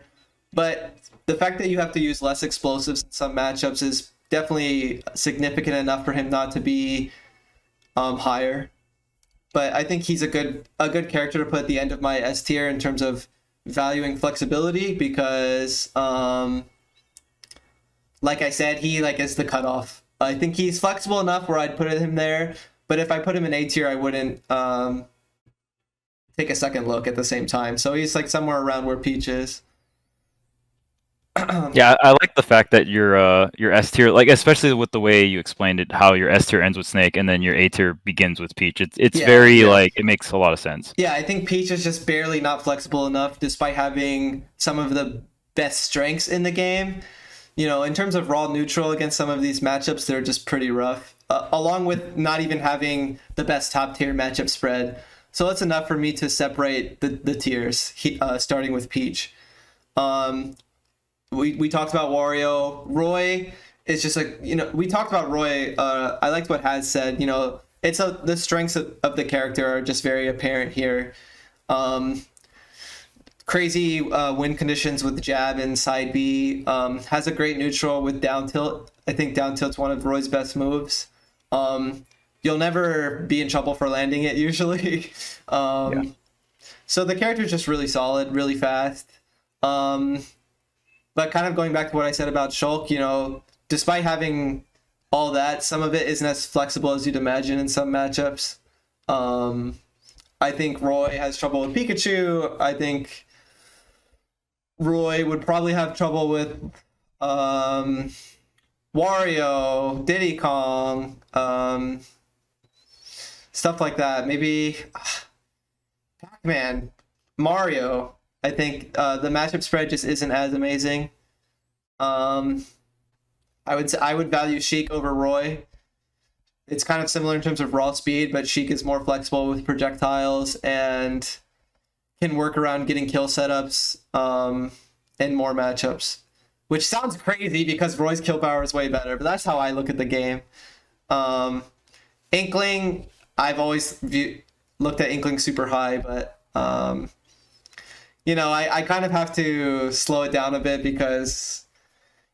Speaker 3: But the fact that you have to use less explosives in some matchups is definitely significant enough for him not to be higher. But I think he's a good character to put at the end of my S tier in terms of valuing flexibility, because like I said, he like is the cutoff. I think he's flexible enough where I'd put him there, but if I put him in A tier, I wouldn't take a second look at the same time. So he's like somewhere around where Peach is.
Speaker 1: Yeah, I like the fact that your S tier, like especially with the way you explained it, how your S tier ends with Snake and then your A tier begins with Peach. It's very like it makes a lot of sense.
Speaker 3: Yeah, I think Peach is just barely not flexible enough, despite having some of the best strengths in the game. You know, in terms of raw neutral against some of these matchups, they're just pretty rough. Along with not even having the best top tier matchup spread. So that's enough for me to separate the tiers, starting with Peach. We talked about Wario. Roy is just like, you know, we talked about Roy. I liked what Haz said. You know, it's the strengths of the character are just very apparent here. Crazy win conditions with jab and side B. Has a great neutral with down tilt. I think down tilt's one of Roy's best moves. You'll never be in trouble for landing it usually. So the character's just really solid, really fast. But kind of going back to what I said about Shulk, you know, despite having all that, some of it isn't as flexible as you'd imagine in some matchups. I think Roy has trouble with Pikachu. I think Roy would probably have trouble with Wario, Diddy Kong, stuff like that. Maybe Pac-Man, Mario. I think the matchup spread just isn't as amazing. I would value Sheik over Roy. It's kind of similar in terms of raw speed, but Sheik is more flexible with projectiles and can work around getting kill setups in more matchups. Which sounds crazy because Roy's kill power is way better, but that's how I look at the game. Inkling, I've always looked at Inkling super high, but you know, I kind of have to slow it down a bit because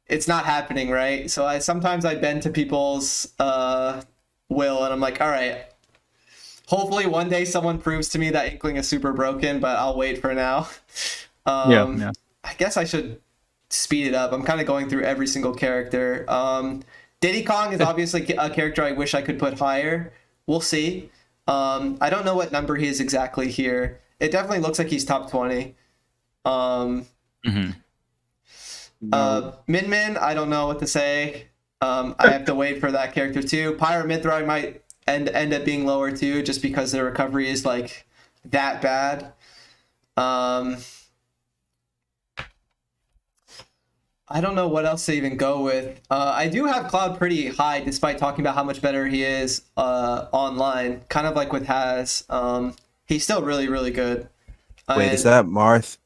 Speaker 3: it's not happening, right? So sometimes I bend to people's will, and I'm like, all right, hopefully one day someone proves to me that Inkling is super broken, but I'll wait for now. I guess I should speed it up. I'm kind of going through every single character. Diddy Kong is obviously a character I wish I could put higher. We'll see. I don't know what number he is exactly here. It definitely looks like he's top 20. Min Min, I don't know what to say. I have to wait for that character too. Pyra Mythra might end up being lower too, just because the recovery is like that bad. I don't know what else to even go with. I do have Cloud pretty high, despite talking about how much better he is online. Kind of like with Haz. He's still really, really good.
Speaker 2: Wait, is that Marth?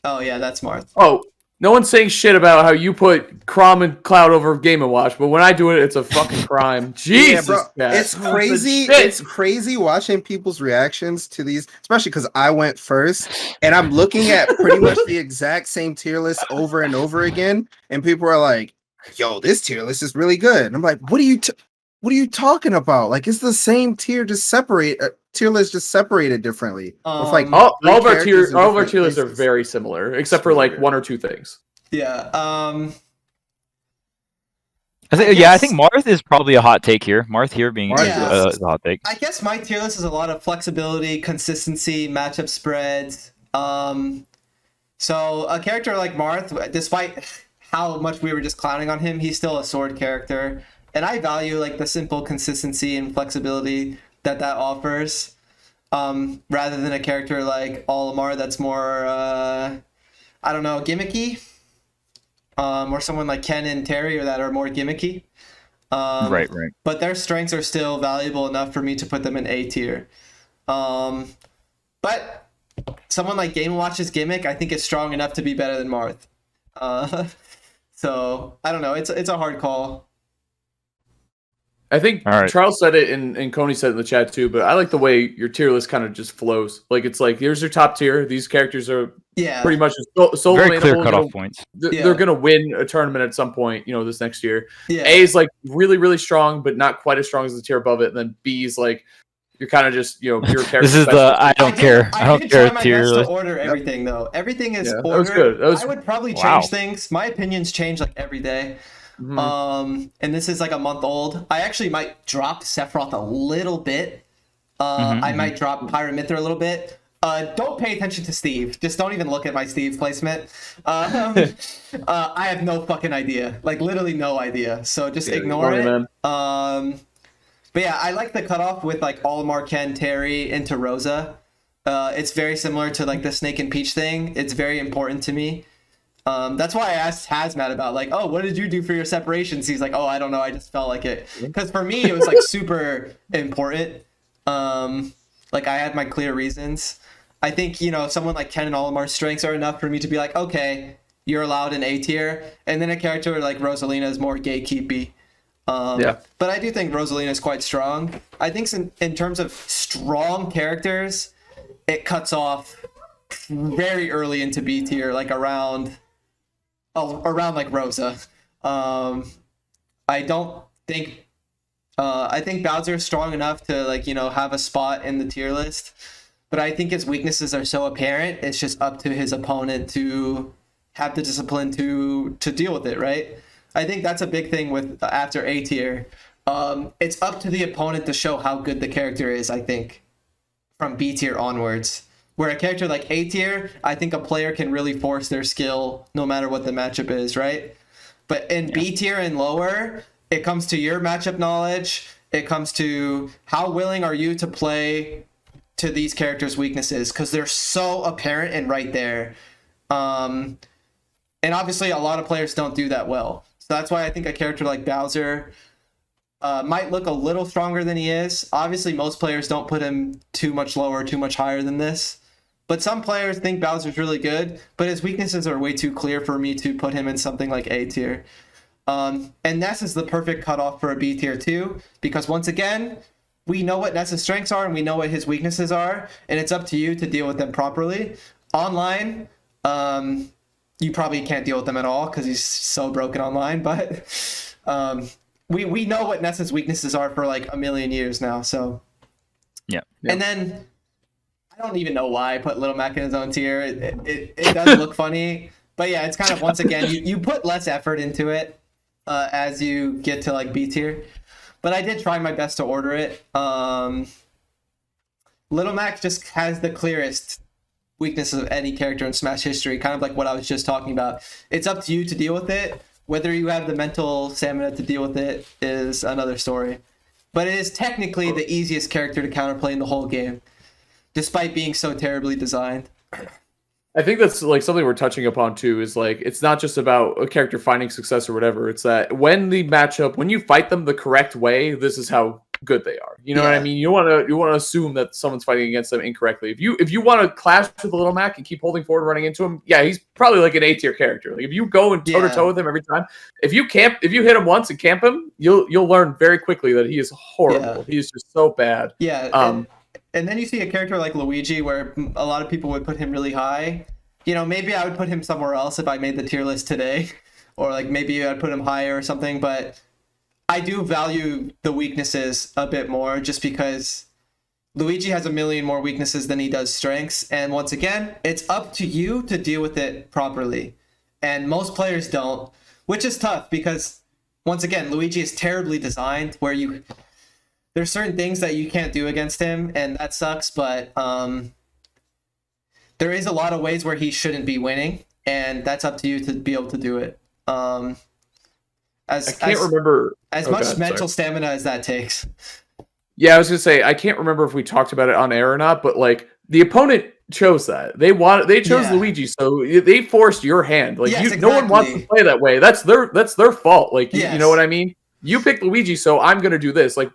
Speaker 3: Oh, yeah, that's Marth.
Speaker 4: Oh, no one's saying shit about how you put Crom and Cloud over Game & Watch, but when I do it, it's a fucking crime. Jesus,
Speaker 2: yeah, bro. It's crazy. It's crazy watching people's reactions to these, especially because I went first, and I'm looking at pretty much the exact same tier list over and over again, and people are like, "Yo, this tier list is really good." And I'm like, "What are you talking about? Like, it's the same tier, just separate tier list, just separated differently." With like
Speaker 4: all of our tier lists are very similar, except for like one or two things.
Speaker 3: Yeah.
Speaker 1: I think Marth is probably a hot take here. Marth here being
Speaker 3: Yeah.
Speaker 1: a hot take.
Speaker 3: I guess my tier list is a lot of flexibility, consistency, matchup spreads. So a character like Marth, despite how much we were just clowning on him, he's still a sword character, and I value like the simple consistency and flexibility that offers, rather than a character like Olimar that's more I don't know, gimmicky, or someone like Ken and Terry or that are more gimmicky.
Speaker 1: Right.
Speaker 3: But their strengths are still valuable enough for me to put them in A tier. But someone like Game & Watch's gimmick, I think, is strong enough to be better than Marth. So I don't know. It's a hard call.
Speaker 4: I think Charles said it and Coney said it in the chat too, but I like the way your tier list kind of just flows. Like it's like here's your top tier. These characters are pretty much so
Speaker 1: very clear cutoff points.
Speaker 4: They're gonna win a tournament at some point, this next year.
Speaker 3: Yeah.
Speaker 4: A is like really, really strong, but not quite as strong as the tier above it. And then B is like you're kind of just your character.
Speaker 1: This is the I don't care tier
Speaker 3: list.
Speaker 1: list.
Speaker 3: To order everything though. Everything is ordered.
Speaker 4: That was good.
Speaker 3: I would probably change things. My opinions change like every day. And this is like a month old. I actually might drop Sephiroth a little bit. I might drop Pyramithra a little bit. Don't pay attention to Steve. Just don't even look at my Steve placement. I have no fucking idea. Like literally no idea. So just ignore it. Man. But yeah, I like the cutoff with like Olimar, Ken, Terry into Rosa. It's very similar to like the Snake and Peach thing. It's very important to me. That's why I asked Hazmatt about like, oh, what did you do for your separations? He's like, oh, I don't know. I just felt like it. Because for me, it was like super important. Like I had my clear reasons. I think, someone like Ken and Olimar's strengths are enough for me to be like, okay, you're allowed in A tier. And then a character like Rosalina is more gatekeepy. But I do think Rosalina is quite strong. I think in terms of strong characters, it cuts off very early into B tier, like around like Rosa. I don't think I think Bowser is strong enough to like have a spot in the tier list, but I think his weaknesses are so apparent. It's just up to his opponent to have the discipline to deal with it, right? I think that's a big thing with after A tier. It's up to the opponent to show how good the character is. I think from B tier onwards. Where a character like A tier, I think a player can really force their skill no matter what the matchup is, right? But in B tier and lower, it comes to your matchup knowledge. It comes to how willing are you to play to these characters' weaknesses, because they're so apparent and right there. And obviously, a lot of players don't do that well. So that's why I think a character like Bowser might look a little stronger than he is. Obviously, most players don't put him too much lower, too much higher than this. But some players think Bowser's really good, but his weaknesses are way too clear for me to put him in something like A tier. And Ness is the perfect cutoff for a B tier too, because once again, we know what Ness's strengths are and we know what his weaknesses are, and it's up to you to deal with them properly. Online, you probably can't deal with them at all because he's so broken online, but we know what Ness's weaknesses are for like a million years now, so.
Speaker 1: Yeah.
Speaker 3: And then I don't even know why I put Little Mac in his own tier. It does look funny, but yeah, it's kind of, once again, you put less effort into it as you get to like B tier. But I did try my best to order it. Little Mac just has the clearest weaknesses of any character in Smash history, kind of like what I was just talking about. It's up to you to deal with it. Whether you have the mental stamina to deal with it is another story. But it is technically the easiest character to counterplay in the whole game, despite being so terribly designed.
Speaker 4: I think that's like something we're touching upon too, is like it's not just about a character finding success or whatever. It's that when you fight them the correct way, this is how good they are. You know what I mean? You want to assume that someone's fighting against them incorrectly. If you want to clash with a Little Mac and keep holding forward, running into him, yeah, he's probably like an A tier character. Like if you go and toe to toe with him every time, if you hit him once and camp him, you'll learn very quickly that he is horrible. He is just so bad.
Speaker 3: Yeah. And then you see a character like Luigi, where a lot of people would put him really high. Maybe I would put him somewhere else if I made the tier list today, or like maybe I'd put him higher or something. But I do value the weaknesses a bit more, just because Luigi has a million more weaknesses than he does strengths. And once again, it's up to you to deal with it properly. and most players don't, which is tough because once again, Luigi is terribly designed where there's certain things that you can't do against him, and that sucks, but there is a lot of ways where he shouldn't be winning, and that's up to you to be able to do it.
Speaker 4: I can't remember
Speaker 3: as much mental stamina as that takes.
Speaker 4: Yeah, I was gonna say I can't remember if we talked about it on air or not, but like the opponent chose that. They chose Luigi, so they forced your hand. Like
Speaker 3: exactly.
Speaker 4: No one wants to play that way. That's their fault. Like you know what I mean? You picked Luigi, so I'm gonna do this. Like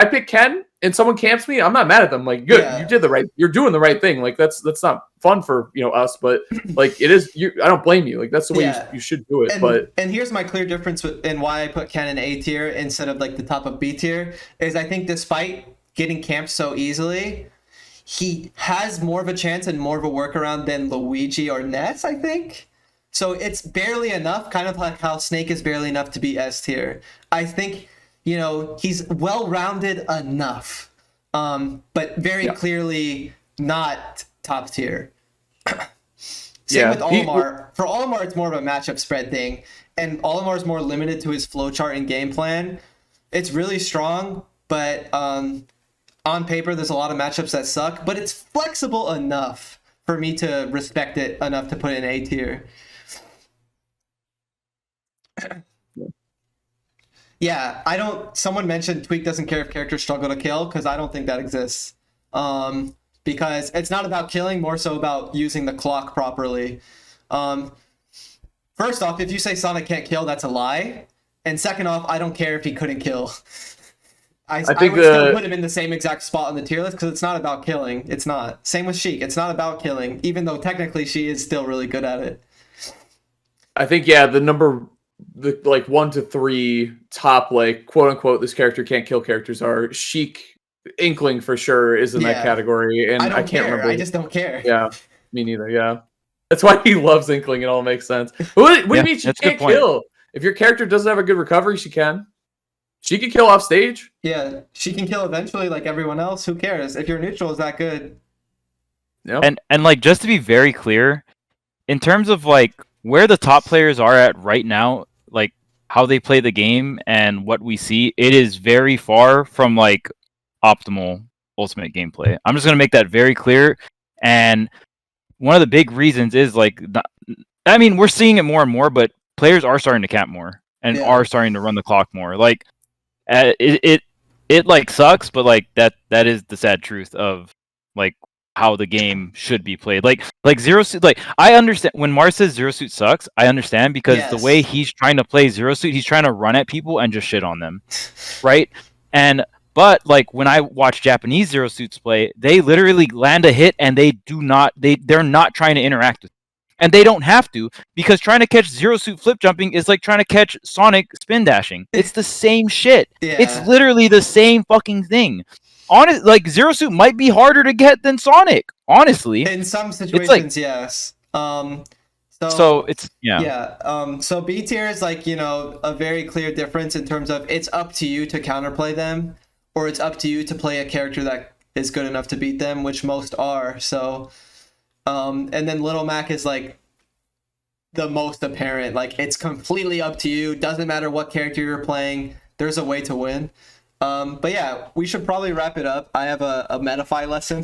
Speaker 4: I pick Ken and someone camps me, I'm not mad at them. Like, good, you're doing the right thing. Like that's not fun for us, but like it is. I don't blame you. Like that's the way you should do it.
Speaker 3: And here's my clear difference in why I put Ken in A tier instead of like the top of B tier is I think despite getting camped so easily, he has more of a chance and more of a workaround than Luigi or Ness, I think. So it's barely enough, kind of like how Snake is barely enough to be S tier. I think. He's well-rounded enough, but very clearly not top tier. Same with Olimar. For Olimar, it's more of a matchup spread thing, and Olimar's more limited to his flowchart and game plan. It's really strong, but on paper, there's a lot of matchups that suck, but it's flexible enough for me to respect it enough to put in A tier. Yeah, someone mentioned Tweek doesn't care if characters struggle to kill, because I don't think that exists. Because it's not about killing, more so about using the clock properly. First off, if you say Sonic can't kill, that's a lie. And second off, I don't care if he couldn't kill. I would still put him in the same exact spot on the tier list, because it's not about killing. It's not. Same with Sheik. It's not about killing, even though technically she is still really good at it.
Speaker 4: I think, the like 1 to 3 top, like quote unquote, this character can't kill characters are Sheik, Inkling for sure is in that category, and I can't remember.
Speaker 3: I just don't care.
Speaker 4: Yeah, me neither. Yeah, that's why he loves Inkling. It all makes sense. What do you mean she can't kill? If your character doesn't have a good recovery, she can. She can kill off stage.
Speaker 3: Yeah, she can kill eventually, like everyone else. Who cares if your neutral is that good?
Speaker 1: Yeah. And like just to be very clear, in terms of like where the top players are at right now, like how they play the game and what we see, it is very far from like optimal ultimate gameplay. I'm just going to make that very clear. And one of the big reasons is like, we're seeing it more and more, but players are starting to camp more and are starting to run the clock more. Like it like sucks, but like that is the sad truth of like how the game should be played. Like Zero Suit, like I understand when Mars says Zero Suit sucks, I understand because the way he's trying to play Zero Suit, he's trying to run at people and just shit on them. Right? But like when I watch Japanese Zero Suits play, they literally land a hit and they're not trying to interact with it. And they don't have to, because trying to catch Zero Suit flip jumping is like trying to catch Sonic spin dashing. It's the same shit. It's literally the same fucking thing. Like Zero Suit might be harder to get than Sonic, honestly.
Speaker 3: In some situations, yes.
Speaker 1: So it's
Speaker 3: so B tier is like, a very clear difference in terms of it's up to you to counterplay them, or it's up to you to play a character that is good enough to beat them, which most are. So, and then Little Mac is like the most apparent. Like it's completely up to you. Doesn't matter what character you're playing. There's a way to win. But yeah, we should probably wrap it up. I have a Metafy lesson.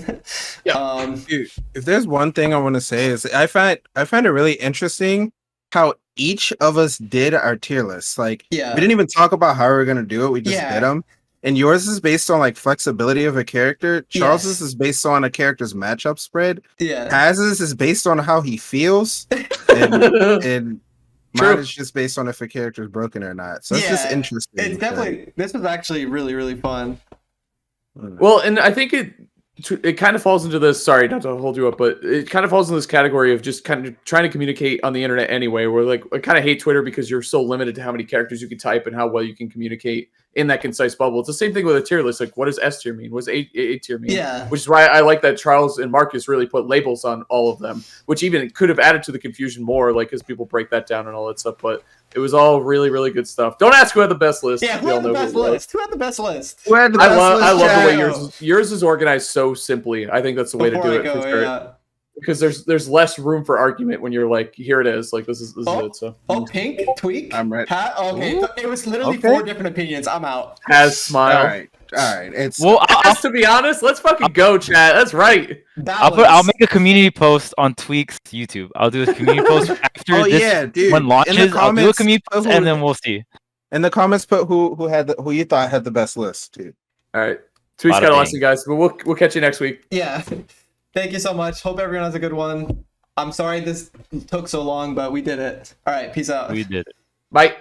Speaker 2: Dude, if there's one thing I want to say is I find it really interesting how each of us did our tier lists. Like, we didn't even talk about how we were gonna do it. We just did them. And yours is based on like flexibility of a character. Charles's is based on a character's matchup spread. Haz's is based on how he feels. And mine is just based on if a character is broken or not. So it's just interesting.
Speaker 3: It's definitely, this was actually really, really fun.
Speaker 4: Well, and I think it kind of falls into this, sorry not to hold you up, but it kind of falls in this category of just kind of trying to communicate on the internet anyway, where like I kind of hate Twitter because you're so limited to how many characters you can type and how well you can communicate in that concise bubble. It's the same thing with a tier list. Like, what does S tier mean? What does A tier mean?
Speaker 3: Yeah.
Speaker 4: Which is why I like that Charles and Marcus really put labels on all of them, which even could have added to the confusion more, like as people break that down and all that stuff. But it was all really, really good stuff. Don't ask who had the best list.
Speaker 3: Yeah, who had the best list? Who had the best list?
Speaker 4: I love the way yours is organized so simply. I think that's the way to do it. For sure. because there's less room for argument when you're like, here it is, like this is it. So
Speaker 3: Pink, Tweek,
Speaker 2: I'm right.
Speaker 3: Pat. Okay, it was literally
Speaker 2: Okay.
Speaker 3: 4 different opinions. I'm out.
Speaker 4: has smile.
Speaker 2: All right. It's
Speaker 4: To be honest, let's fucking go, chat. That's right.
Speaker 1: I'll make a community post on Tweek's YouTube. I'll do a community post after this
Speaker 2: dude.
Speaker 1: one launches. I'll do a community post
Speaker 2: who-
Speaker 1: and then we'll see.
Speaker 2: in the comments, put who you thought had the best list, dude.
Speaker 4: All right. Tweet's got a lesson, guys, but we'll catch you next week.
Speaker 3: Yeah. Thank you so much. Hope everyone has a good one. I'm sorry this took so long, but we did it. All right. Peace out.
Speaker 1: We did it.
Speaker 4: Bye.